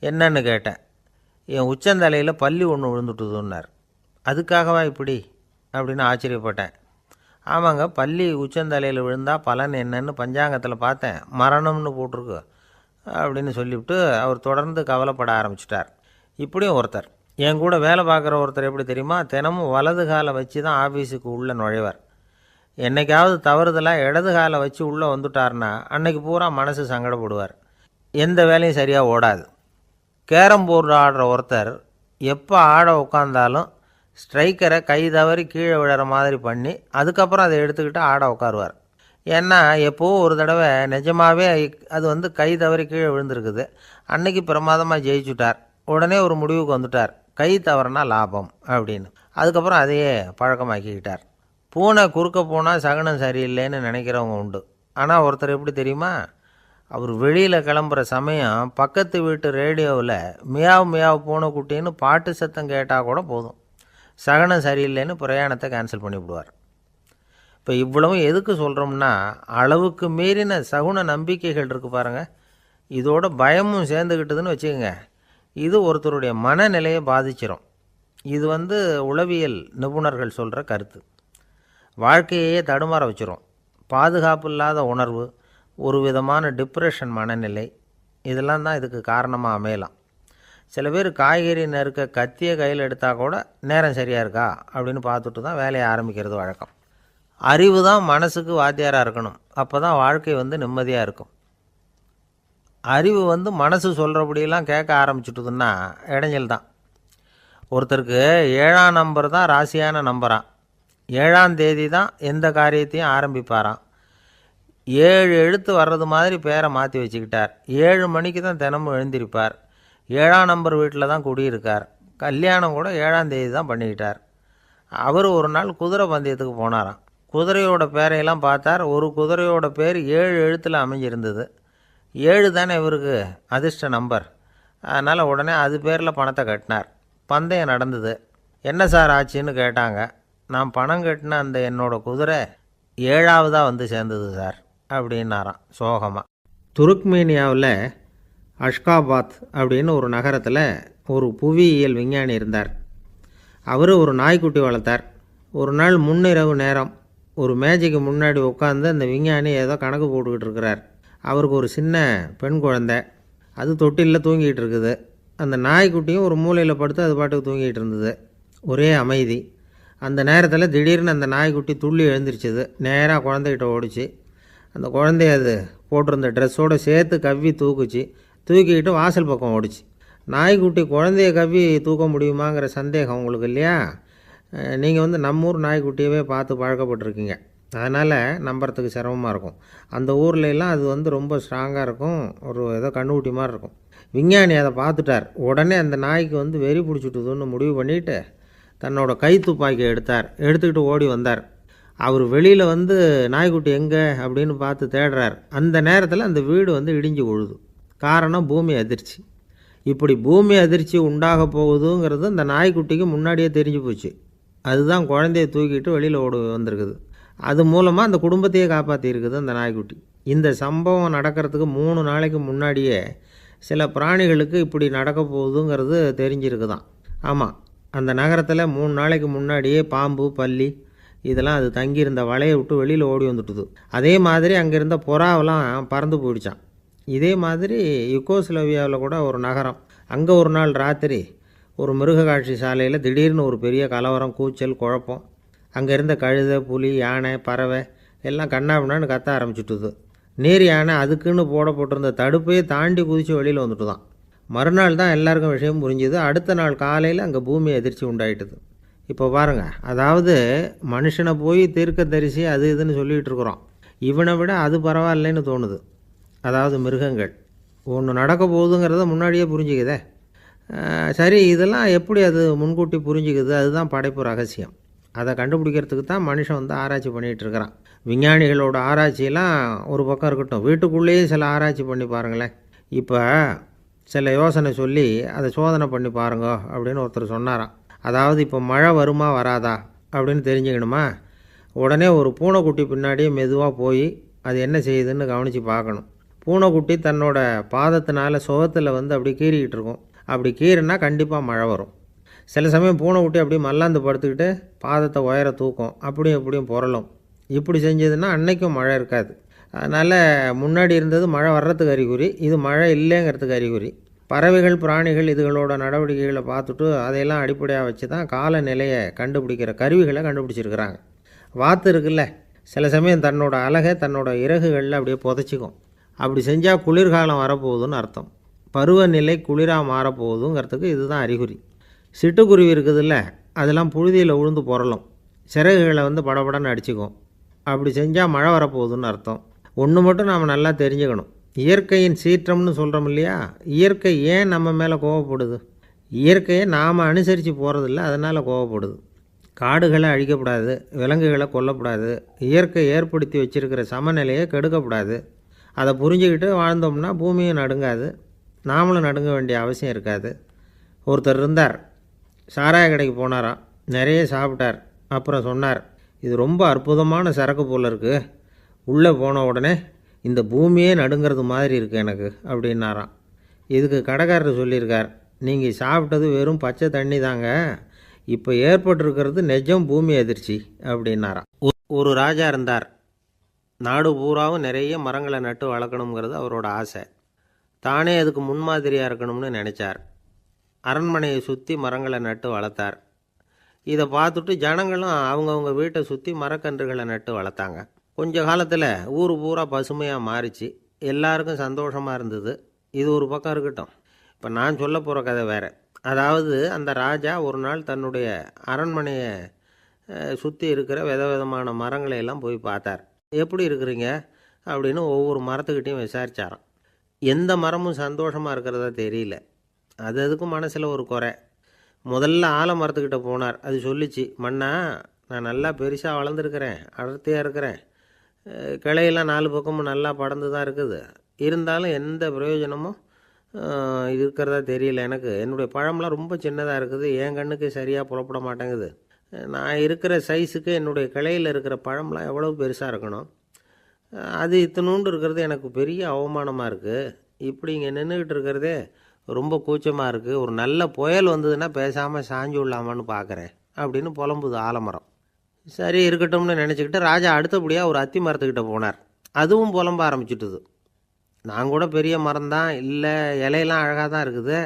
என்னன்னு கேட்டேன். என் உச்சந்தலையில் பல்லி ஒன்று விழுந்துட்டுதுன்னார். அதுக்காகவா இப்படி அப்படின்னு ஆச்சரியப்பட்டேன். ஆமாங்க, பல்லி உச்சந்தலையில் விழுந்தால் பலன் என்னன்னு பஞ்சாங்கத்தில் பார்த்தேன், மரணம்னு போட்டிருக்கு அப்படின்னு சொல்லிவிட்டு அவர் தொடர்ந்து கவலைப்பட ஆரம்பிச்சிட்டார். இப்படியும் ஒருத்தர், என் கூட வேலை பார்க்குற ஒருத்தர் எப்படி தெரியுமா, தினமும் வலது காலை வச்சு தான் ஆஃபீஸுக்கு உள்ளே நுழைவார். என்னைக்காவது தவறுதலாக இடது காலை வச்சு உள்ளே வந்துட்டார்னா அன்னைக்கு பூரா மனசு சங்கடப்படுவார். எந்த வேலையும் சரியாக ஓடாது. கேரம் போர்டு ஆடுற ஒருத்தர் எப்போ ஆட உட்காந்தாலும் ஸ்ட்ரைக்கரை கை தவறி கீழே விழுற மாதிரி பண்ணி அதுக்கப்புறம் அதை எடுத்துக்கிட்டு ஆட உட்காருவார். ஏன்னா எப்போவோ ஒரு தடவை நிஜமாகவே அது கை தவறி கீழே விழுந்திருக்குது. அன்னைக்கு பிரமாதமாக ஜெயிச்சுட்டார். உடனே ஒரு முடிவுக்கு வந்துட்டார், கை தவறுனா லாபம் அப்படின்னு. அதுக்கப்புறம் அதையே பழக்கமாக்கிக்கிட்டார். பூனை குறுக்க போனால் சகுனம் சரியில்லைன்னு நினைக்கிறவங்க உண்டு. ஆனால் ஒருத்தர் எப்படி தெரியுமா, அவர் வெளியில் கிளம்புற சமயம் பக்கத்து வீட்டு ரேடியோவில் மியாவ் மியாவ் பூனைக்குட்டின்னு பாட்டு சத்தம் கேட்டால் கூட போதும், சகனம் சரியில்லைன்னு பிரயாணத்தை கேன்சல் பண்ணிவிடுவார். இப்போ இவ்வளவும் எதுக்கு சொல்கிறோம்னா, அளவுக்கு மீறின சகுன நம்பிக்கைகள் இருக்குது பாருங்கள், இதோட பயமும் சேர்ந்துக்கிட்டதுன்னு வச்சுக்கோங்க, இது ஒருத்தருடைய மனநிலையை பாதிச்சிடும். இது உளவியல் நிபுணர்கள் சொல்கிற கருத்து. வாழ்க்கையே தடுமாற வச்சிரும். பாதுகாப்பு இல்லாத உணர்வு, ஒரு விதமான டிப்ரெஷன் மனநிலை, இதெல்லாம் தான் இதுக்கு காரணமாக அமையலாம். சில பேர் காய்கறி நறுக்க கத்தியை கையில் எடுத்தால் கூட நேரம் சரியாக இருக்கா அப்படின்னு பார்த்துட்டு தான் வேலையை ஆரம்பிக்கிறது வழக்கம். அறிவு தான் மனசுக்கு வாத்தியாராக இருக்கணும். அப்போ தான் வாழ்க்கை நிம்மதியாக இருக்கும். அறிவு மனசு சொல்கிறபடியெல்லாம் கேட்க ஆரம்பிச்சுட்டுதுன்னா இடைஞ்சல் தான். ஒருத்தருக்கு 7ஆம் நம்பர் தான் ராசியான நம்பரான். 7ஆம் தேதி தான் எந்த காரியத்தையும் ஆரம்பிப்பாராம். 7 எழுத்து வர்றது மாதிரி பேரை மாற்றி வச்சுக்கிட்டார். 7 மணிக்கு தான் தினமும் எழுந்திருப்பார். 7ஆம் நம்பர் வீட்டில் தான் குடியிருக்கார். கல்யாணம் கூட 7ஆம் தேதி தான் பண்ணிக்கிட்டார். அவர் ஒரு நாள் குதிரை பந்தயத்துக்கு போனாராம். குதிரையோட பேரையெல்லாம் பார்த்தார். ஒரு குதிரையோட பேர் 7 எழுத்தில் அமைஞ்சிருந்தது. 7 தானே இவருக்கு அதிர்ஷ்ட நம்பர். அதனால் உடனே அது பேரில் பணத்தை கட்டினார். பந்தயம் நடந்தது. என்ன சார் ஆச்சுன்னு கேட்டாங்க. நான் பணம் கட்டின அந்த என்னோடய குதிரை 7ஆவதாக சேர்ந்தது சார் அப்படின்னாராம் சோகமாக. துருக்மேனியாவில் அஷ்காபாத் அப்படின்னு ஒரு நகரத்தில் ஒரு புவியியல் விஞ்ஞானி இருந்தார். அவர் ஒரு நாய்க்குட்டி வளர்த்தார். ஒரு நாள் முன்னிரவு நேரம் ஒரு மேஜைக்கு முன்னாடி உட்காந்து அந்த விஞ்ஞானி ஏதோ கணக்கு போட்டுக்கிட்டு இருக்கிறார். அவருக்கு ஒரு சின்ன பெண் குழந்தை, அது தொட்டிலில் தூங்கிட்டு இருக்குது. அந்த நாய்க்குட்டியும் ஒரு மூலையில் படுத்து அது பாட்டுக்கு தூங்கிட்டு இருந்தது. ஒரே அமைதி. அந்த நேரத்தில் திடீர்னு அந்த நாய்க்குட்டி துள்ளி எழுந்திரிச்சிது. நேராக குழந்தைகிட்ட ஓடிச்சு. அந்த குழந்தைய அது போட்டிருந்த ட்ரெஸ்ஸோடு சேர்த்து கவ்வி தூக்குச்சு. தூக்கிக்கிட்டு வாசல் பக்கம் ஓடிச்சு. நாய்க்குட்டி குழந்தைய கவ்வி தூக்க முடியுமாங்கிற சந்தேகம் உங்களுக்கு இல்லையா? நீங்கள் நம்ம ஊர் நாய்க்குட்டியவே பார்த்து பழக்கப்பட்டிருக்கீங்க. அதனால் நம்புறதுக்கு சிரமமாக இருக்கும். அந்த ஊர்லெலாம் அது ரொம்ப ஸ்ட்ராங்காக இருக்கும். ஒரு ஏதோ கண்ணுக்குட்டி மாதிரி இருக்கும். விஞ்ஞானி அதை பார்த்துட்டார். உடனே அந்த நாய்க்கு வெறி பிடிச்சிட்டுதுன்னு முடிவு பண்ணிவிட்டு தன்னோட கை துப்பாக்கி எடுத்துக்கிட்டு ஓடி வந்தார். அவர் வெளியில் நாய்க்குட்டி எங்கே அப்படின்னு பார்த்து தேடுறார். அந்த நேரத்தில் அந்த வீடு இடிஞ்சு விழுது. காரணம் பூமி அதிர்ச்சி. இப்படி பூமி அதிர்ச்சி உண்டாக போகுதுங்கிறது அந்த நாய்க்குட்டிக்கு முன்னாடியே தெரிஞ்சு போச்சு. அதுதான் குழந்தைய தூக்கிட்டு வெளியில் வந்திருக்குது. அது மூலமாக அந்த குடும்பத்தையே காப்பாற்றியிருக்குது அந்த நாய்க்குட்டி. இந்த சம்பவம் நடக்கிறதுக்கு 3 நாளைக்கு முன்னாடியே சில பிராணிகளுக்கு இப்படி நடக்க போகுதுங்கிறது தெரிஞ்சிருக்குதான். ஆமாம், அந்த நகரத்தில் 3 நாளைக்கு முன்னாடியே பாம்பு, பல்லி இதெல்லாம் அது தங்கியிருந்த வலையை விட்டு வெளியில் ஓடி வந்துட்டுது. அதே மாதிரி அங்கே இருந்த புறாவெல்லாம் பறந்து போயிடுச்சான். இதே மாதிரி யுகோஸ்லோவியாவில் கூட ஒரு நகரம், அங்கே ஒரு நாள் ராத்திரி ஒரு மிருக காட்சி சாலையில் திடீர்னு ஒரு பெரிய கலவரம், கூச்சல், குழப்பம். அங்கே இருந்த கழுதை, புலி, யானை, பறவை எல்லாம் கண்ணாபின்னான்னு கத்த ஆரம்பிச்சுட்டுது. நீர் யானை அதுக்குன்னு போடப்பட்டிருந்த தடுப்பையே தாண்டி குதித்து வெளியில் வந்துட்டு தான். மறுநாள் தான் எல்லாருக்கும் விஷயம் புரிஞ்சுது. அடுத்த நாள் காலையில் அங்கே பூமி அதிர்ச்சி உண்டாயிட்டுது. இப்போ பாருங்கள், அதாவது மனுஷனை போய் தீர்க்க தரிசி அது இதுன்னு சொல்லிகிட்டு இருக்கிறோம். இவனை விட அது பரவாயில்லைன்னு தோணுது. அதாவது மிருகங்கள் ஒன்று நடக்க போகுதுங்கிறத முன்னாடியே புரிஞ்சுக்குதே. சரி, இதெல்லாம் எப்படி அது முன்கூட்டி புரிஞ்சுக்குது? அதுதான் படைப்பு ரகசியம். அதை கண்டுபிடிக்கிறதுக்கு தான் மனுஷன் ஆராய்ச்சி பண்ணிகிட்டு இருக்கிறான். விஞ்ஞானிகளோட ஆராய்ச்சியெல்லாம் ஒரு பக்கம் இருக்கட்டும், வீட்டுக்குள்ளேயே சில ஆராய்ச்சி பண்ணி பாருங்களேன். இப்போ சில யோசனை சொல்லி அதை சோதனை பண்ணி பாருங்க அப்படின்னு ஒருத்தர் சொன்னாராம். அதாவது இப்போ மழை வருமா வராதா அப்படின்னு தெரிஞ்சுக்கணுமா, உடனே ஒரு பூனைக்குட்டி பின்னாடியே மெதுவாக போய் அது என்ன செய்யுதுன்னு கவனித்து பார்க்கணும். பூனைக்குட்டி தன்னோட பாதத்தினால சுகத்தில் அப்படி கீறிக்கிட்டு இருக்கும். அப்படி கீறினா கண்டிப்பாக மழை வரும். சில சமயம் பூனைக்குட்டி அப்படியே மல்லாந்து படுத்துக்கிட்டு பாதத்தை உயர தூக்கும், அப்படியும் இப்படியும் புரளும். இப்படி செஞ்சதுன்னா அன்னைக்கும் மழை இருக்காது. அதனால் முன்னாடி இருந்தது மழை வர்றதுக்கு அறிகுறி, இது மழை இல்லைங்கிறதுக்கு அறிகுறி. பறவைகள் பிராணிகள் இதுகளோட நடவடிக்கைகளை பார்த்துட்டு அதையெல்லாம் அடிப்படையாக வச்சு தான் காலநிலையை கண்டுபிடிக்கிற கருவிகளை கண்டுபிடிச்சிருக்கிறாங்க. வாத்து இருக்குல்ல, சில சமயம் தன்னோட அலகை தன்னோட இறகுகளில் அப்படியே புதைச்சிக்கும். அப்படி செஞ்சால் குளிர்காலம் வரப்போகுதுன்னு அர்த்தம். பருவநிலை குளிராக மாறப்போகுதுங்கிறதுக்கு இதுதான் அறிகுறி. சிட்டுக்குருவி இருக்குதுல்ல, அதெல்லாம் புழுதியில் விழுந்து புரளும், சிறகுகளை படபடன்னு அடிச்சுக்கும். அப்படி செஞ்சால் மழை வரப்போகுதுன்னு அர்த்தம். ஒன்று மட்டும் நாம் நல்லா தெரிஞ்சுக்கணும், இயற்கையின் சீற்றம்னு சொல்கிறோம் இல்லையா, இயற்கை ஏன் நம்ம மேலே கோவப்படுது? இயற்கையை நாம் அனுசரித்து போகிறதில்ல, அதனால் கோவப்படுது. காடுகளை அழிக்கப்படாது, விலங்குகளை கொல்லக்கூடாது, இயற்கை ஏற்படுத்தி வச்சுருக்கிற சமநிலையை கெடுக்கக்கூடாது. அதை புரிஞ்சுக்கிட்டு வாழ்ந்தோம்னா பூமியும் நடுங்காது, நாமளும் நடுங்க வேண்டிய அவசியம் இருக்காது. ஒருத்தர் இருந்தார், சாராய கடைக்கு போனாராம், நிறைய சாப்பிட்டார். அப்புறம் சொன்னார், இது ரொம்ப அற்புதமான சரக்கு போல் இருக்குது, உள்ளே போன உடனே இந்த பூமியே நடுங்கிறது மாதிரி இருக்குது எனக்கு அப்படின்னாராம். இதுக்கு கடைக்காரர் சொல்லியிருக்கார், நீங்கள் சாப்பிட்டது வெறும் பச்சை தண்ணி தாங்க, இப்போ ஏற்பட்டிருக்கிறது நிஜம் பூமி அதிர்ச்சி அப்படின்னாராம். ஒரு ராஜா இருந்தார். நாடு பூராவும் நிறைய மரங்களை நட்டு வளர்க்கணுங்கிறது அவரோட ஆசை. தானே அதுக்கு முன்மாதிரியாக இருக்கணும்னு நினச்சார். அரண்மனையை சுற்றி மரங்களை நட்டு வளர்த்தார். இதை பார்த்துட்டு ஜனங்களும் அவங்கவுங்க வீட்டை சுற்றி மரக்கன்றுகளை நட்டு வளர்த்தாங்க. கொஞ்ச காலத்தில் ஊர் பூரா பசுமையாக மாறிச்சு. எல்லாருக்கும் சந்தோஷமாக இருந்தது. இது ஒரு பக்கம் இருக்கட்டும், இப்போ நான் சொல்ல போகிற கதை வேறு. அதாவது அந்த ராஜா ஒரு நாள் தன்னுடைய அரண்மனையை சுற்றி இருக்கிற விதவிதமான மரங்களை எல்லாம் போய் பார்த்தார். எப்படி இருக்கிறீங்க அப்படின்னு ஒவ்வொரு மரத்துக்கிட்டையும் விசாரித்தாராம். எந்த மரமும் சந்தோஷமாக இருக்கிறதா தெரியல. அது அதுக்கும் மனசில் ஒரு குறை. முதல்ல ஆலமரத்துக்கிட்ட போனார். அது சொல்லிச்சு, மண்ணா நான் நல்லா பெருசாக வளர்ந்துருக்கிறேன், அடர்த்தியாக இருக்கிறேன், கிளையெல்லாம் 4 பக்கமும் நல்லா படர்ந்து தான் இருக்குது, இருந்தாலும் எந்த பிரயோஜனமும் இருக்கிறதா தெரியல எனக்கு. என்னுடைய பழம்லாம் ரொம்ப சின்னதாக இருக்குது, என் கண்ணுக்கு சரியாக புலப்பட மாட்டேங்குது. நான் இருக்கிற சைஸுக்கு என்னுடைய கிளையில் இருக்கிற பழம்லாம் எவ்வளோ பெருசாக இருக்கணும், அது இத்தினூண்டு இருக்கிறது எனக்கு பெரிய அவமானமாக இருக்குது. இப்படி இங்கே நின்றுக்கிட்டு இருக்கிறதே ரொம்ப கூச்சமாக இருக்குது. ஒரு நல்ல புயல் வந்ததுன்னா பேசாமல் சாஞ்சு விடலாமான்னு பார்க்குறேன் அப்படின்னு புலம்புது ஆலமரம். சரி இருக்கட்டும்னு நினச்சிக்கிட்டு ராஜா அடுத்தபடியாக ஒரு அத்தி மரத்துக்கிட்ட போனார். அதுவும் புலம்ப ஆரம்பிச்சுட்டுது. நான் கூட பெரிய மரம் தான், இல்லை இலையெல்லாம் அழகாக தான் இருக்குது,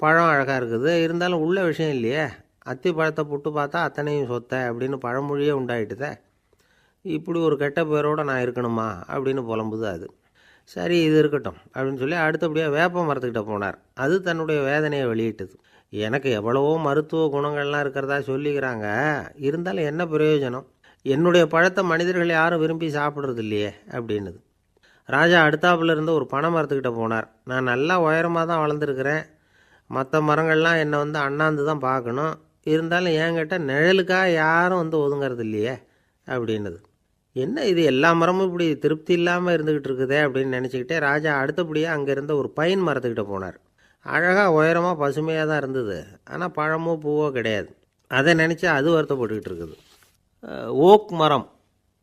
பழம் அழகாக இருக்குது, இருந்தாலும் உள்ள விஷயம் இல்லையே, அத்தி பழத்தை புட்டு பார்த்தா அத்தனையும் சொத்தை அப்படின்னு பழமொழியே உண்டாயிட்டுதே, இப்படி ஒரு கெட்ட பேரோடு நான் இருக்கணுமா அப்படின்னு புலம்புது அது. சரி இது இருக்கட்டும் அப்படின்னு சொல்லி அடுத்தபடியாக வேப்ப மரத்துக்கிட்ட போனார். அது தன்னுடைய வேதனையை வெளியிட்டது. எனக்கு எவ்வளவோ மருத்துவ குணங்கள்லாம் இருக்கிறதா சொல்லிக்கிறாங்க, இருந்தாலும் என்ன பிரயோஜனம், என்னுடைய பழத்தை மனிதர்கள் யாரும் விரும்பி சாப்பிட்றது இல்லையே அப்படின்னுது. ராஜா அடுத்தாப்புல இருந்த ஒரு பனை மரத்துக்கிட்ட போனார். நான் நல்லா உயரமாக தான் வளர்ந்துருக்கிறேன், மற்ற மரங்கள்லாம் என்னை அண்ணாந்து தான் பார்க்கணும், இருந்தாலும் என்கிட்ட நிழலுக்காக யாரும் ஒதுங்கிறது இல்லையே அப்படின்னுது. என்ன இது எல்லா மரமும் இப்படி திருப்தி இல்லாமல் இருந்துக்கிட்டு இருக்குதே அப்படின்னு நினச்சிக்கிட்டே ராஜா அடுத்தபடியாக அங்கே இருந்த ஒரு பைன் மரத்துக்கிட்ட போனார். அழகாக உயரமாக பசுமையாக தான் இருந்தது, ஆனால் பழமோ பூவோ கிடையாது. அதை நினச்சி அது வருத்தப்பட்டுக்கிட்டு இருக்குது. ஓக் மரம்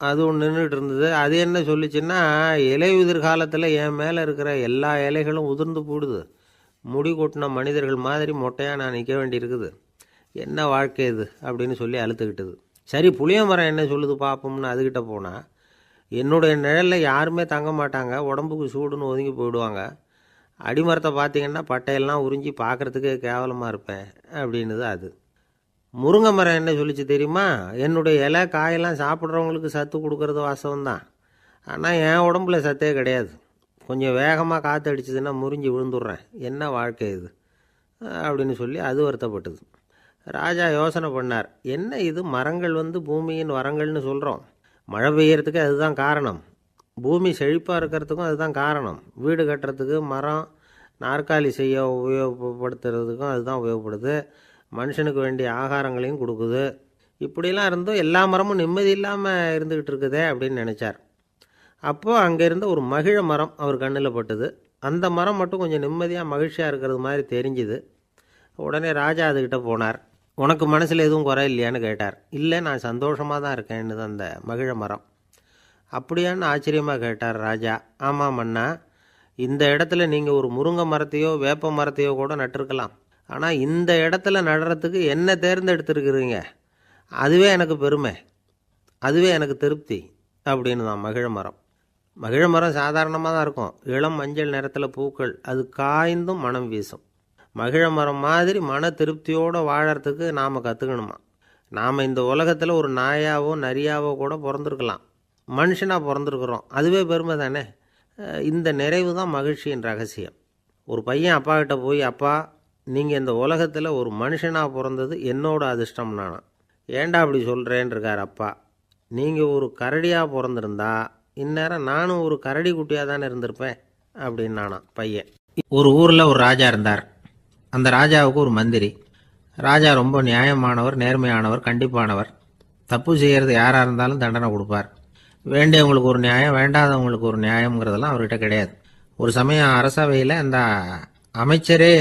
அது ஒன்று நின்றுட்டு இருந்தது. அது என்ன சொல்லிச்சுன்னா, இலை உதிர் காலத்தில் என் மேலே இருக்கிற எல்லா இலைகளும் உதிர்ந்து போடுது, முடி கொட்டின மனிதர்கள் மாதிரி மொட்டையாக நான் நிற்க வேண்டியிருக்குது, என்ன வாழ்க்கை இது அப்படின்னு சொல்லி அழுத்துக்கிட்டது. சரி புளிய மரம் என்ன சொல்லுது பார்ப்போம்னு அதுக்கிட்ட போனால், என்னுடைய நிழலில் யாருமே தங்க மாட்டாங்க, உடம்புக்கு சூடுன்னு ஒதுங்கி போயிடுவாங்க, அடிமரத்தை பார்த்தீங்கன்னா பட்டையெல்லாம் உறிஞ்சி பார்க்குறதுக்கே கேவலமாக இருப்பேன் அப்படின்னுது அது. முருங்கை மரம் என்ன சொல்லிச்சு தெரியுமா, என்னுடைய இலை காயெல்லாம் சாப்பிட்றவங்களுக்கு சத்து கொடுக்கறது வாசம்தான், ஆனால் என் உடம்புல சத்தே கிடையாது, கொஞ்சம் வேகமாக காற்று அடிச்சதுன்னா முறிஞ்சி விழுந்துடுறேன், என்ன வாழ்க்கை இது அப்படின்னு சொல்லி அது வருத்தப்பட்டது. ராஜா யோசனை பண்ணார், என்ன இது மரங்கள் பூமியின் வரங்கள்னு சொல்கிறோம், மழை பெய்யறதுக்கு அதுதான் காரணம், பூமி செழிப்பாக இருக்கிறதுக்கும் அதுதான் காரணம், வீடு கட்டுறதுக்கு மரம், நாற்காலி செய்ய உபயோகப்படுத்துறதுக்கும் அதுதான் உபயோகப்படுது, மனுஷனுக்கு வேண்டிய ஆகாரங்களையும் கொடுக்குது, இப்படிலாம் இருந்தும் எல்லா மரமும் நிம்மதி இல்லாமல் இருந்துக்கிட்டு இருக்குதே அப்படின்னு நினச்சார். அப்போது அங்கே இருந்த ஒரு மகிழ மரம் அவர் கண்ணில் பட்டுது. அந்த மரம் மட்டும் கொஞ்சம் நிம்மதியாக மகிழ்ச்சியாக இருக்கிறது மாதிரி தெரிஞ்சுது. உடனே ராஜா அதுக்கிட்ட போனார். உனக்கு மனசில் எதுவும் குறை இல்லையான்னு கேட்டார். இல்லை நான் சந்தோஷமாக தான் இருக்கேன்னு அந்த மகிழ மரம். அப்படியான்னு ஆச்சரியமாக கேட்டார் ராஜா. ஆமாம் மன்னா, இந்த இடத்துல நீங்கள் ஒரு முருங்கை மரத்தையோ வேப்ப மரத்தையோ கூட நட்டிருக்கலாம், ஆனால் இந்த இடத்துல நடுறதுக்கு என்ன தேர்ந்தெடுத்துருக்குறீங்க, அதுவே எனக்கு பெருமை, அதுவே எனக்கு திருப்தி அப்படின்னு தான் மகிழ மரம். மகிழ மரம் சாதாரணமாக தான் இருக்கும். இளம் மஞ்சள் நிறத்தில் பூக்கள், அது காய்ந்தும் மனம் வீசும். மகிழ மரம் மாதிரி மன திருப்தியோடு வாழறதுக்கு நாம் கற்றுக்கணுமா. நாம் இந்த உலகத்தில் ஒரு நாயாவோ நரியாவோ கூட பிறந்திருக்கலாம், மனுஷனாக பிறந்திருக்கிறோம், அதுவே பெருமை தானே. இந்த நிறைவு தான் மகிழ்ச்சியின் ரகசியம். ஒரு பையன் அப்பா கிட்ட போய், அப்பா நீங்கள் இந்த உலகத்தில் ஒரு மனுஷனாக பிறந்தது என்னோட அதிர்ஷ்டம் நானா. ஏண்டா அப்படி சொல்கிறேன்னு இருக்கார் அப்பா. நீங்கள் ஒரு கரடியாக பிறந்திருந்தா இந்நேரம் நானும் ஒரு கரடி குட்டியாக தானே இருந்திருப்பேன் அப்படின்னு நானா பையன். ஒரு ஊரில் ஒரு ராஜா இருந்தார். அந்த ராஜாவுக்கு ஒரு மந்திரி. ராஜா ரொம்ப நியாயமானவர், நேர்மையானவர், கண்டிப்பானவர். தப்பு செய்கிறது யாராக இருந்தாலும் தண்டனை கொடுப்பார். வேண்டியவங்களுக்கு ஒரு நியாயம், வேண்டாதவங்களுக்கு ஒரு நியாயங்கிறதெல்லாம் அவர்கிட்ட கிடையாது. ஒரு சமயம் அரசவையில் அந்த அமைச்சரே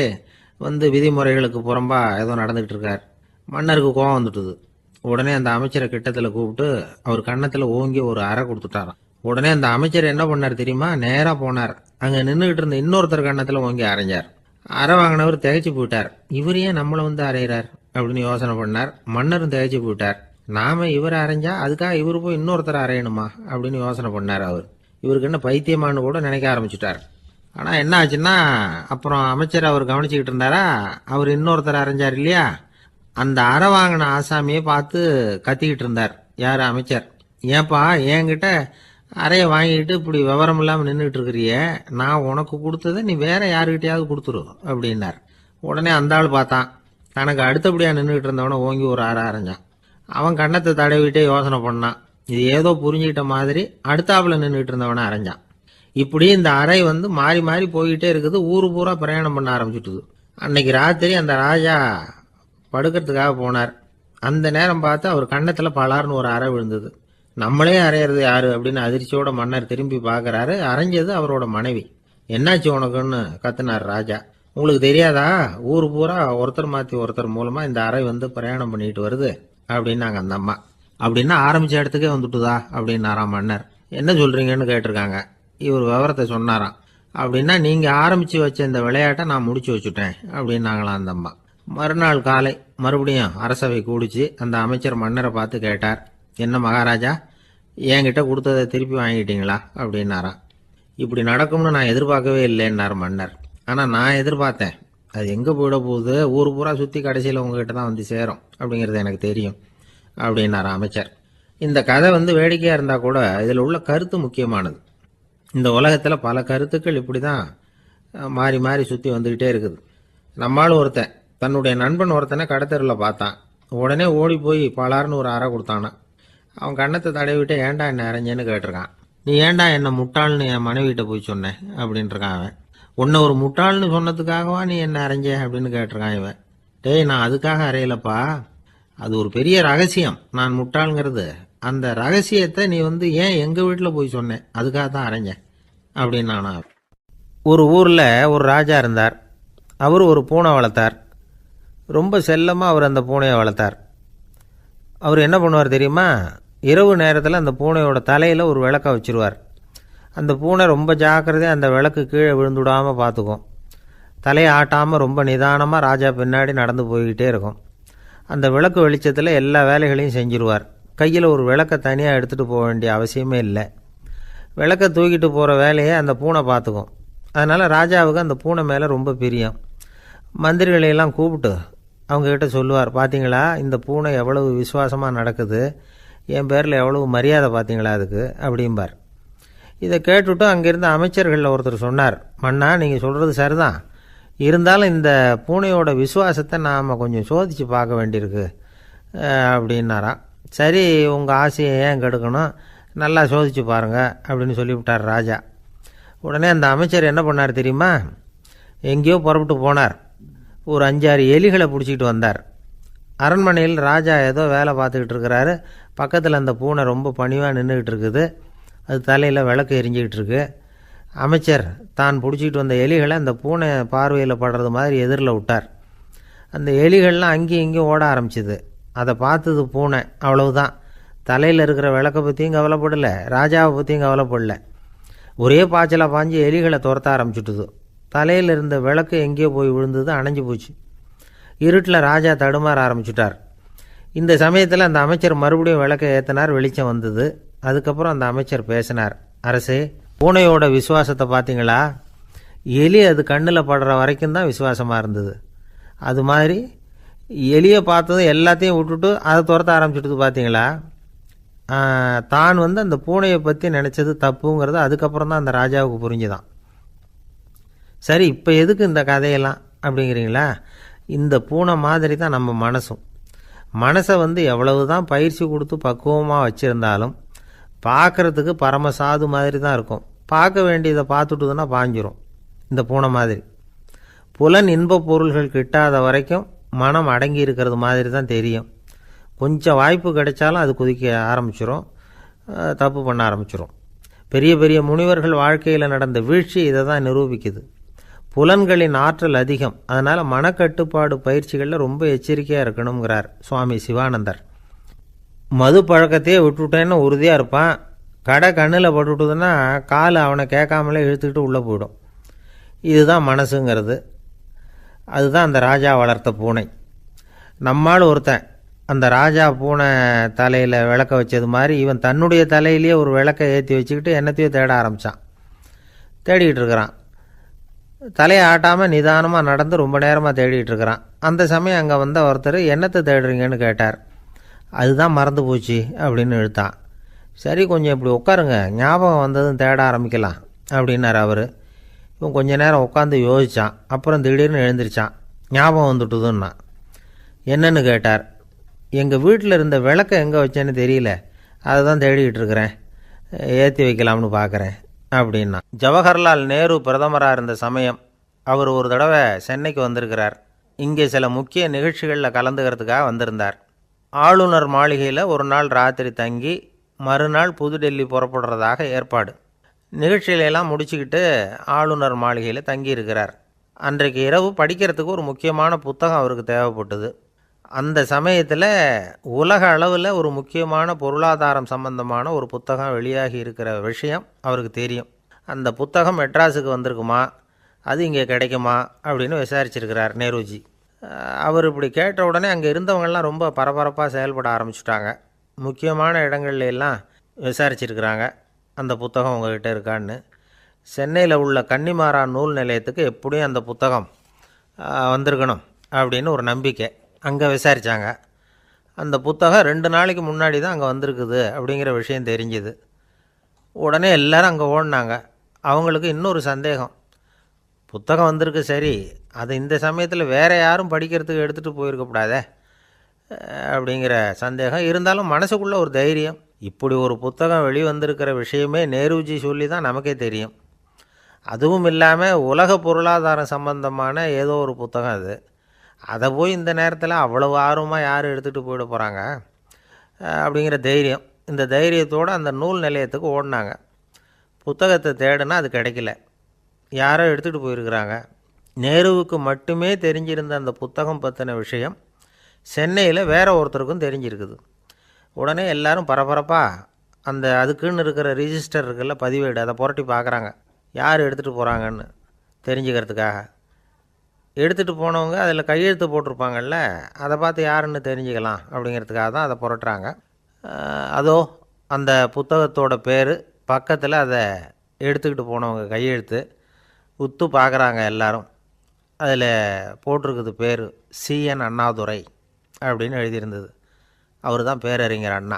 விதிமுறைகளுக்கு புறம்பா ஏதோ நடந்துகிட்டு இருக்கார். மன்னருக்கு கோபம் வந்துட்டுது. உடனே அந்த அமைச்சரை கிட்டத்தில் கூப்பிட்டு அவர் கன்னத்தில் ஓங்கி ஒரு அறை கொடுத்துட்டாராம். உடனே அந்த அமைச்சர் என்ன பண்ணார் தெரியுமா, நேராக போனார். அங்கே நின்றுகிட்டு இருந்த இன்னொருத்தர் கன்னத்தில் ஓங்கி அரைஞ்சார். அறை வாங்கினவர் திகைச்சு போயிட்டார். இவர் ஏன் நம்மளை அரைகிறார் அப்படின்னு யோசனை பண்ணார். மன்னரும் திகைச்சு போயிட்டார். நாம இவரை அரைஞ்சா அதுக்காக இவர் போய் இன்னொருத்தரை அரையணுமா அப்படின்னு யோசனை பண்ணார். இவருக்கு என்ன பைத்தியமானு கூட நினைக்க ஆரம்பிச்சுட்டார். ஆனால் என்ன ஆச்சுன்னா, அப்புறம் அமைச்சர் அவர் கவனிச்சுக்கிட்டு இருந்தாரா, அவர் இன்னொருத்தர் அரைஞ்சார் இல்லையா, அந்த அறை வாங்கின ஆசாமியை பார்த்து கத்திக்கிட்டு இருந்தார். யார்? அமைச்சர். ஏன்பா என்கிட்ட அறையை வாங்கிட்டு இப்படி விவரம் இல்லாமல் நின்றுட்டு இருக்கிறிய, நான் உனக்கு கொடுத்ததை நீ வேற யாருக்கிட்டையாவது கொடுத்துரு அப்படின்னார். உடனே அந்த ஆள் பார்த்தான். தனக்கு அடுத்தபடியாக நின்றுட்டு இருந்தவனை ஓங்கி ஒரு அறை அரைஞ்சான். அவன் கன்னத்தை தடவிட்டே யோசனை பண்ணான். இது ஏதோ புரிஞ்சுக்கிட்ட மாதிரி அடுத்தாப்புல நின்றுட்டு இருந்தவனை அரைஞ்சான். இப்படி இந்த அறை மாறி மாறி போய்கிட்டே இருக்குது. ஊரு பூரா பிரயாணம் பண்ண ஆரம்பிச்சுட்டுது. அன்னைக்கு ராத்திரி அந்த ராஜா படுக்கிறதுக்காக போனார். அந்த நேரம் பார்த்து அவர் கன்னத்தில் பலார்னு ஒரு அறை விழுந்தது. நம்மளே அரையிறது யாரு அப்படின்னு அதிர்ச்சியோட மன்னர் திரும்பி பார்க்கறாரு. அரைஞ்சது அவரோட மனைவி. என்னாச்சு உனக்குன்னு கத்துனார் ராஜா. உங்களுக்கு தெரியாதா, ஊர் பூரா ஒருத்தர் மாற்றி ஒருத்தர் மூலமா இந்த அறை பிரயாணம் பண்ணிட்டு வருது அப்படின்னாங்க அந்த அம்மா. அப்படின்னா ஆரம்பிச்ச இடத்துக்கே வந்துட்டுதா அப்படின்னாராம் மன்னர். என்ன சொல்றீங்கன்னு கேட்டிருக்காங்க. இவர் விவரத்தை சொன்னாராம். அப்படின்னா நீங்க ஆரம்பிச்சு வச்ச இந்த விளையாட்டை நான் முடிச்சு வச்சுட்டேன் அப்படின்னாங்களாம் அந்த அம்மா. மறுநாள் காலை மறுபடியும் அரசவை கூடிச்சு. அந்த அமைச்சர் மன்னரை பார்த்து கேட்டார், என்ன மகாராஜா, என்கிட்ட கொடுத்ததை திருப்பி வாங்கிட்டீங்களா அப்படின்னாராம். இப்படி நடக்கும்னு நான் எதிர்பார்க்கவே இல்லைன்னார் மன்னர். ஆனால் நான் எதிர்பார்த்தேன். அது எங்கே போயிட போகுது, ஊர் பூரா சுற்றி கடைசியில் உங்ககிட்ட தான் சேரும் அப்படிங்கிறது எனக்கு தெரியும் அப்படின்னார் அமைச்சர். இந்த கதை வேடிக்கையாக இருந்தால் கூட இதில் உள்ள கருத்து முக்கியமானது. இந்த உலகத்தில் பல கருத்துக்கள் இப்படி தான் மாறி மாறி சுற்றி வந்துக்கிட்டே இருக்குது. நம்மளும் ஒருத்தன் தன்னுடைய நண்பன் ஒருத்தனை கடத்தெருவில் பார்த்தான். உடனே ஓடி போய் பலார்னு ஒரு அறை கொடுத்தானா. அவன் கன்னத்தை தடவிட்டு ஏன்டா என்ன அரைஞ்சேன்னு கேட்டிருக்கான். நீ ஏன்டா என்ன முட்டாள்னு என் மனைவிட்ட போய் சொன்னேன் அப்படின்ட்டுருக்கான் அவன். உன்னை ஒரு முட்டாள்னு சொன்னதுக்காகவா நீ என்ன அரைஞ்ச அப்படின்னு கேட்டிருக்கான் இவன். டேய், நான் அதுக்காக அறையலப்பா, அது ஒரு பெரிய ரகசியம். நான் முட்டாளுங்கிறது அந்த ரகசியத்தை நீ ஏன் எங்கள் வீட்டில் போய் சொன்னேன், அதுக்காக தான் அரைஞ்சேன் அப்படின்னு நானா. ஒரு ஊரில் ஒரு ராஜா இருந்தார். அவர் ஒரு பூனை வளர்த்தார். ரொம்ப செல்லமாக அவர் அந்த பூனையை வளர்த்தார். அவர் என்ன பண்ணுவார் தெரியுமா, இரவு நேரத்தில் அந்த பூனையோட தலையில் ஒரு விளக்கை வச்சுருவார். அந்த பூனை ரொம்ப ஜாக்கிரதையாக அந்த விளக்கு கீழே விழுந்துடாமல் பார்த்துக்கும். தலையை ஆட்டாமல் ரொம்ப நிதானமாக ராஜா பின்னாடி நடந்து போய்கிட்டே இருக்கும். அந்த விளக்கு வெளிச்சத்தில் எல்லா வேலைகளையும் செஞ்சிருவார். கையில் ஒரு விளக்கை தனியாக எடுத்துகிட்டு போக வேண்டிய அவசியமே இல்லை. விளக்கை தூக்கிட்டு போகிற வேலையை அந்த பூனை பார்த்துக்கும். அதனால் ராஜாவுக்கு அந்த பூனை மேலே ரொம்ப பிரியம். மந்திரிகளையெல்லாம் கூப்பிட்டு அவங்கக்கிட்ட சொல்லுவார், பார்த்தீங்களா இந்த பூனை எவ்வளவு விசுவாசமாக நடக்குது, என் பேரில் எவ்வளவு மரியாதை பார்த்தீங்களா அதுக்கு அப்படிம்பார். இதை கேட்டுவிட்டு அங்கேருந்த அமைச்சர்களில் ஒருத்தர் சொன்னார், மன்னா நீங்கள் சொல்கிறது சரிதான், இருந்தாலும் இந்த பூனையோட விசுவாசத்தை நாம் கொஞ்சம் சோதித்து பார்க்க வேண்டியிருக்கு அப்படின்னாராம். சரி, உங்கள் ஆசையை ஏன் கெடுக்கணும், நல்லா சோதித்து பாருங்கள் அப்படின்னு சொல்லிவிட்டார் ராஜா. உடனே அந்த அமைச்சர் என்ன பண்ணார் தெரியுமா, எங்கேயோ புறப்பட்டு போனார். ஒரு 5-6 எலிகளை பிடிச்சிக்கிட்டு வந்தார். அரண்மனையில் ராஜா ஏதோ வேலை பார்த்துக்கிட்டு இருக்கிறாரு. பக்கத்தில் அந்த பூனை ரொம்ப பணிவாக நின்றுக்கிட்டு இருக்குது. அது தலையில் விளக்கு எரிஞ்சிக்கிட்டு இருக்கு. அமைச்சர் தான் பிடிச்சிக்கிட்டு வந்த எலிகளை அந்த பூனை பார்வையில் படுறது மாதிரி எதிரில் விட்டார். அந்த எலிகள்லாம் அங்கேயும் இங்கேயும் ஓட ஆரம்பிச்சிது. அதை பார்த்தது பூனை. அவ்வளவுதான். தலையில் இருக்கிற விளக்கை பற்றியும் கவலைப்படலை, ராஜாவை பற்றியும் கவலைப்படலை. ஒரே பாய்ச்சலாக பாஞ்சு எலிகளை துரத்த ஆரம்பிச்சுட்டுது. தலையில் இருந்த விளக்கு எங்கேயோ போய் விழுந்தது, அணைஞ்சு போச்சு. இருட்டில் ராஜா தடுமாற ஆரம்பிச்சுட்டார். இந்த சமயத்தில் அந்த அமைச்சர் மறுபடியும் விளக்கை ஏற்றினார். வெளிச்சம் வந்தது. அதுக்கப்புறம் அந்த அமைச்சர் பேசினார், அரசே, பூனையோட விசுவாசத்தை பார்த்தீங்களா? எலி அது கண்ணில் படுற வரைக்கும் தான் விசுவாசமாக இருந்தது. அது மாதிரி எலியை பார்த்ததும் எல்லாத்தையும் விட்டுட்டு அதை துரத்த ஆரம்பிச்சுட்டு பார்த்தீங்களா? தான் அந்த பூனையை பற்றி நினச்சது தப்புங்கிறது அதுக்கப்புறம் தான் அந்த ராஜாவுக்கு புரிஞ்சுதான். சரி, இப்போ எதுக்கு இந்த கதையெல்லாம் அப்படிங்கிறீங்களா? இந்த பூனை மாதிரி தான் நம்ம மனசும். மனசை எவ்வளவு தான் பயிற்சி கொடுத்து பக்குவமாக வச்சுருந்தாலும் பார்க்குறதுக்கு பரமசாது மாதிரி தான் இருக்கும். பார்க்க வேண்டியதை பார்த்துட்டுதுன்னா பாஞ்சிரும். இந்த பூனை மாதிரி புலன் இன்ப பொருள்கள் கிட்டாத வரைக்கும் மனம் அடங்கி இருக்கிறது மாதிரி தான் தெரியும். கொஞ்சம் வாய்ப்பு கிடைச்சாலும் அது குதிக்க ஆரம்பிச்சிடும், தப்பு பண்ண ஆரம்பிச்சிடும். பெரிய பெரிய முனிவர்கள் வாழ்க்கையில் நடந்த வீழ்ச்சி இதை தான் நிரூபிக்குது. புலன்களின் ஆற்றல் அதிகம், அதனால் மனக்கட்டுப்பாடு பயிற்சிகளில் ரொம்ப எச்சரிக்கையாக இருக்கணுங்கிறார் சுவாமி சிவானந்தர். மது பழக்கத்தையே விட்டுவிட்டேன்னு உறுதியாக இருப்பான். கடை கண்ணில் பட்டுவிட்டதுன்னா கால் அவனை கேட்காமலே இழுத்துக்கிட்டு உள்ளே போயிடும். இதுதான் மனசுங்கிறது. அதுதான் அந்த ராஜா வளர்த்த பூனை. நம்மால் ஒருத்தன் அந்த ராஜா பூனை தலையில் விளக்க வச்சது மாதிரி இவன் தன்னுடைய தலையிலேயே ஒரு விளக்கை ஏற்றி வச்சுக்கிட்டு என்னத்தையோ தேட ஆரம்பித்தான். தேடிக்கிட்டு இருக்கிறான். தலையை ஆட்டாமல் நிதானமாக நடந்து ரொம்ப நேரமாக தேடிகிட்டு இருக்கிறான். அந்த சமயம் அங்கே வந்த ஒருத்தர் என்னத்தை தேடுறீங்கன்னு கேட்டார். அதுதான் மறந்து போச்சு அப்படின்னு இழுத்தான். சரி, கொஞ்சம் இப்படி உட்காருங்க, ஞாபகம் வந்ததும் தேட ஆரம்பிக்கலாம் அப்படின்னார் அவர். இவன் கொஞ்ச நேரம் உட்காந்து யோசித்தான். அப்புறம் திடீர்னு எழுந்திரிச்சான். ஞாபகம் வந்துட்டுதுன்னா. என்னன்னு கேட்டார். எங்கள் வீட்டில் இருந்த விளக்கை எங்கே வச்சேன்னு தெரியல, அதை தான் தேடிக்கிட்டு இருக்கிறேன், ஏற்றி வைக்கலாம்னு பார்க்குறேன் அப்படின்னா. ஜவஹர்லால் நேரு பிரதமராக இருந்த சமயம் அவர் ஒரு தடவை சென்னைக்கு வந்திருக்கிறார். இங்கே சில முக்கிய நிகழ்ச்சிகளில் கலந்துக்கிறதுக்காக வந்திருந்தார். ஆளுநர் மாளிகையில் ஒரு நாள் ராத்திரி தங்கி மறுநாள் புதுடெல்லி புறப்படுறதாக ஏற்பாடு. நிகழ்ச்சியிலெல்லாம் முடிச்சுக்கிட்டு ஆளுநர் மாளிகையில் தங்கியிருக்கிறார். அன்றைக்கு இரவு படிக்கிறதுக்கு ஒரு முக்கியமான புத்தகம் அவருக்கு தேவைப்பட்டது. அந்த சமயத்தில் உலக அளவில் ஒரு முக்கியமான பொருளாதாரம் சம்பந்தமான ஒரு புத்தகம் வெளியாகி இருக்கிற விஷயம் அவருக்கு தெரியும். அந்த புத்தகம் மெட்ராஸுக்கு வந்திருக்குமா, அது இங்கே கிடைக்குமா அப்படின்னு விசாரிச்சிருக்கிறார் நேருஜி. அவர் இப்படி கேட்ட உடனே அங்கே இருந்தவங்கெல்லாம் ரொம்ப பரபரப்பாக செயல்பட ஆரம்பிச்சுட்டாங்க. முக்கியமான இடங்கள்ல எல்லாம் விசாரிச்சிருக்கிறாங்க, அந்த புத்தகம் உங்கள்கிட்ட இருக்கான்னு. சென்னையில் உள்ள கன்னிமாரா நூல் நிலையத்துக்கு எப்படியும் அந்த புத்தகம் வந்திருக்கணும் அப்படின்னு ஒரு நம்பிக்கை. அங்கே விசாரித்தாங்க. அந்த புத்தகம் 2 நாளைக்கு முன்னாடி தான் அங்கே வந்திருக்குது அப்படிங்கிற விஷயம் தெரிஞ்சுது. உடனே எல்லோரும் அங்கே ஓடினாங்க. அவங்களுக்கு இன்னொரு சந்தேகம். புத்தகம் வந்திருக்கு சரி, அது இந்த சமயத்தில் வேறு யாரும் படிக்கிறதுக்கு எடுத்துகிட்டு போயிருக்கக்கூடாதே அப்படிங்கிற சந்தேகம் இருந்தாலும் மனசுக்குள்ளே ஒரு தைரியம். இப்படி ஒரு புத்தகம் வெளிவந்திருக்கிற விஷயமே நேருஜி சொல்லி தான் நமக்கே தெரியும். அதுவும் இல்லாமல் உலக பொருளாதாரம் சம்பந்தமான ஏதோ ஒரு புத்தகம் அது. அதை போய் இந்த நேரத்தில் அவ்வளவு ஆர்வமாக யார் எடுத்துகிட்டு போயிட போகிறாங்க அப்படிங்கிற தைரியம். இந்த தைரியத்தோடு அந்த நூல் நிலையத்துக்கு ஓடினாங்க. புத்தகத்தை தேடினா அது கிடைக்கல, யாரோ எடுத்துகிட்டு போயிருக்கிறாங்க. நேருவுக்கு மட்டுமே தெரிஞ்சிருந்த அந்த புத்தகம் பற்றின விஷயம் சென்னையில் வேற ஒருத்தருக்கும் தெரிஞ்சிருக்குது. உடனே எல்லாரும் பரபரப்பாக அந்த அதுக்குன்னு இருக்கிற ரிஜிஸ்டர் இருக்குல்ல, பதிவேடு, அதை புரட்டி பார்க்குறாங்க யார் எடுத்துகிட்டு போகிறாங்கன்னு தெரிஞ்சுக்கிறதுக்காக. எடுத்துகிட்டு போனவங்க அதில் கையெழுத்து போட்டிருப்பாங்கல்ல, அதை பார்த்து யாருன்னு தெரிஞ்சுக்கலாம் அப்படிங்கிறதுக்காக தான் அதை புரட்டுறாங்க. அதோ அந்த புத்தகத்தோட பேர் பக்கத்தில் அதை எடுத்துக்கிட்டு போனவங்க கையெழுத்து உத்து பார்க்குறாங்க எல்லாரும். அதில் போட்டிருக்குது பேர் CN அண்ணாதுரை அப்படின்னு எழுதியிருந்தது. அவர் தான் பேரறிஞர் அண்ணா.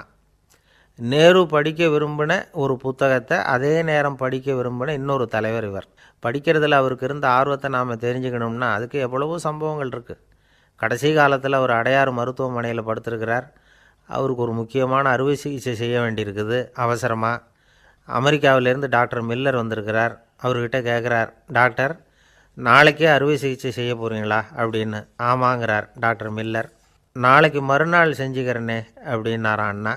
நேரு படிக்க விரும்பின ஒரு புத்தகத்தை அதே நேரம் படிக்க விரும்பின இன்னொரு தலைவர் இவர். படிக்கிறதுல அவருக்கு இருந்த ஆர்வத்தை நாம் தெரிஞ்சுக்கணும்னா அதுக்கு எவ்வளவோ சம்பவங்கள் இருக்குது. கடைசி காலத்தில் அவர் அடையாறு மருத்துவமனையில் படுத்திருக்கிறார். அவருக்கு ஒரு முக்கியமான அறுவை சிகிச்சை செய்ய வேண்டியிருக்குது அவசரமாக. அமெரிக்காவிலேருந்து டாக்டர் மில்லர் வந்திருக்கிறார். அவர்கிட்ட கேட்குறார், டாக்டர் நாளைக்கே அறுவை சிகிச்சை செய்ய போகிறீங்களா அப்படின்னு. ஆமாங்கிறார் டாக்டர் மில்லர். நாளைக்கு மறுநாள் செஞ்சுக்கிறேனே அப்படின்னாரான் அண்ணா.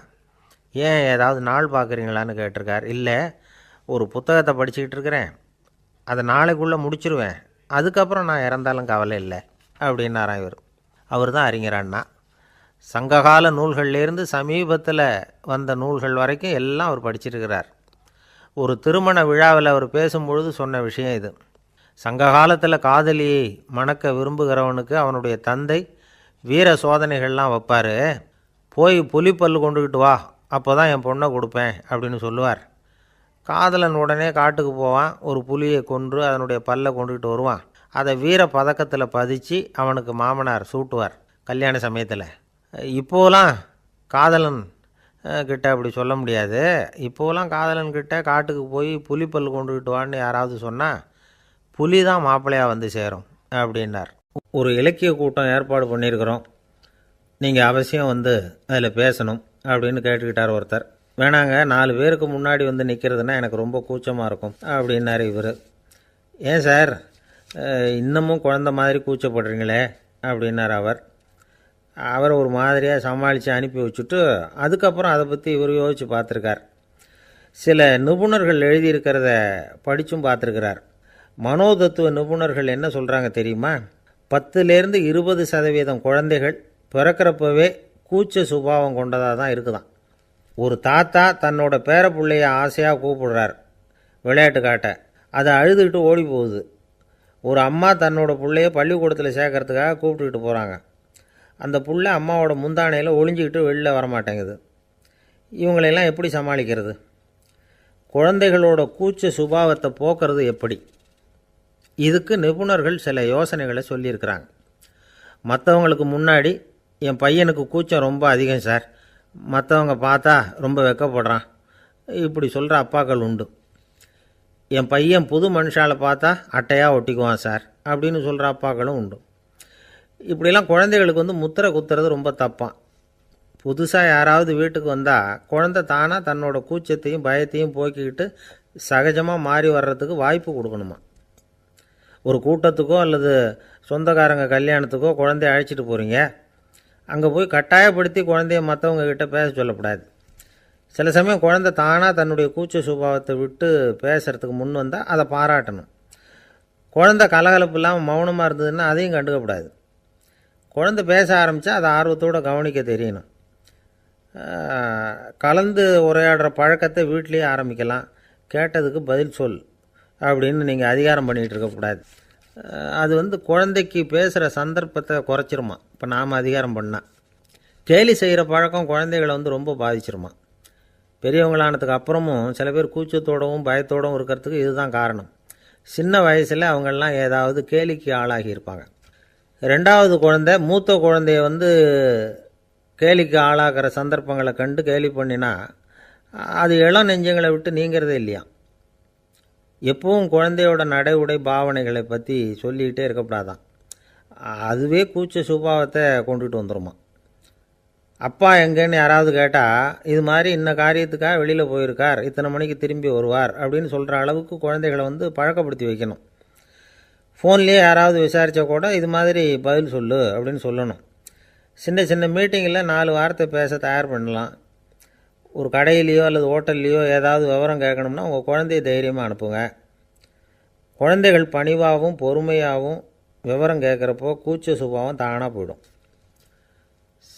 ஏன் ஏதாவது நாள் பார்க்குறீங்களான்னு கேட்டிருக்கார். இல்லை, ஒரு புத்தகத்தை படிச்சுக்கிட்டு இருக்கிறேன், அதை நாளைக்குள்ளே முடிச்சிருவேன், அதுக்கப்புறம் நான் இறந்தாலும் கவலை இல்லை அப்படின்னாரான் இவர். அவர் தான் அறிஞர் அண்ணா. சங்ககால நூல்கள்லேருந்து சமீபத்தில் வந்த நூல்கள் வரைக்கும் எல்லாம் அவர் படிச்சிருக்கிறார். ஒரு திருமண விழாவில் அவர் பேசும்பொழுது சொன்ன விஷயம் இது. சங்க காலத்தில் காதலியை மணக்க விரும்புகிறவனுக்கு அவனுடைய தந்தை வீர சோதனைகள்லாம் வைப்பார். போய் புலிப்பல் கொண்டுக்கிட்டு வா, அப்போ தான் என் பொண்ணை கொடுப்பேன் அப்படின்னு சொல்லுவார். காதலன் உடனே காட்டுக்கு போவான், ஒரு புலியை கொன்று அதனுடைய பல்லை கொண்டுகிட்டு வருவான். அதை வீர பதக்கத்தில் பதிச்சு அவனுக்கு மாமனார் சூட்டுவார் கல்யாண சமயத்தில். இப்போலாம் காதலன் கிட்ட அப்படி சொல்ல முடியாது. இப்போலாம் காதலன்கிட்ட காட்டுக்கு போய் புலிப்பல் கொண்டுகிட்டு வான்னு யாராவது சொன்னால் புலி தான் மாப்பிள்ளையாக வந்து சேரும் அப்படின்னார். ஒரு இலக்கிய கூட்டம் ஏற்பாடு பண்ணியிருக்கிறோம், நீங்கள் அவசியம் வந்து அதில் பேசணும் அப்படின்னு கேட்டுக்கிட்டார் ஒருத்தர். வேணாங்க, 4 பேருக்கு முன்னாடி வந்து நிற்கிறதுனா எனக்கு ரொம்ப கூச்சமாக இருக்கும் அப்படின்னாரு இவர். ஏன் சார் இன்னமும் குழந்த மாதிரி கூச்சப்படுறீங்களே அப்படின்னார் அவர் ஒரு மாதிரியாக சமாளித்து அனுப்பி வச்சுட்டு அதுக்கப்புறம் அதை பற்றி இவர் யோசித்து பார்த்துருக்கார். சில நிபுணர்கள் எழுதியிருக்கிறத படித்தும் பார்த்துருக்கிறார். மனோதத்துவ நிபுணர்கள் என்ன சொல்கிறாங்க தெரியுமா? 10லேருந்து 20% குழந்தைகள் பிறக்கிறப்பவே கூச்ச சுபாவம் கொண்டதாக தான் இருக்குதாம். ஒரு தாத்தா தன்னோட பேர பிள்ளைய ஆசையாக கூப்பிடுறார் விளையாட்டு காட்ட, அதை அழுதுகிட்டு ஓடி போகுது. ஒரு அம்மா தன்னோட பிள்ளைய பள்ளிக்கூடத்தில் சேர்க்கறதுக்காக கூப்பிட்டுக்கிட்டு போகிறாங்க. அந்த புள்ள அம்மாவோட முந்தானையில் ஒளிஞ்சிக்கிட்டு வெளில வரமாட்டேங்குது. இவங்களெல்லாம் எப்படி சமாளிக்கிறது? குழந்தைகளோட கூச்ச சுபாவத்தை போக்குறது எப்படி? இதுக்கு நிபுணர்கள் சில யோசனைகளை சொல்லியிருக்கிறாங்க. மற்றவங்களுக்கு முன்னாடி என் பையனுக்கு கூச்சம் ரொம்ப அதிகம் சார், மற்றவங்க பார்த்தா ரொம்ப வெக்கப்படுறான், இப்படி சொல்கிற அப்பாக்கள் உண்டு. என் பையன் புது மனுஷாலை பார்த்தா அட்டையாக ஒட்டிக்குவான் சார் அப்படின்னு சொல்கிற அப்பாக்களும் உண்டு. இப்படிலாம் குழந்தைகளுக்கு வந்து முத்திரை குத்துறது ரொம்ப தப்பான். புதுசாக யாராவது வீட்டுக்கு வந்தால் குழந்தை தானாக தன்னோட கூச்சத்தையும் பயத்தையும் போக்கிக்கிட்டு சகஜமாக மாறி வர்றதுக்கு வாய்ப்பு கொடுக்கணுமா. ஒரு கூட்டத்துக்கோ அல்லது சொந்தக்காரங்க கல்யாணத்துக்கோ குழந்தைய அழைச்சிட்டு போகிறீங்க, அங்கே போய் கட்டாயப்படுத்தி குழந்தைய மற்றவங்க கிட்ட பேச சொல்லக்கூடாது. சில சமயம் குழந்தை தானாக தன்னுடைய கூச்ச சுபாவத்தை விட்டு பேசுகிறதுக்கு முன் வந்தால் அதை பாராட்டணும். குழந்தை கலகலப்பு இல்லாமல் மௌனமாக இருந்ததுன்னா அதையும் கண்டுக்கக்கூடாது. குழந்தை பேச ஆரம்பித்தா அதை ஆர்வத்தோடு கவனிக்க தெரியணும். கலந்து உரையாடுற பழக்கத்தை வீட்லேயே ஆரம்பிக்கலாம். கேட்டதுக்கு பதில் சொல் அப்படின்னு நீங்கள் அதிகாரம் பண்ணிகிட்டு இருக்கக்கூடாது. அது வந்து குழந்தைக்கு பேசுகிற சந்தர்ப்பத்தை குறைச்சிருமா. இப்போ நாம் அதிகாரம் பண்ணால் கேலி செய்கிற பழக்கம் குழந்தைகளை வந்து ரொம்ப பாதிச்சிருமா. பெரியவங்களானதுக்கு அப்புறமும் சில பேர் கூச்சத்தோடவும் பயத்தோடவும் இருக்கிறதுக்கு இதுதான் காரணம். சின்ன வயசில் அவங்கெல்லாம் ஏதாவது கேலிக்கு ஆளாகி இருப்பாங்க. 2வது குழந்தை மூத்த குழந்தைய வந்து கேலிக்கு ஆளாகிற சந்தர்ப்பங்களை கண்டு கேலி பண்ணினா அது இளம் நெஞ்சங்களை விட்டு நீங்கிறதே இல்லையா. எப்பவும் குழந்தையோட நடை உடை பாவனைகளை பற்றி சொல்லிக்கிட்டே இருக்கக்கூடாதான். அதுவே கூச்ச சுபாவத்தை கொண்டுட்டு வந்துடுமா. அப்பா எங்கேன்னு யாராவது கேட்டால் இது மாதிரி இன்ன காரியத்துக்காக வெளியில் போயிருக்கார், இத்தனை மணிக்கு திரும்பி வருவார் அப்படின்னு சொல்கிற அளவுக்கு குழந்தைகளை வந்து பழக்கப்படுத்தி வைக்கணும். ஃபோன்லேயே யாராவது விசாரித்தா கூட இது மாதிரி பதில் சொல்லு அப்படின்னு சொல்லணும். சின்ன சின்ன மீட்டிங்கில் 4 வார்த்தை பேச தயார் பண்ணலாம். ஒரு கடையிலையோ அல்லது ஹோட்டல்லையோ ஏதாவது விவரம் கேட்கணும்னா உங்கள் குழந்தைய தைரியமாக அனுப்புங்க. குழந்தைகள் பணிவாகவும் பொறுமையாகவும் விவரம் கேட்குறப்போ கூச்ச சுபாவம் தானாக போயிடும்.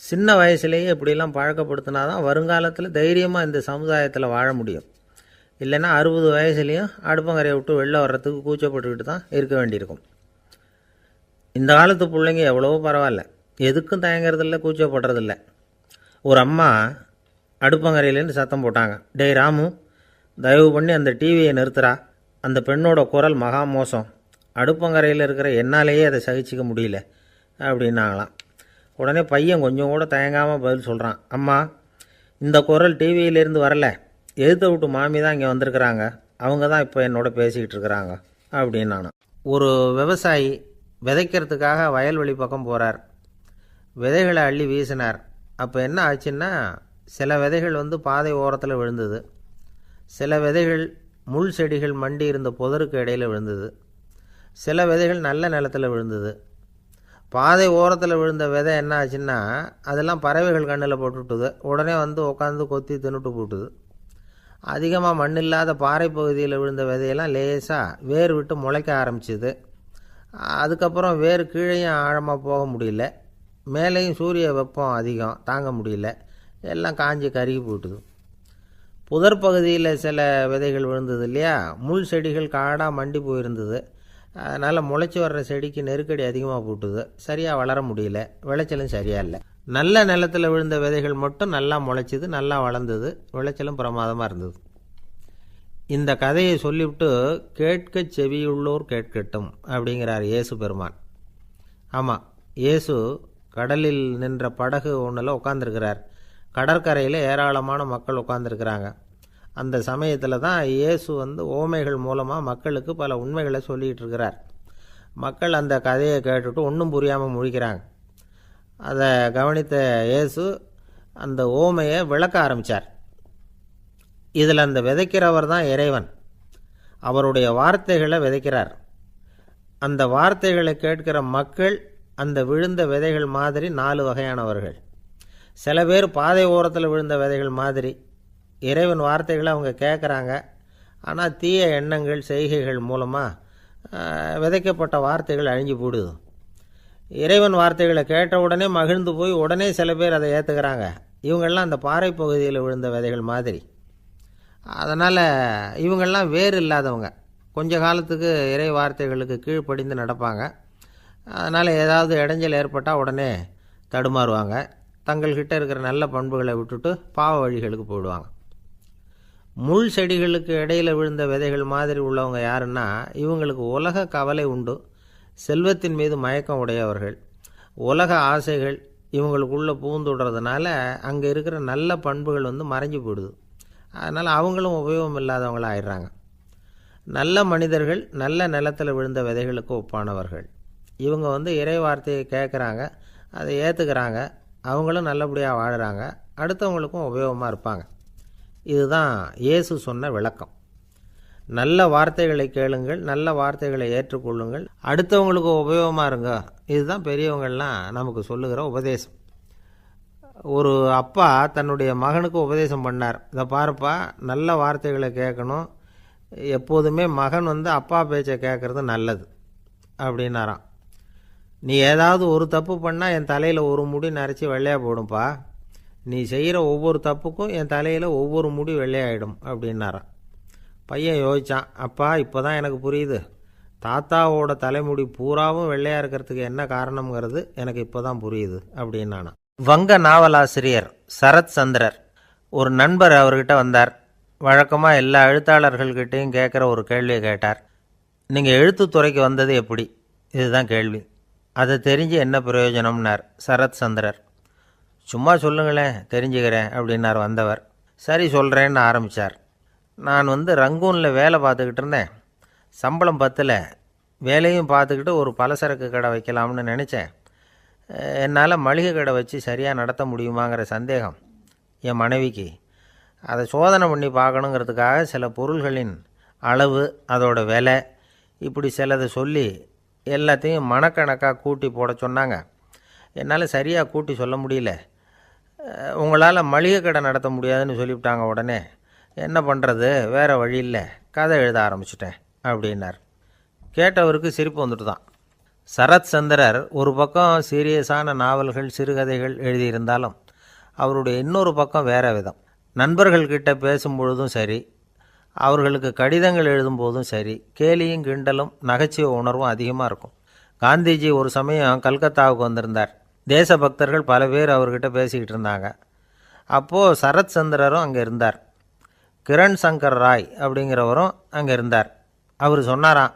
சின்ன வயசுலேயே இப்படிலாம் பழக்கப்படுத்தினா தான் வருங்காலத்தில் தைரியமாக இந்த சமுதாயத்தில் வாழ முடியும். இல்லைன்னா 60 வயசுலேயும் அடுப்பங்கரையை விட்டு வெளில வர்றதுக்கு கூச்சப்பட்டுக்கிட்டு தான் இருக்க வேண்டியிருக்கும். இந்த காலத்து பிள்ளைங்க எவ்வளவோ பரவாயில்ல, எதுக்கும் தயங்குறதில்ல, கூச்சப்படுறதில்ல. ஒரு அம்மா அடுப்பங்கரையிலேருந்து சத்தம் போட்டாங்க, டேய் ராமு, தயவு பண்ணி அந்த டிவியை நிறுத்துறா, அந்த பெண்ணோட குரல் மகா மோசம், அடுப்பங்கரையில் இருக்கிற என்னாலேயே அதை சகிச்சிக்க முடியல அப்படின்னாங்களாம். உடனே பையன் கொஞ்சம் கூட தயங்காமல் பதில் சொல்கிறான், அம்மா இந்த குரல் டிவியிலேருந்து வரல, எதிர்த்த விட்டு மாமி தான் இங்கே வந்திருக்கிறாங்க, அவங்க தான் இப்போ என்னோட பேசிக்கிட்டு இருக்கிறாங்க அப்படின்னு நான். ஒரு விவசாயி விதைக்கிறதுக்காக வயல்வெளி பக்கம் போகிறார். விதைகளை அள்ளி வீசினார். அப்போ என்ன ஆச்சுன்னா சில விதைகள் வந்து பாதை ஓரத்தில் விழுந்தது, சில விதைகள் முள் செடிகள் மண்டி இருந்த புதருக்கு இடையில் விழுந்தது, சில விதைகள் நல்ல நிலத்தில் விழுந்தது. பாதை ஓரத்தில் விழுந்த விதை என்ன ஆச்சுன்னா அதெல்லாம் பறவைகள் கண்ணில் போட்டுவிட்டுது. உடனே வந்து உட்காந்து கொத்தி தின்னுட்டு போட்டுது. அதிகமாக மண் இல்லாத பாறை பகுதியில் விழுந்த விதையெல்லாம் லேசாக வேர் விட்டு முளைக்க ஆரம்பிச்சிது. அதுக்கப்புறம் வேர் கீழேயும் ஆழமாக போக முடியல, மேலேயும் சூரிய வெப்பம் அதிகம் தாங்க முடியல, எல்லாம் காஞ்சி கருகி போட்டுது. புதர் பகுதியில் சில விதைகள் விழுந்தது இல்லையா, முள் செடிகள் காடாக மண்டி போயிருந்தது. அதனால் முளைச்சி வர்ற செடிக்கு நெருக்கடி அதிகமாக போட்டுது, சரியாக வளர முடியல, விளைச்சலும் சரியாக இல்லை. நல்ல நிலத்தில் விழுந்த விதைகள் மட்டும் நல்லா முளைச்சிது, நல்லா வளர்ந்தது, விளைச்சலும் பிரமாதமாக இருந்தது. இந்த கதையை சொல்லிவிட்டு கேட்கச் செவியுள்ளோர் கேட்கட்டும் அப்படிங்கிறார் இயேசு பெருமான். ஆமாம், இயேசு கடலில் நின்ற படகு ஒன்றில் உட்காந்துருக்கிறார். கடற்கரையில் ஏராளமான மக்கள் உட்காந்துருக்கிறாங்க. அந்த சமயத்தில் தான் இயேசு ஓமைகள் மூலமாக மக்களுக்கு பல உண்மைகளை சொல்லிகிட்டு இருக்கிறார். மக்கள் அந்த கதையை கேட்டுட்டு ஒன்றும் புரியாமல் முழிக்கிறாங்க. அதை கவனித்த இயேசு அந்த ஓமையை விளக்க ஆரம்பித்தார். இதில் அந்த விதைக்கிறவர் தான் இறைவன். அவருடைய வார்த்தைகளை விதைக்கிறார். அந்த வார்த்தைகளை கேட்கிற மக்கள் அந்த விழுந்த விதைகள் மாதிரி 4 வகையானவர்கள். சில பேர் பாதை ஓரத்தில் விழுந்த விதைகள் மாதிரி. இறைவன் வார்த்தைகளை அவங்க கேட்குறாங்க. ஆனால் தீய எண்ணங்கள் செய்கைகள் மூலமாக விதைக்கப்பட்ட வார்த்தைகள் அழிஞ்சு போடுது. இறைவன் வார்த்தைகளை கேட்ட உடனே மகிழ்ந்து போய் உடனே சில பேர் அதை ஏற்றுக்கிறாங்க. இவங்கெல்லாம் அந்த பாறை பகுதியில் விழுந்த விதைகள் மாதிரி. அதனால் இவங்கெல்லாம் வேறு இல்லாதவங்க. கொஞ்ச காலத்துக்கு இறை வார்த்தைகளுக்கு கீழ்ப்படிந்து நடப்பாங்க. அதனால் ஏதாவது இடைஞ்சல் ஏற்பட்டால் உடனே தடுமாறுவாங்க. தங்கள்கிட்ட இருக்கிற நல்ல பண்புகளை விட்டுட்டு பாவ வழிகளுக்கு போயிடுவாங்க. முள் செடிகளுக்கு இடையில் விழுந்த விதைகள் மாதிரி உள்ளவங்க யாருன்னா, இவங்களுக்கு உலக கவலை உண்டு, செல்வத்தின் மீது மயக்கம் உடையவர்கள். உலக ஆசைகள் இவங்களுக்குள்ளே பூந்துடுறதுனால அங்கே இருக்கிற நல்ல பண்புகள் மறைஞ்சு போயிடுது. அதனால் அவங்களும் உபயோகம் இல்லாதவங்களாக ஆயிடுறாங்க. நல்ல மனிதர்கள் நல்ல நிலத்தில் விழுந்த விதைகளுக்கு ஒப்பானவர்கள். இவங்க இறை வார்த்தையை கேட்குறாங்க, அதை ஏற்றுக்கிறாங்க, அவங்களும் நல்லபடியாக வாழுறாங்க, அடுத்தவங்களுக்கும் உபயோகமாக இருப்பாங்க. இதுதான் இயேசு சொன்ன விளக்கம். நல்ல வார்த்தைகளை கேளுங்கள், நல்ல வார்த்தைகளை ஏற்றுக்கொள்ளுங்கள், அடுத்தவங்களுக்கு உபயோகமாக இருங்க. இதுதான் பெரியவங்கள்லாம் நமக்கு சொல்லுகிற உபதேசம். ஒரு அப்பா தன்னுடைய மகனுக்கு உபதேசம் பண்ணார். இதை பாருப்பா, நல்ல வார்த்தைகளை கேட்கணும், எப்போதுமே மகன் அப்பா பேச்சை கேட்குறது நல்லது அப்படின்னாராம். நீ ஏதாவது ஒரு தப்பு பண்ணால் என் தலையில் ஒரு முடி நரைச்சி வெள்ளையாக போடும்பா, நீ செய்கிற ஒவ்வொரு தப்புக்கும் என் தலையில் ஒவ்வொரு முடி வெள்ளையாயிடும் அப்படின்னாராம். பையன் யோசித்தான், அப்பா இப்போ தான் எனக்கு புரியுது, தாத்தாவோட தலைமுடி பூராவும் வெள்ளையாக இருக்கிறதுக்கு என்ன காரணம்ங்கிறது எனக்கு இப்போ தான் புரியுது அப்படின்னானா. வங்க நாவலாசிரியர் சரத் சந்திரர் ஒரு நண்பர் அவர்கிட்ட வந்தார். வழக்கமாக எல்லா எழுத்தாளர்கள்கிட்டையும் கேட்குற ஒரு கேள்வியை கேட்டார். நீங்கள் எழுத்துத்துறைக்கு வந்தது எப்படி? இதுதான் கேள்வி. அதை தெரிஞ்சு என்ன பிரயோஜனம்னார் சரத் சந்திரர். சும்மா சொல்லுங்களேன், தெரிஞ்சுக்கிறேன் அப்படின்னார் வந்தவர். சரி சொல்கிறேன்னு ஆரம்பித்தார். நான் ரங்கூனில் வேலை பார்த்துக்கிட்டு இருந்தேன். சம்பளம் பத்தில். வேலையும் பார்த்துக்கிட்டு ஒரு பலசரக்கு கடை வைக்கலாம்னு நினச்சேன். என்னால் மளிகை கடை வச்சு சரியாக நடத்த முடியுமாங்கிற சந்தேகம் என் மனைவிக்கு. அதை சோதனை பண்ணி பார்க்கணுங்கிறதுக்காக சில பொருள்களின் அளவு, அதோட விலை, இப்படி சிலதை சொல்லி எல்லாத்தையும் மனக்கணக்காக கூட்டி போட சொன்னாங்க. என்னால் சரியாக கூட்டி சொல்ல முடியல. உங்களால் மளிகை கடை நடத்த முடியாதுன்னு சொல்லிவிட்டாங்க. உடனே என்ன பண்ணுறது, வேறு வழி இல்லை, கதை எழுத ஆரம்பிச்சிட்டேன் அப்படின்னார். கேட்டவருக்கு சிரிப்பு வந்துட்டு தான். சரத் சந்திரர் ஒரு பக்கம் சீரியஸான நாவல்கள், சிறுகதைகள் எழுதியிருந்தாலும் அவருடைய இன்னொரு பக்கம் வேறு விதம். நண்பர்கள்கிட்ட பேசும்பொழுதும் சரி, அவர்களுக்கு கடிதங்கள் எழுதும்போதும் சரி, கேலியும் கிண்டலும் நகைச்சுவை உணர்வும் அதிகமாக இருக்கும். காந்திஜி ஒரு சமயம் கல்கத்தாவுக்கு வந்திருந்தார். தேசபக்தர்கள் பல பேர் அவர்கிட்ட பேசிக்கிட்டு இருந்தாங்க. அப்போது சரத் சந்திரரும் அங்கே இருந்தார். கிரண் சங்கர் ராய் அப்படிங்கிறவரும் அங்கே இருந்தார். அவர் சொன்னாராம்,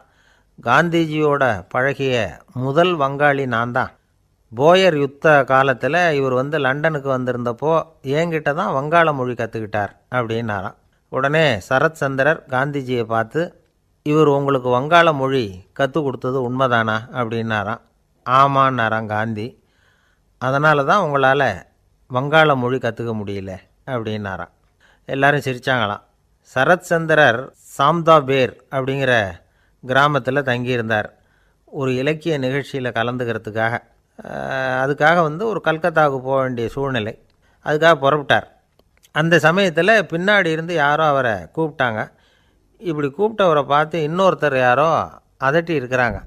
காந்திஜியோட பழகிய முதல் வங்காளி நான் தான். போயர் யுத்த காலத்தில் இவர் லண்டனுக்கு வந்திருந்தப்போ என்கிட்ட தான் வங்காள மொழி கற்றுக்கிட்டார் அப்படின்னாராம். உடனே சரத் சந்திரர் காந்திஜியை பார்த்து, இவர் உங்களுக்கு வங்காள மொழி கற்றுக் கொடுத்தது உண்மைதானா அப்படின்னாராம். ஆமான்னாராம் காந்தி. அதனால தான் உங்களால் வங்காள மொழி கற்றுக்க முடியல அப்படின்னாராம். எல்லாரும் சிரித்தாங்களாம். சரத் சந்திரர் சாம்தாபேர் அப்படிங்கிற கிராமத்தில் தங்கியிருந்தார். ஒரு இலக்கிய நிகழ்ச்சியில் கலந்துக்கிறதுக்காக. அதுக்காக ஒரு கல்கத்தாவுக்கு போக வேண்டிய சூழ்நிலை. அதுக்காக புறப்பட்டார். அந்த சமயத்தில் பின்னாடி இருந்து யாரோ அவரை கூப்பிட்டாங்க. இப்படி கூப்பிட்டவரை பார்த்து இன்னொருத்தர் யாரோ அதட்டி இருக்கிறாங்க.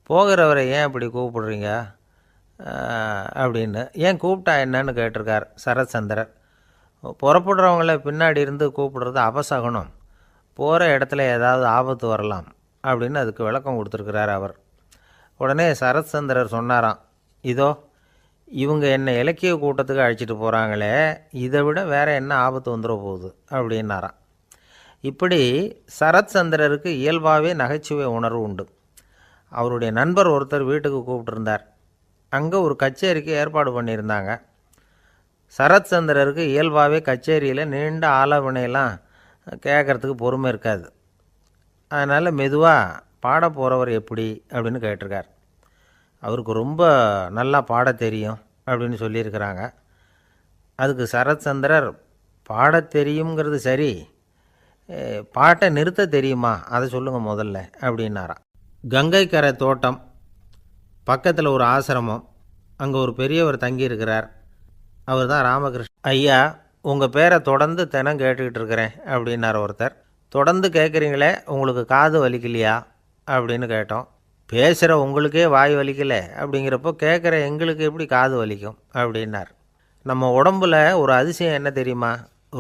போகிறவரை ஏன் இப்படி கூப்பிடுறீங்க அப்படின்னு. ஏன் கூப்பிட்டா என்னன்னு கேட்டிருக்கார் சரத் சந்திரர். புறப்படுறவங்கள பின்னாடி இருந்து கூப்பிடுறது அபசகுனம், போகிற இடத்துல ஏதாவது ஆபத்து வரலாம் அப்படின்னு அதுக்கு விளக்கம் கொடுத்துருக்கிறார் அவர். உடனே சரத் சந்திரர் சொன்னாராம், இதோ இவங்க என்னை இலக்கிய கூட்டத்துக்கு அழைச்சிட்டு போகிறாங்களே, இதை விட வேறு என்ன ஆபத்து வந்துட போகுது அப்படின்னாராம். இப்படி சரத்சந்திரருக்கு இயல்பாகவே நகைச்சுவை உணர்வு உண்டு. அவருடைய நண்பர் ஒருத்தர் வீட்டுக்கு கூப்பிட்டுருந்தார். அங்கே ஒரு கச்சேரிக்கு ஏற்பாடு பண்ணியிருந்தாங்க. சரத்சந்திரருக்கு இயல்பாகவே கச்சேரியில் நீண்ட ஆலோசனையெல்லாம் கேட்குறதுக்கு பொறுமை இருக்காது. அதனால் மெதுவாக பாட போகிறவர் எப்படி அப்படின்னு கேட்டிருக்கார். அவருக்கு ரொம்ப நல்லா பாட தெரியும் அப்படின்னு சொல்லியிருக்கிறாங்க. அதுக்கு சரத்சந்திரர், பாட தெரியுங்கிறது சரி, பாட்டை நிறுத்த தெரியுமா அதை சொல்லுங்கள் முதல்ல அப்படின்னாராம். கங்கை கரை தோட்டம் பக்கத்தில் ஒரு ஆசிரமம், அங்கே ஒரு பெரியவர் தங்கியிருக்கிறார். அவர் தான் ராமகிருஷ்ணன். ஐயா, உங்கள் பேரை தொடர்ந்து தினம் கேட்டுக்கிட்டு இருக்கிறேன் அப்படின்னார் ஒருத்தர். தொடர்ந்து கேட்குறீங்களே, உங்களுக்கு காது வலிக்கலையா அப்படின்னு கேட்டோம். பேசுகிற உங்களுக்கே வாய் வலிக்கலை அப்படிங்கிறப்போ கேட்குற எங்களுக்கு எப்படி காது வலிக்கும் அப்படின்னார். நம்ம உடம்புல ஒரு அதிசயம் என்ன தெரியுமா?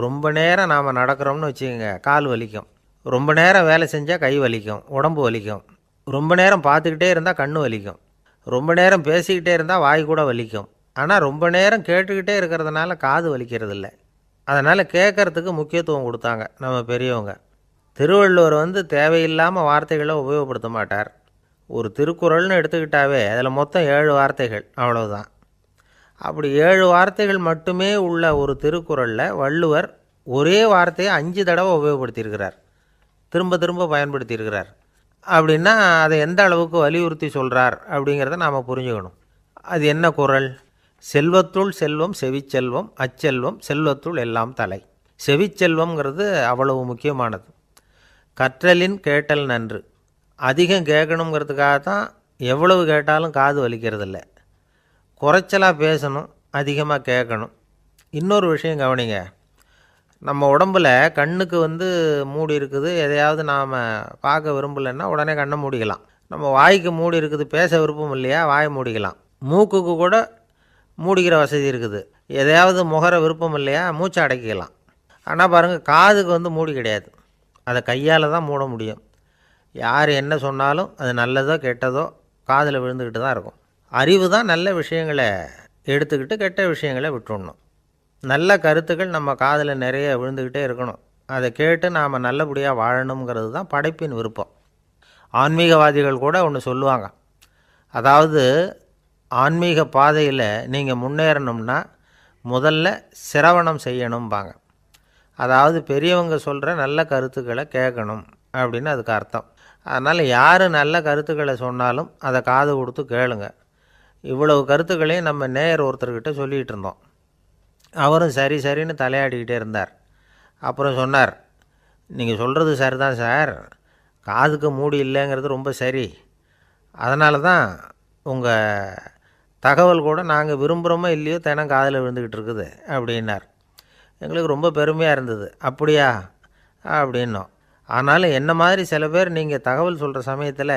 ரொம்ப நேரம் நாம் நடக்கிறோம்னு வச்சுக்கோங்க, கால் வலிக்கும். ரொம்ப நேரம் வேலை செஞ்சால் கை வலிக்கும், உடம்பு வலிக்கும். ரொம்ப நேரம் பார்த்துக்கிட்டே இருந்தால் கண்ணு வலிக்கும். ரொம்ப நேரம் பேசிக்கிட்டே இருந்தால் வாய் கூட வலிக்கும். ஆனால் ரொம்ப நேரம் கேட்டுக்கிட்டே இருக்கிறதுனால காது வலிக்கிறது இல்லை. அதனால் கேட்குறதுக்கு முக்கியத்துவம் கொடுத்தாங்க நம்ம பெரியவங்க. திருவள்ளுவர் தேவையில்லாமல் வார்த்தைகளை உபயோகப்படுத்த மாட்டார். ஒரு திருக்குறள்னு எடுத்துக்கிட்டாவே அதில் மொத்தம் 7 வார்த்தைகள், அவ்வளவுதான். அப்படி 7 வார்த்தைகள் மட்டுமே உள்ள ஒரு திருக்குறளில் வள்ளுவர் ஒரே வார்த்தையை 5 தடவை உபயோகப்படுத்தியிருக்கிறார், திரும்ப திரும்ப பயன்படுத்தியிருக்கிறார். அப்படின்னா அதை எந்த அளவுக்கு வலியுறுத்தி சொல்கிறார் அப்படிங்கிறத நாம் புரிஞ்சுக்கணும். அது என்ன குறள்? செல்வத்துள் செல்வம் செவிச்செல்வம், அச்செல்வம் செல்வத்துள் எல்லாம் தலை. செவிச்செல்வம்ங்கிறது அவ்வளவு முக்கியமானது. கற்றலின் கேட்டல் நன்று. அதிகம் கேட்கணுங்கிறதுக்காக தான் எவ்வளவு கேட்டாலும் காது வலிக்கிறதில்ல. குறைச்சலாக பேசணும், அதிகமாக கேட்கணும். இன்னொரு விஷயம் கவனிங்க. நம்ம உடம்பில் கண்ணுக்கு மூடி இருக்குது, எதையாவது நாம் பார்க்க விரும்பலைன்னா உடனே கண்ணை மூடிக்கலாம். நம்ம வாய்க்கு மூடி இருக்குது, பேச விருப்பம் இல்லையா, வாயை மூடிக்கலாம். மூக்குக்கு கூட மூடிக்கிற வசதி இருக்குது, எதையாவது முகர விருப்பம் இல்லையா, மூச்சை அடக்கிக்கலாம். ஆனால் பாருங்கள், காதுக்கு மூடி கிடையாது. அதை கையால் தான் மூட முடியும். யார் என்ன சொன்னாலும் அது நல்லதோ கெட்டதோ காதில் விழுந்துக்கிட்டு தான் இருக்கும். அறிவு தான் நல்ல விஷயங்களை எடுத்துக்கிட்டு கெட்ட விஷயங்களை விட்டுடணும். நல்ல கருத்துக்கள் நம்ம காதில் நிறைய விழுந்துக்கிட்டே இருக்கணும். அதை கேட்டு நாம் நல்லபடியாக வாழணுங்கிறது தான் படைப்பின் விருப்பம். ஆன்மீகவாதிகள் கூட ஒன்று சொல்லுவாங்க. அதாவது, ஆன்மீக பாதையில் நீங்கள் முன்னேறணும்னா முதல்ல சிரவணம் செய்யணும்பாங்க. அதாவது பெரியவங்க சொல்கிற நல்ல கருத்துக்களை கேட்கணும் அப்படின்னு அதுக்கு அர்த்தம். அதனால் யார் நல்ல கருத்துக்களை சொன்னாலும் அதை காது கொடுத்து கேளுங்க. இவ்வளவு கருத்துக்களையும் நம்ம நேயர் ஒருத்தர்கிட்ட சொல்லிகிட்டு இருந்தோம். அவரும் சரி சரின்னு தலையாடிக்கிட்டே இருந்தார். அப்புறம் சொன்னார், நீங்கள் சொல்கிறது சரிதான் சார், காதுக்கு மூடி இல்லைங்கிறது ரொம்ப சரி. அதனால தான் உங்கள் தகவல் கூட நாங்கள் விரும்புகிறோமோ இல்லையோ தினம் காதில் விழுந்துக்கிட்டு இருக்குது அப்படின்னார். எங்களுக்கு ரொம்ப பெருமையாக இருந்தது. அப்படியா அப்படின்னோம். ஆனாலும் என்ன மாதிரி சில பேர் நீங்கள் தகவல் சொல்கிற சமயத்தில்